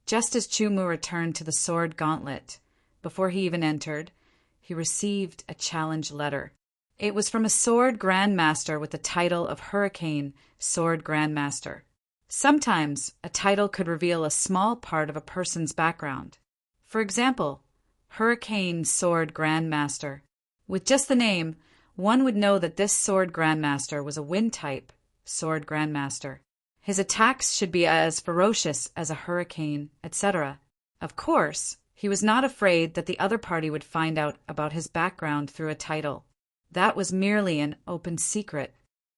just as Chu Mu returned to the sword gauntlet, before he even entered, he received a challenge letter. It was from a sword grandmaster with the title of Hurricane Sword Grandmaster. Sometimes, a title could reveal a small part of a person's background. For example, Hurricane Sword Grandmaster. With just the name, one would know that this sword grandmaster was a wind-type sword grandmaster. His attacks should be as ferocious as a hurricane, etc. Of course, he was not afraid that the other party would find out about his background through a title. That was merely an open secret.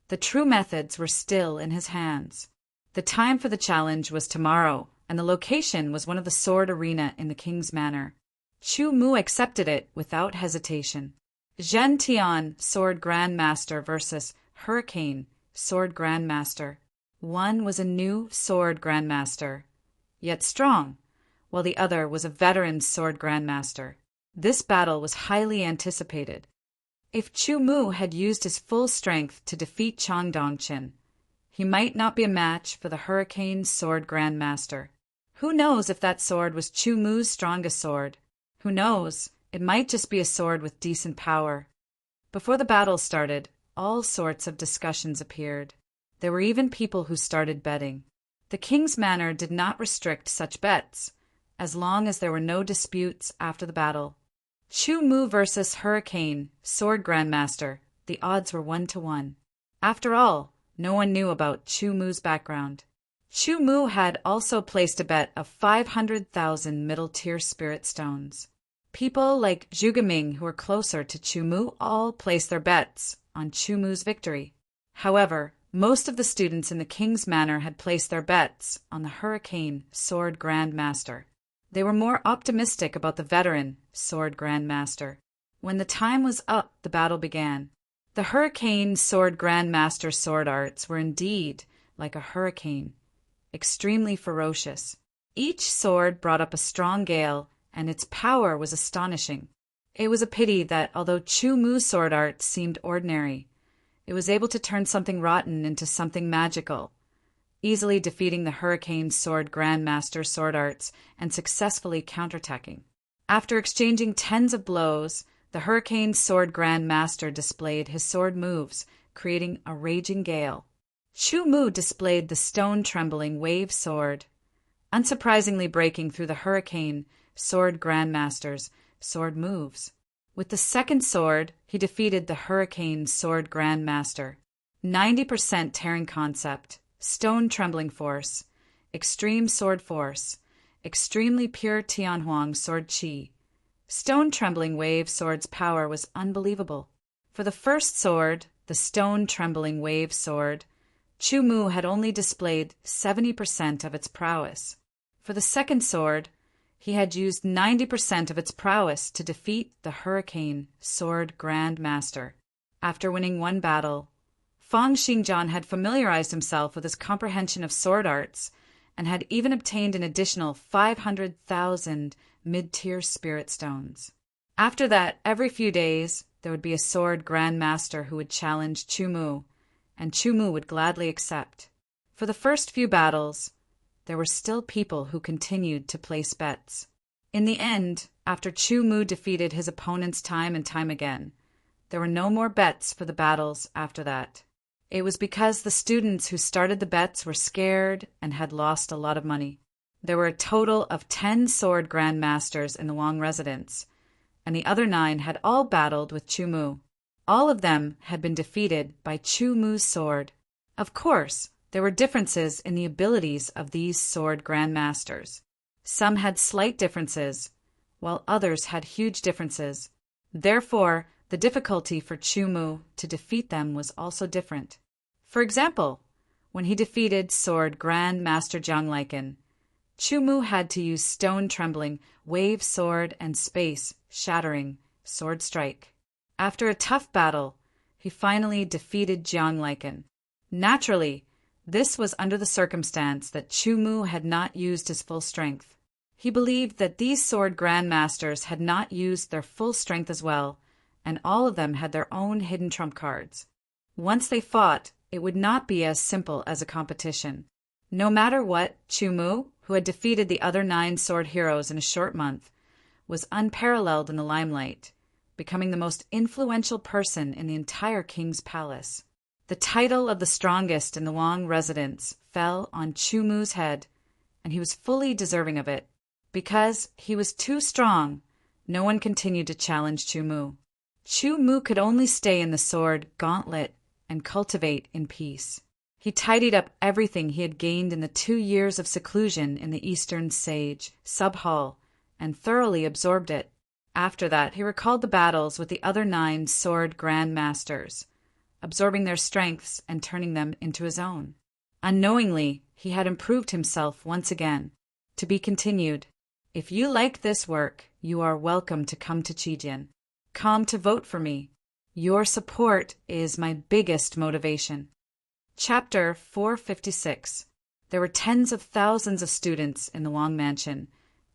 The true methods were still in his hands. The time for the challenge was tomorrow, and the location was one of the sword arena in the King's Manor. Chu Mu accepted it without hesitation. Zhen Tian, Sword Grandmaster versus Hurricane, Sword Grandmaster. One was a new Sword Grandmaster, yet strong, while the other was a veteran Sword Grandmaster. This battle was highly anticipated. If Chu Mu had used his full strength to defeat Chang Dongqin, he might not be a match for the Hurricane Sword Grandmaster. Who knows if that sword was Chu Mu's strongest sword? Who knows? It might just be a sword with decent power. Before the battle started, all sorts of discussions appeared. There were even people who started betting. The King's Manor did not restrict such bets, as long as there were no disputes after the battle. Chu Mu versus Hurricane, Sword Grandmaster. The odds were 1-1. After all, no one knew about Chu Mu's background. Chu Mu had also placed a bet of 500,000 middle-tier spirit stones. People like Zhu Geming, who were closer to Chu Mu, all placed their bets on Chu Mu's victory. However, most of the students in the King's Manor had placed their bets on the Hurricane Sword Grandmaster. They were more optimistic about the veteran Sword Grandmaster. When the time was up, the battle began. The Hurricane Sword Grandmaster sword arts were indeed like a hurricane, extremely ferocious. Each sword brought up a strong gale, and its power was astonishing. It was a pity that, although Chu Mu's sword art seemed ordinary, it was able to turn something rotten into something magical, easily defeating the Hurricane Sword Grandmaster sword arts and successfully counterattacking. After exchanging tens of blows, the Hurricane Sword Grandmaster displayed his sword moves, creating a raging gale. Chu Mu displayed the stone-trembling wave sword, unsurprisingly breaking through the Hurricane Sword Grandmaster's sword moves. With the second sword, he defeated the Hurricane Sword Grandmaster. 90% tearing concept, stone-trembling force, extreme sword force, extremely pure Tianhuang sword chi. Stone-trembling wave sword's power was unbelievable. For the first sword, the stone-trembling wave sword, Chu Mu had only displayed 70% of its prowess. For the second sword, he had used 90% of its prowess to defeat the Hurricane Sword Grandmaster. After winning one battle, Fang Xingjian had familiarized himself with his comprehension of sword arts and had even obtained an additional 500,000 mid-tier spirit stones. After that, every few days, there would be a sword grandmaster who would challenge Chu Mu, and Chu Mu would gladly accept. For the first few battles, there were still people who continued to place bets. In the end, after Chu Mu defeated his opponents time and time again, there were no more bets for the battles after that. It was because the students who started the bets were scared and had lost a lot of money. There were a total of 10 sword grandmasters in the Wang residence, and the other 9 had all battled with Chu Mu. All of them had been defeated by Chu Mu's sword. Of course, there were differences in the abilities of these sword grandmasters. Some had slight differences, while others had huge differences. Therefore, the difficulty for Chu Mu to defeat them was also different. For example, when he defeated sword Grand Master Jiang Liken, Chu Mu had to use stone trembling, wave sword, and space shattering sword strike. After a tough battle, he finally defeated Jiang Liken. Naturally, this was under the circumstance that Chu Mu had not used his full strength. He believed that these sword grandmasters had not used their full strength as well, and all of them had their own hidden trump cards. Once they fought, it would not be as simple as a competition. No matter what, Chu Mu, who had defeated the other 9 sword heroes in a short month, was unparalleled in the limelight, becoming the most influential person in the entire king's palace. The title of the strongest in the Wang residence fell on Chu Mu's head, and he was fully deserving of it. Because he was too strong, no one continued to challenge Chu Mu. Chu Mu could only stay in the sword gauntlet and cultivate in peace. He tidied up everything he had gained in the 2 years of seclusion in the Eastern Sage sub-hall and thoroughly absorbed it. After that, he recalled the battles with the other 9 sword grandmasters, absorbing their strengths and turning them into his own. Unknowingly, he had improved himself once again. To be continued. If you like this work, you are welcome to come to Qijin. Come to vote for me. Your support is my biggest motivation. Chapter 456. There were tens of thousands of students in the Wang Mansion,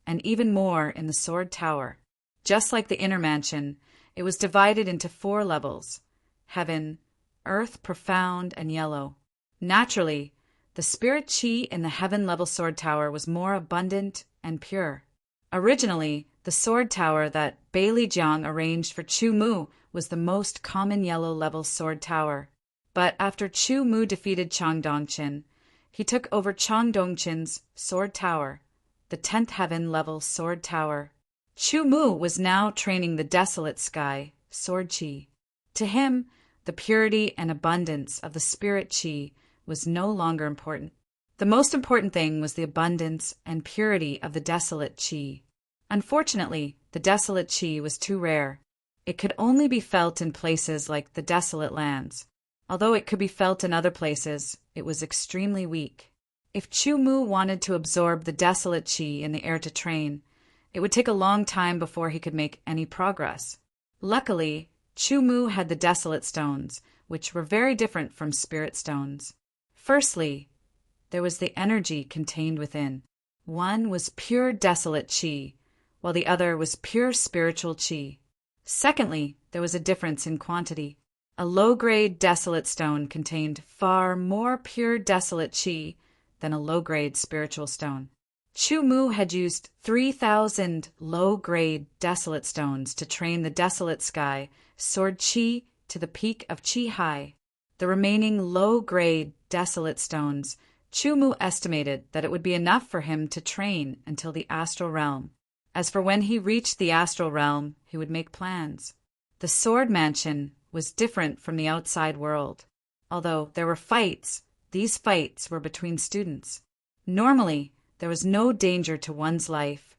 and even more in the Sword Tower. Just like the inner mansion, it was divided into 4 levels: heaven, earth profound, and yellow. Naturally, the spirit chi in the heaven-level sword tower was more abundant and pure. Originally, the sword tower that Bailey Jiang arranged for Chu Mu was the most common yellow-level sword tower. But after Chu Mu defeated Chang Dongqin, he took over Chang Dongqin's sword tower, the 10th heaven-level sword tower. Chu Mu was now training the desolate sky, sword chi. To him, the purity and abundance of the spirit chi was no longer important. The most important thing was the abundance and purity of the desolate chi. Unfortunately, the desolate chi was too rare. It could only be felt in places like the desolate lands. Although it could be felt in other places, it was extremely weak. If Chu Mu wanted to absorb the desolate chi in the air to train, it would take a long time before he could make any progress. Luckily, Chu Mu had the desolate stones, which were very different from spirit stones. Firstly, there was the energy contained within. One was pure desolate chi, while the other was pure spiritual chi. Secondly, there was a difference in quantity. A low-grade desolate stone contained far more pure desolate chi than a low-grade spiritual stone. Chu Mu had used 3,000 low-grade desolate stones to train the desolate sky sword chi to the peak of chi high. The remaining low-grade desolate stones, Chu Mu estimated that it would be enough for him to train until the astral realm. As for when he reached the astral realm, he would make plans. The sword mansion was different from the outside world. Although there were fights, these fights were between students. Normally, there was no danger to one's life,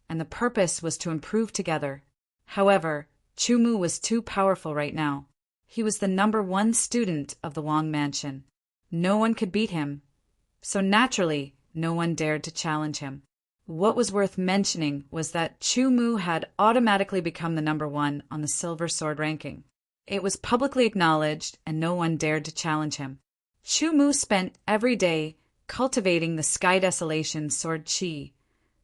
and the purpose was to improve together. However, Chu Mu was too powerful right now. He was the #1 student of the Wang Mansion. No one could beat him, so naturally, no one dared to challenge him. What was worth mentioning was that Chu Mu had automatically become the #1 on the silver sword ranking. It was publicly acknowledged, and no one dared to challenge him. Chu Mu spent every day cultivating the Sky Desolation sword chi,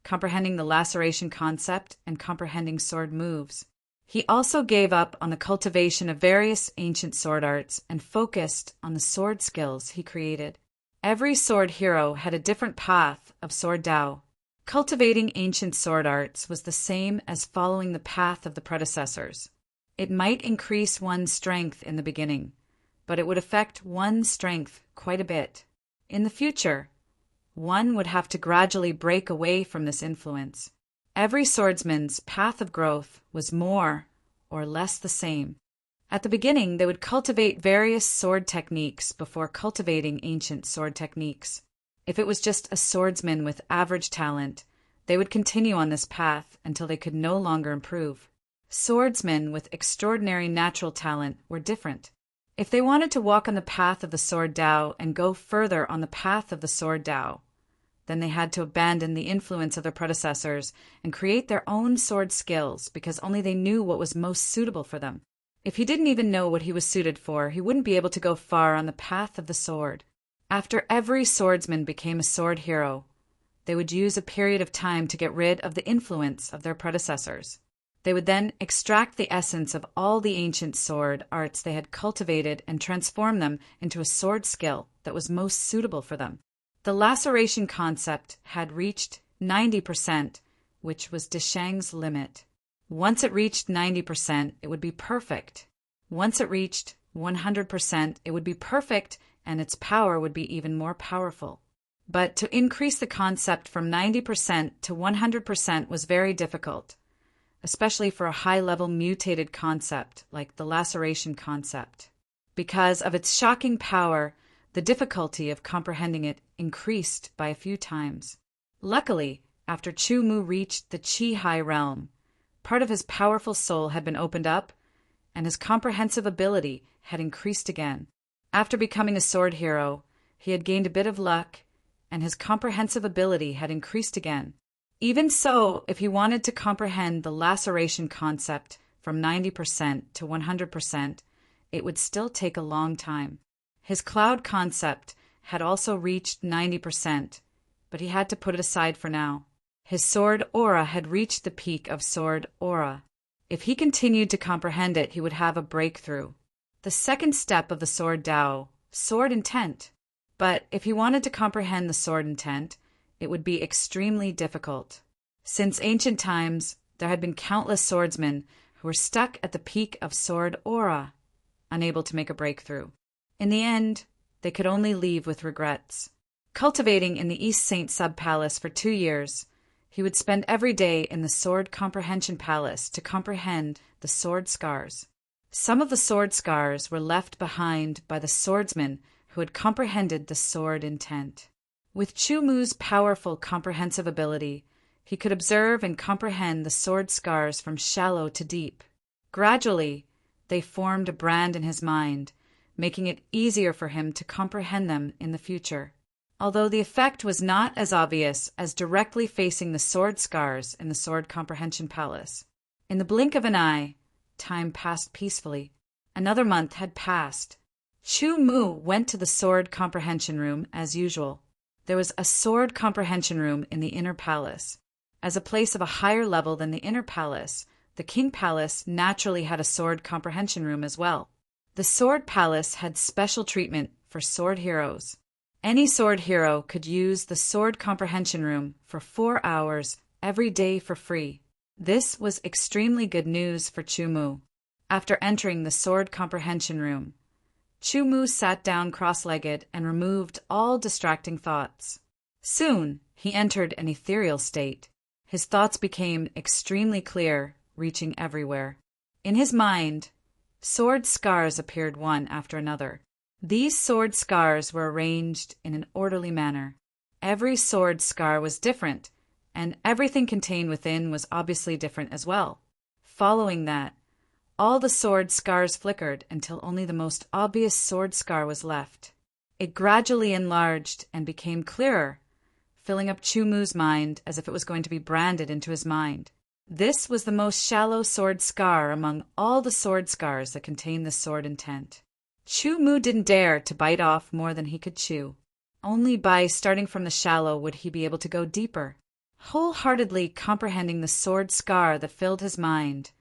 comprehending the laceration concept and comprehending sword moves. He also gave up on the cultivation of various ancient sword arts and focused on the sword skills he created. Every sword hero had a different path of sword Dao. Cultivating ancient sword arts was the same as following the path of the predecessors. It might increase one's strength in the beginning, but it would affect one's strength quite a bit. In the future, one would have to gradually break away from this influence. Every swordsman's path of growth was more or less the same. At the beginning, they would cultivate various sword techniques before cultivating ancient sword techniques. If it was just a swordsman with average talent, they would continue on this path until they could no longer improve. Swordsmen with extraordinary natural talent were different. If they wanted to walk on the path of the sword Tao and go further on the path of the sword Tao, then they had to abandon the influence of their predecessors and create their own sword skills because only they knew what was most suitable for them. If he didn't even know what he was suited for, he wouldn't be able to go far on the path of the sword. After every swordsman became a sword hero, they would use a period of time to get rid of the influence of their predecessors. They would then extract the essence of all the ancient sword arts they had cultivated and transform them into a sword skill that was most suitable for them. The laceration concept had reached 90%, which was Deshang's limit. Once it reached 90%, it would be perfect. Once it reached 100%, it would be perfect, and its power would be even more powerful. But to increase the concept from 90% to 100% was very difficult, especially for a high-level mutated concept like the laceration concept. Because of its shocking power, the difficulty of comprehending it increased by a few times. Luckily, after Chu Mu reached the Qi High realm, part of his powerful soul had been opened up, and his comprehensive ability had increased again. After becoming a sword hero, he had gained a bit of luck, and his comprehensive ability had increased again. Even so, if he wanted to comprehend the laceration concept from 90% to 100%, it would still take a long time. His cloud concept had also reached 90%, but he had to put it aside for now. His sword aura had reached the peak of sword aura. If he continued to comprehend it, he would have a breakthrough. The second step of the sword Tao, sword intent. But if he wanted to comprehend the sword intent, it would be extremely difficult. Since ancient times, there had been countless swordsmen who were stuck at the peak of sword aura, unable to make a breakthrough. In the end, they could only leave with regrets. Cultivating in the East Saint Sub-Palace for 2 years, he would spend every day in the Sword Comprehension Palace to comprehend the sword scars. Some of the sword scars were left behind by the swordsmen who had comprehended the sword intent. With Chu Mu's powerful comprehensive ability, he could observe and comprehend the sword scars from shallow to deep. Gradually, they formed a brand in his mind, making it easier for him to comprehend them in the future. Although the effect was not as obvious as directly facing the sword scars in the Sword Comprehension Palace. In the blink of an eye, time passed peacefully. Another month had passed. Chu Mu went to the Sword Comprehension Room as usual. There was a Sword Comprehension Room in the Inner Palace. As a place of a higher level than the Inner Palace, the King Palace naturally had a Sword Comprehension Room as well. The Sword Palace had special treatment for sword heroes. Any sword hero could use the Sword Comprehension Room for 4 hours every day for free. This was extremely good news for Chu Mu. After entering the Sword Comprehension Room, Chu Mu sat down cross-legged and removed all distracting thoughts. Soon, he entered an ethereal state. His thoughts became extremely clear, reaching everywhere. In his mind, sword scars appeared one after another. These sword scars were arranged in an orderly manner. Every sword scar was different, and everything contained within was obviously different as well. Following that, all the sword scars flickered until only the most obvious sword scar was left. It gradually enlarged and became clearer, filling up Chu Mu's mind as if it was going to be branded into his mind. This was the most shallow sword scar among all the sword scars that contained the sword intent. Chu Mu didn't dare to bite off more than he could chew. Only by starting from the shallow would he be able to go deeper. Wholeheartedly comprehending the sword scar that filled his mind,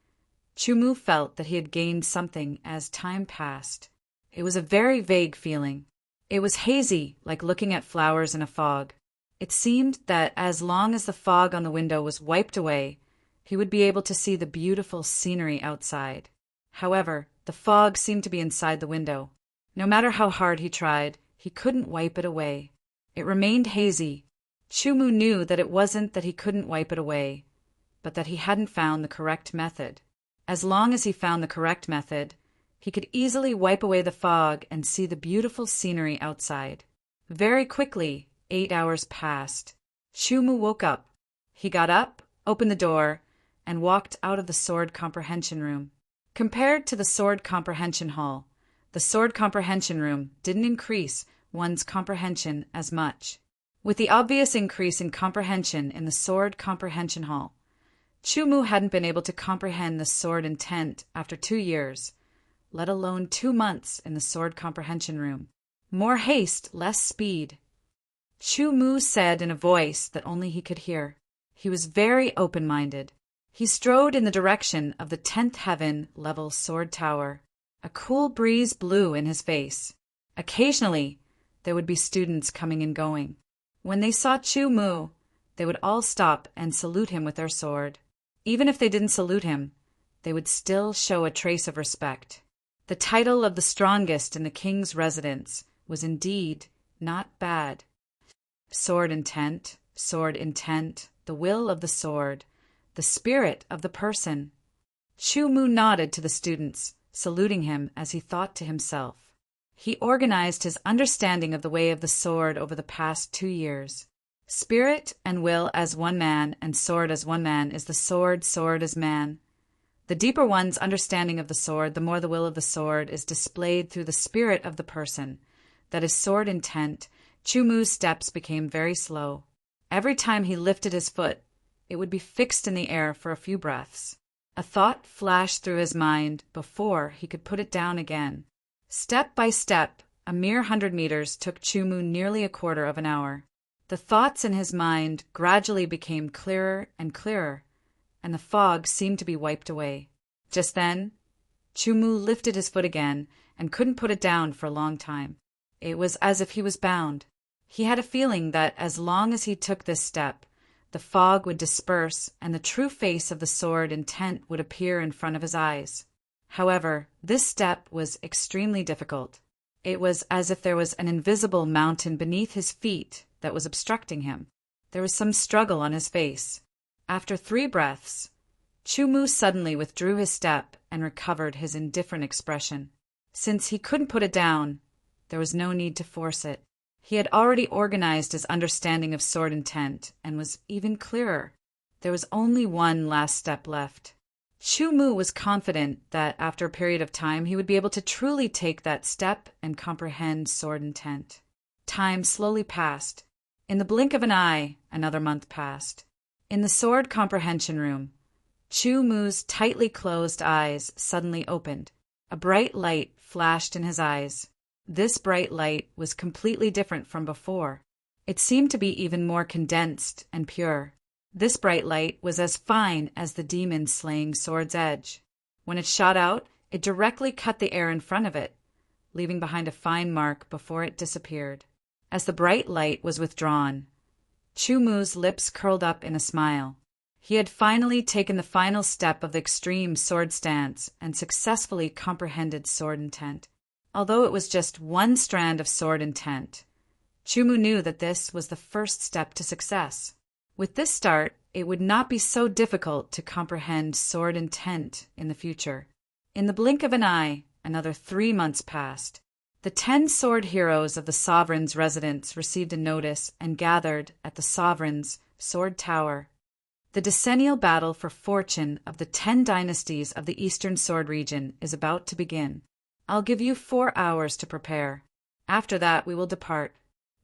Chu Mu felt that he had gained something as time passed. It was a very vague feeling. It was hazy, like looking at flowers in a fog. It seemed that as long as the fog on the window was wiped away, he would be able to see the beautiful scenery outside. However, the fog seemed to be inside the window. No matter how hard he tried, he couldn't wipe it away. It remained hazy. Chumu knew that it wasn't that he couldn't wipe it away, but that he hadn't found the correct method. As long as he found the correct method, he could easily wipe away the fog and see the beautiful scenery outside. Very quickly, 8 hours passed. Chumu woke up. He got up, opened the door, and walked out of the sword comprehension room. Compared to the sword comprehension hall, the sword comprehension room didn't increase one's comprehension as much. With the obvious increase in comprehension in the sword comprehension hall, Chumu hadn't been able to comprehend the sword intent after 2 years, let alone 2 months in the sword comprehension room. More haste, less speed. Chumu said in a voice that only he could hear. He was very open-minded. He strode in the direction of the 10th heaven level sword tower. A cool breeze blew in his face. Occasionally, there would be students coming and going. When they saw Chumu, they would all stop and salute him with their sword. Even if they didn't salute him, they would still show a trace of respect. The title of the strongest in the king's residence was indeed not bad. Sword intent, the will of the sword, the spirit of the person. Chumu nodded to the students, saluting him as he thought to himself. He organized his understanding of the way of the sword over the past 2 years. Spirit and will as one man and sword as one man is the sword, sword as man. The deeper one's understanding of the sword, the more the will of the sword is displayed through the spirit of the person. That is sword intent. Chumu's steps became very slow. Every time he lifted his foot, it would be fixed in the air for a few breaths. A thought flashed through his mind before he could put it down again. Step by step, a mere 100 meters took Chumu nearly a quarter of an hour. The thoughts in his mind gradually became clearer and clearer, and the fog seemed to be wiped away. Just then, Chumu lifted his foot again and couldn't put it down for a long time. It was as if he was bound. He had a feeling that as long as he took this step, the fog would disperse and the true face of the sword intent would appear in front of his eyes. However, this step was extremely difficult. It was as if there was an invisible mountain beneath his feet that was obstructing him. There was some struggle on his face. After 3 breaths, Chumu suddenly withdrew his step and recovered his indifferent expression. Since he couldn't put it down, there was no need to force it. He had already organized his understanding of sword intent and was even clearer. There was only one last step left. Chumu was confident that after a period of time he would be able to truly take that step and comprehend sword intent. Time slowly passed. In the blink of an eye, another month passed. In the sword comprehension room, Chumu's tightly closed eyes suddenly opened. A bright light flashed in his eyes. This bright light was completely different from before. It seemed to be even more condensed and pure. This bright light was as fine as the demon slaying sword's edge. When it shot out, it directly cut the air in front of it, leaving behind a fine mark before it disappeared. As the bright light was withdrawn, Chumu's lips curled up in a smile. He had finally taken the final step of the extreme sword stance and successfully comprehended sword intent. Although it was just one strand of sword intent, Chumu knew that this was the first step to success. With this start, it would not be so difficult to comprehend sword intent in the future. In the blink of an eye, another 3 months passed. The 10 sword heroes of the sovereign's residence received a notice and gathered at the sovereign's sword tower. The decennial battle for fortune of the 10 dynasties of the eastern sword region is about to begin. I'll give you 4 hours to prepare. After that, we will depart.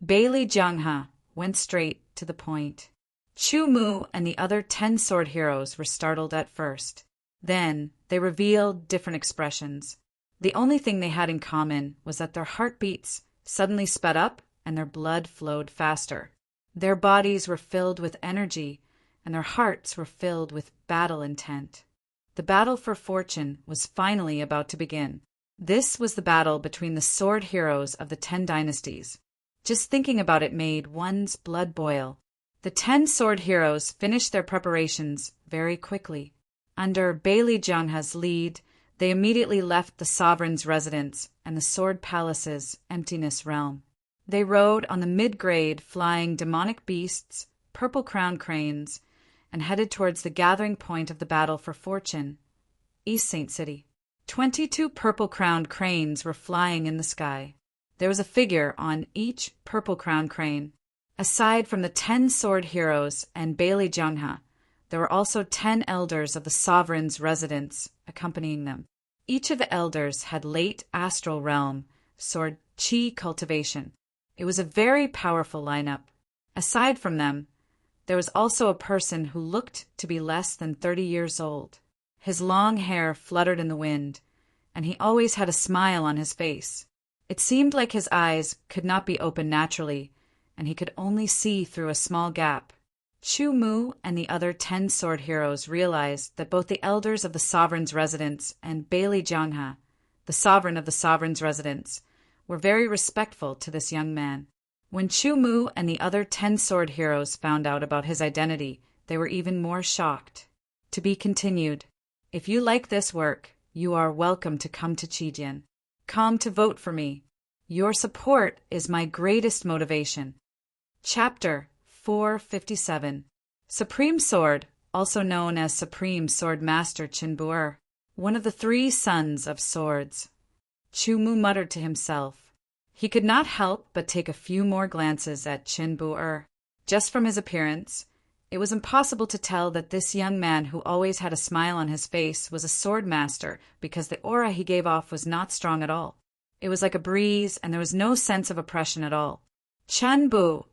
Bailey Jiangha went straight to the point. Chumu and the other 10 sword heroes were startled at first. Then they revealed different expressions. The only thing they had in common was that their heartbeats suddenly sped up and their blood flowed faster. Their bodies were filled with energy and their hearts were filled with battle intent. The battle for fortune was finally about to begin. This was the battle between the sword heroes of the 10 dynasties. Just thinking about it made one's blood boil. The 10 sword heroes finished their preparations very quickly. Under Bailey Jangha's lead, they immediately left the sovereign's residence and the sword palace's emptiness realm. They rode on the mid-grade flying demonic beasts, purple-crowned cranes, and headed towards the gathering point of the battle for fortune, East Saint City. 22 purple-crowned cranes were flying in the sky. There was a figure on each purple-crowned crane. Aside from the 10 sword heroes and Bailey Jangha, there were also 10 elders of the sovereign's residence accompanying them. Each of the elders had late astral realm sword chi cultivation. It was a very powerful lineup. Aside from them, there was also a person who looked to be less than 30 years old. His long hair fluttered in the wind, and he always had a smile on his face. It seemed like his eyes could not be opened naturally, and he could only see through a small gap. Chu Mu and the other 10 sword heroes realized that both the elders of the sovereign's residence and Bailey Jangha, the sovereign of the sovereign's residence, were very respectful to this young man. When Chu Mu and the other 10 sword heroes found out about his identity, they were even more shocked. To be continued. If you like this work, you are welcome to come to Chijian. Come to vote for me. Your support is my greatest motivation. Chapter 457. Supreme Sword, also known as Supreme Sword Master Qinbu, one of the 3 sons of swords. Chu Mu muttered to himself. He could not help but take a few more glances at Qinbu. Just from his appearance, it was impossible to tell that this young man who always had a smile on his face was a sword master because the aura he gave off was not strong at all. It was like a breeze and there was no sense of oppression at all. Qinbu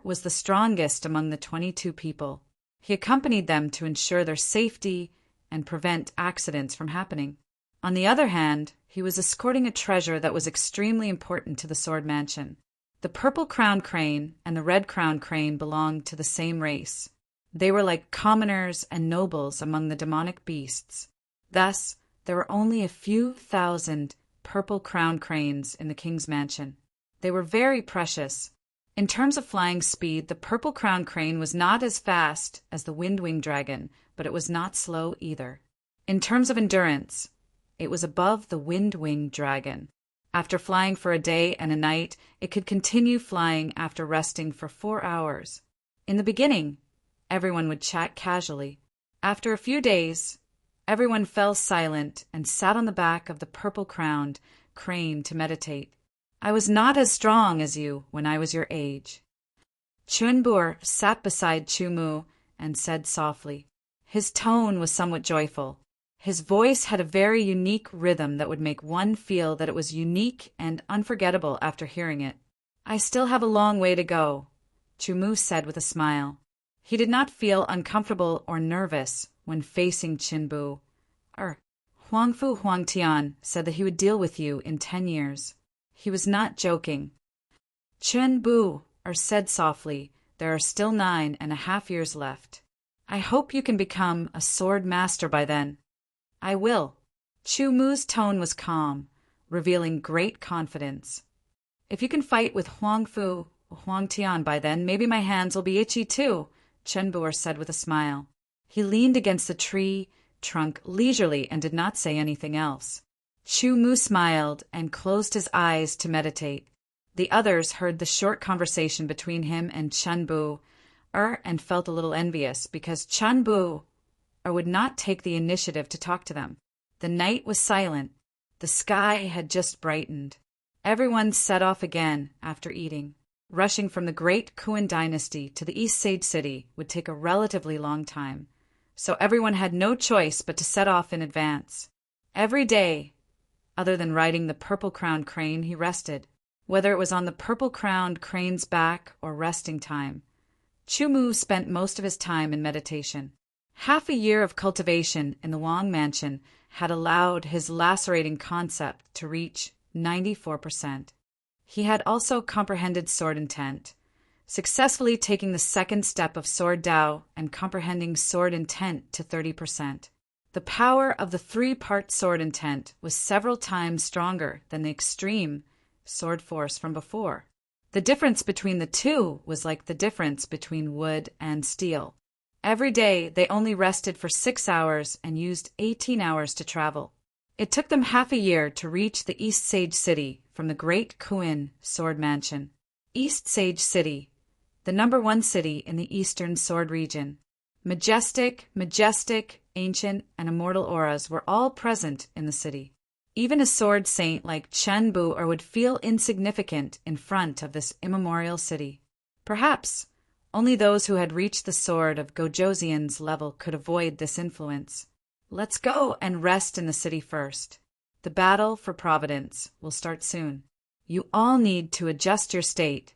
was the strongest among the 22 people. He accompanied them to ensure their safety and prevent accidents from happening. On the other hand, he was escorting a treasure that was extremely important to the sword mansion. The purple-crowned crane and the red-crowned crane belonged to the same race. They were like commoners and nobles among the demonic beasts. Thus, there were only a few thousand purple-crowned cranes in the king's mansion. They were very precious. In terms of flying speed, the purple-crowned crane was not as fast as the wind-winged dragon, but it was not slow either. In terms of endurance, it was above the wind-winged dragon. After flying for a day and a night, it could continue flying after resting for 4 hours. In the beginning, everyone would chat casually. After a few days, everyone fell silent and sat on the back of the purple-crowned crane to meditate. I was not as strong as you when I was your age. Qinbu sat beside Chu Mu and said softly. His tone was somewhat joyful. His voice had a very unique rhythm that would make one feel that it was unique and unforgettable after hearing it. I still have a long way to go, Chu Mu said with a smile. He did not feel uncomfortable or nervous when facing Qinbu. Huangfu Huangtian said that he would deal with you in 10 years. He was not joking. Qinbu said softly, there are still 9.5 years left. I hope you can become a sword master by then. I will. Chu Mu's tone was calm, revealing great confidence. If you can fight with Huangfu Huangtian by then, maybe my hands will be itchy too, Qinbu said with a smile. He leaned against the tree trunk leisurely and did not say anything else. Chu Mu smiled and closed his eyes to meditate. The others heard the short conversation between him and Qinbu and felt a little envious because Qinbu would not take the initiative to talk to them. The night was silent. The sky had just brightened. Everyone set off again after eating. Rushing from the great Kuan dynasty to the East Sage City would take a relatively long time, so everyone had no choice but to set off in advance. Every day, other than riding the purple-crowned crane, he rested, whether it was on the purple-crowned crane's back or resting time. Chu Mu spent most of his time in meditation. Half a year of cultivation in the Wang mansion had allowed his lacerating concept to reach 94%. He had also comprehended sword intent, successfully taking the second step of sword Dao and comprehending sword intent to 30%. The power of the 3-part sword intent was several times stronger than the extreme sword force from before. The difference between the two was like the difference between wood and steel. Every day, they only rested for 6 hours and used 18 hours to travel. It took them half a year to reach the East Sage City from the Great Kuin Sword Mansion. East Sage City, the #1 city in the Eastern Sword region. Majestic, ancient, and immortal auras were all present in the city. Even a sword saint like Chen Bu would feel insignificant in front of this immemorial city. Perhaps only those who had reached the sword of Gojoseon's level could avoid this influence. Let's go and rest in the city first. The battle for Providence will start soon. You all need to adjust your state.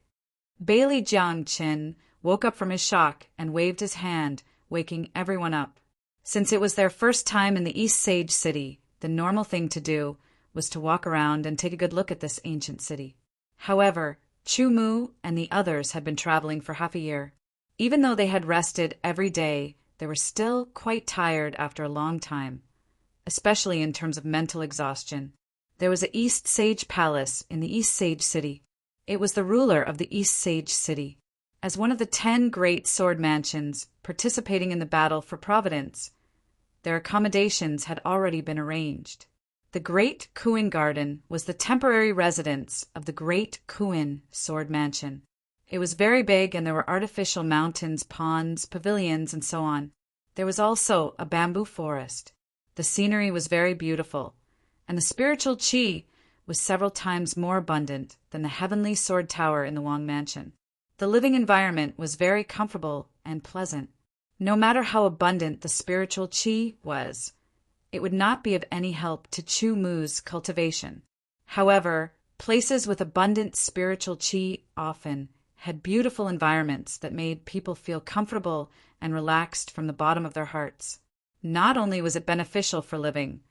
Bailey Jiangqin woke up from his shock and waved his hand, waking everyone up. Since it was their first time in the East Sage City, the normal thing to do was to walk around and take a good look at this ancient city. However, Chu Mu and the others had been traveling for half a year. Even though they had rested every day, they were still quite tired after a long time, especially in terms of mental exhaustion. There was an East Sage Palace in the East Sage City. It was the ruler of the East Sage City. As one of the 10 great sword mansions participating in the battle for Providence, their accommodations had already been arranged. The Great Kuin Garden was the temporary residence of the Great Kuin Sword Mansion. It was very big, and there were artificial mountains, ponds, pavilions, and so on. There was also a bamboo forest. The scenery was very beautiful, and the spiritual qi was several times more abundant than the heavenly sword tower in the Wang Mansion. The living environment was very comfortable and pleasant. No matter how abundant the spiritual qi was, it would not be of any help to Chu Mu's cultivation. However, places with abundant spiritual qi often had beautiful environments that made people feel comfortable and relaxed from the bottom of their hearts. Not only was it beneficial for living,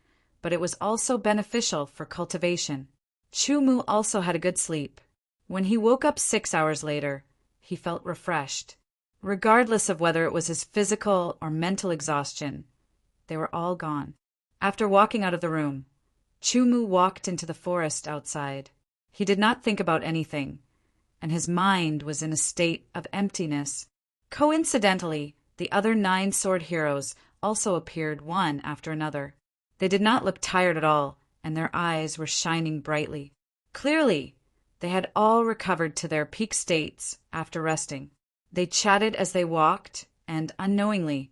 but it was also beneficial for cultivation. Chu Mu also had a good sleep. When he woke up 6 hours later, he felt refreshed. Regardless of whether it was his physical or mental exhaustion, they were all gone. After walking out of the room, Chu Mu walked into the forest outside. He did not think about anything, and his mind was in a state of emptiness. Coincidentally, the other 9 sword heroes also appeared one after another. They did not look tired at all, and their eyes were shining brightly. Clearly, they had all recovered to their peak states after resting. They chatted as they walked, and unknowingly,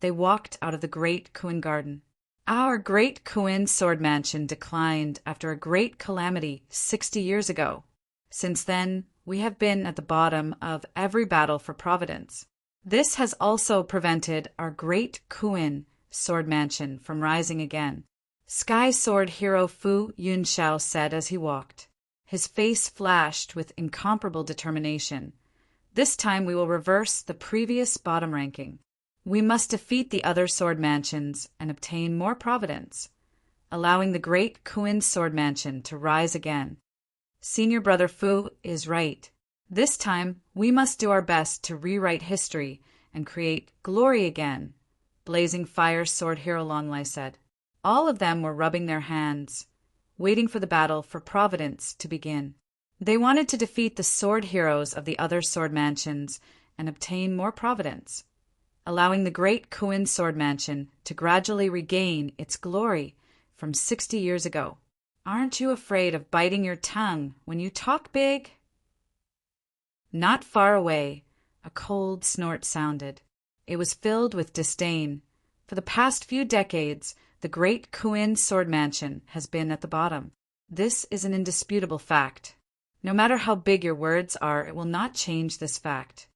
they walked out of the Great Kuin Garden. Our Great Kuin Sword Mansion declined after a great calamity 60 years ago. Since then, we have been at the bottom of every battle for Providence. This has also prevented our Great Kuin Sword Mansion from rising again. Sky Sword Hero Fu Yunxiao said as he walked. His face flashed with incomparable determination. This time we will reverse the previous bottom ranking. We must defeat the other sword mansions and obtain more providence, allowing the Great Kuin Sword Mansion to rise again. Senior Brother Fu is right. This time we must do our best to rewrite history and create glory again, Blazing Fire Sword Hero Longlai said. All of them were rubbing their hands, waiting for the battle for Providence to begin. They wanted to defeat the sword heroes of the other sword mansions and obtain more providence, allowing the Great Kuin Sword Mansion to gradually regain its glory from 60 years ago. Aren't you afraid of biting your tongue when you talk big? Not far away, a cold snort sounded. It was filled with disdain. For the past few decades, the Great Kuin Sword Mansion has been at the bottom. This is an indisputable fact. No matter how big your words are, it will not change this fact.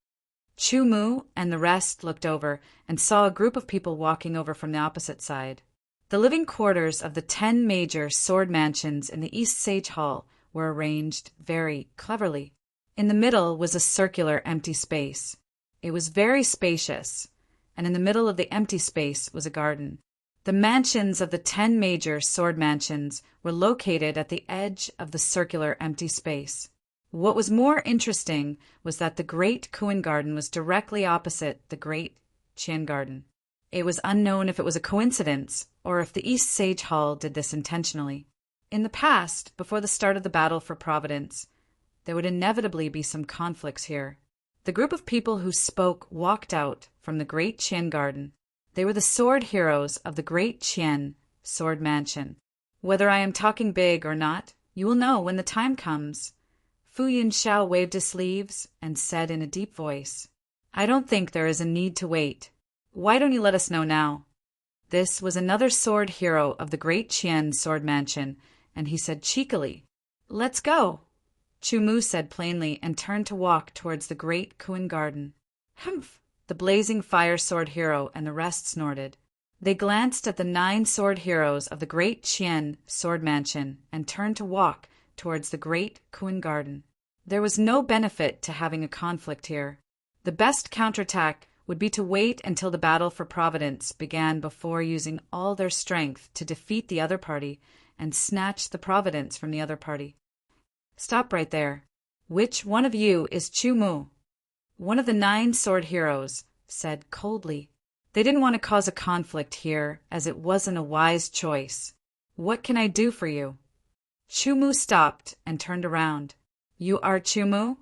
Chu Mu and the rest looked over and saw a group of people walking over from the opposite side. The living quarters of the 10 major sword mansions in the East Sage Hall were arranged very cleverly. In the middle was a circular empty space. It was very spacious, and in the middle of the empty space was a garden. The mansions of the 10 major sword mansions were located at the edge of the circular empty space. What was more interesting was that the Great Kuin Garden was directly opposite the Great Qian Garden. It was unknown if it was a coincidence or if the East Sage Hall did this intentionally. In the past, before the start of the battle for Providence, there would inevitably be some conflicts here. The group of people who spoke walked out from the Great Qian Garden. They were the sword heroes of the Great Qian Sword Mansion. Whether I am talking big or not, you will know when the time comes. Fu Yinxiao waved his sleeves and said in a deep voice, I don't think there is a need to wait. Why don't you let us know now? This was another sword hero of the Great Qian Sword Mansion, and he said cheekily, Let's go. Chu Mu said plainly and turned to walk towards the Great Kuan Garden. Humph! The blazing fire sword hero and the rest snorted. They glanced at the 9 sword heroes of the Great Qian Sword Mansion and turned to walk towards the Great Kuan Garden. There was no benefit to having a conflict here. The best counterattack would be to wait until the battle for Providence began before using all their strength to defeat the other party and snatch the Providence from the other party. Stop right there. Which one of you is Chu Mu? One of the 9 sword heroes said coldly. They didn't want to cause a conflict here, as it wasn't a wise choice. What can I do for you? Chu Mu stopped and turned around. You are Chu Mu?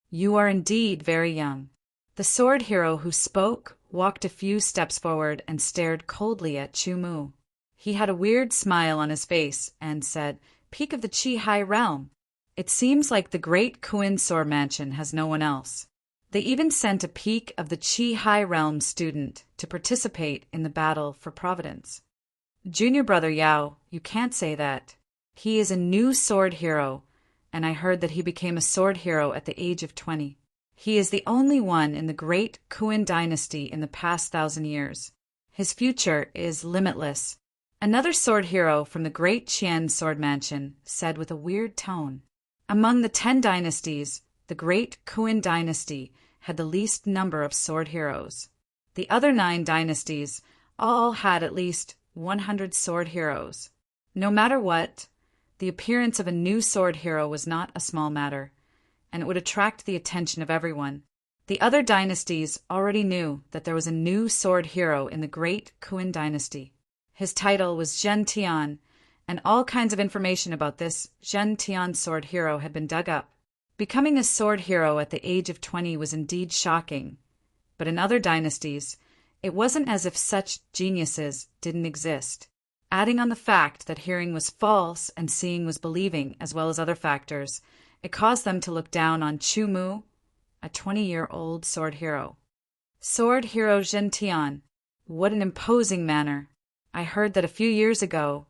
You are indeed very young. The sword hero who spoke walked a few steps forward and stared coldly at Chu Mu. He had a weird smile on his face and said, Peak of the Qi Hai realm. It seems like the Great Kuan Sword Mansion has no one else. They even sent a Peak of the Qi Hai realm student to participate in the battle for Providence. Junior brother Yao, you can't say that. He is a new sword hero, and I heard that he became a sword hero at the age of 20. He is the only one in the Great Kuan dynasty in the past 1,000 years. His future is limitless. Another sword hero from the Great Qian Sword Mansion said with a weird tone. Among the 10 dynasties, the Great Kuan dynasty had the least number of sword heroes. The other 9 dynasties all had at least 100 sword heroes. No matter what, the appearance of a new sword hero was not a small matter, and it would attract the attention of everyone. The other dynasties already knew that there was a new sword hero in the Great Kuan dynasty. His title was Zhen Tian, and all kinds of information about this Zhen Tian sword hero had been dug up. Becoming a sword hero at the age of 20 was indeed shocking, but in other dynasties, it wasn't as if such geniuses didn't exist. Adding on the fact that hearing was false and seeing was believing, as well as other factors, it caused them to look down on Chu Mu, a 20-year-old sword hero. Sword hero Zhen Tian, what an imposing manner. I heard that a few years ago,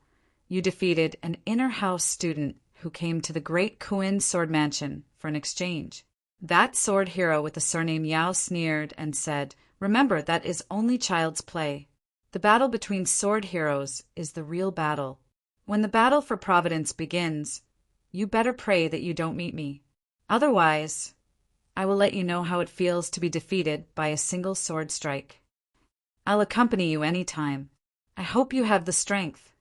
you defeated an inner house student who came to the Great Kuan Sword Mansion for an exchange. That sword hero with the surname Yao sneered and said, Remember, that is only child's play. The battle between sword heroes is the real battle. When the battle for Providence begins, you better pray that you don't meet me. Otherwise, I will let you know how it feels to be defeated by a single sword strike. I'll accompany you any time. I hope you have the strength.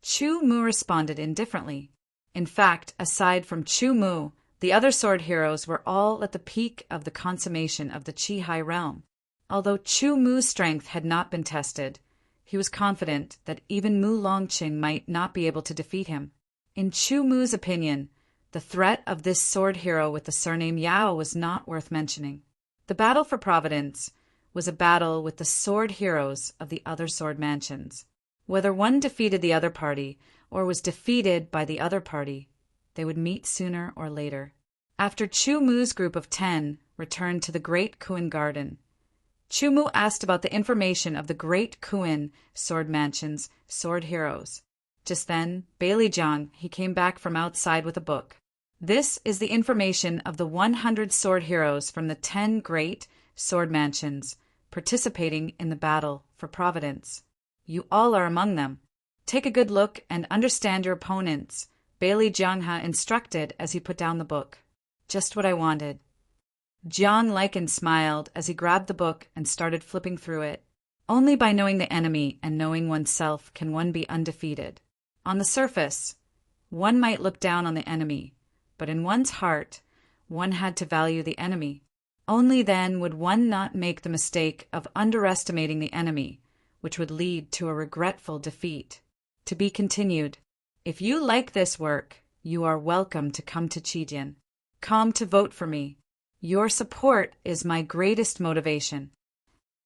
Chu Mu responded indifferently. In fact, aside from Chu Mu, the other sword heroes were all at the peak of the consummation of the Qi Hai realm. Although Chu Mu's strength had not been tested, he was confident that even Mu Longqing might not be able to defeat him. In Chu Mu's opinion, the threat of this sword hero with the surname Yao was not worth mentioning. The battle for Providence was a battle with the sword heroes of the other sword mansions. Whether one defeated the other party or was defeated by the other party, they would meet sooner or later. After Chu Mu's group of 10 returned to the Great Kuan Garden, Chu Mu asked about the information of the Great Kuan Sword Mansion's sword heroes. Just then, Bailey Jiang, he came back from outside with a book. This is the information of the 100 sword heroes from the 10 great sword mansions participating in the battle for Providence. You all are among them. Take a good look and understand your opponents, Bailey Jiang instructed as he put down the book. Just what I wanted. Jiang Liken smiled as he grabbed the book and started flipping through it. Only by knowing the enemy and knowing oneself can one be undefeated. On the surface, one might look down on the enemy, but in one's heart, one had to value the enemy. Only then would one not make the mistake of underestimating the enemy, which would lead to a regretful defeat. To be continued. If you like this work, you are welcome to come to Qijian. Come to vote for me. Your support is my greatest motivation.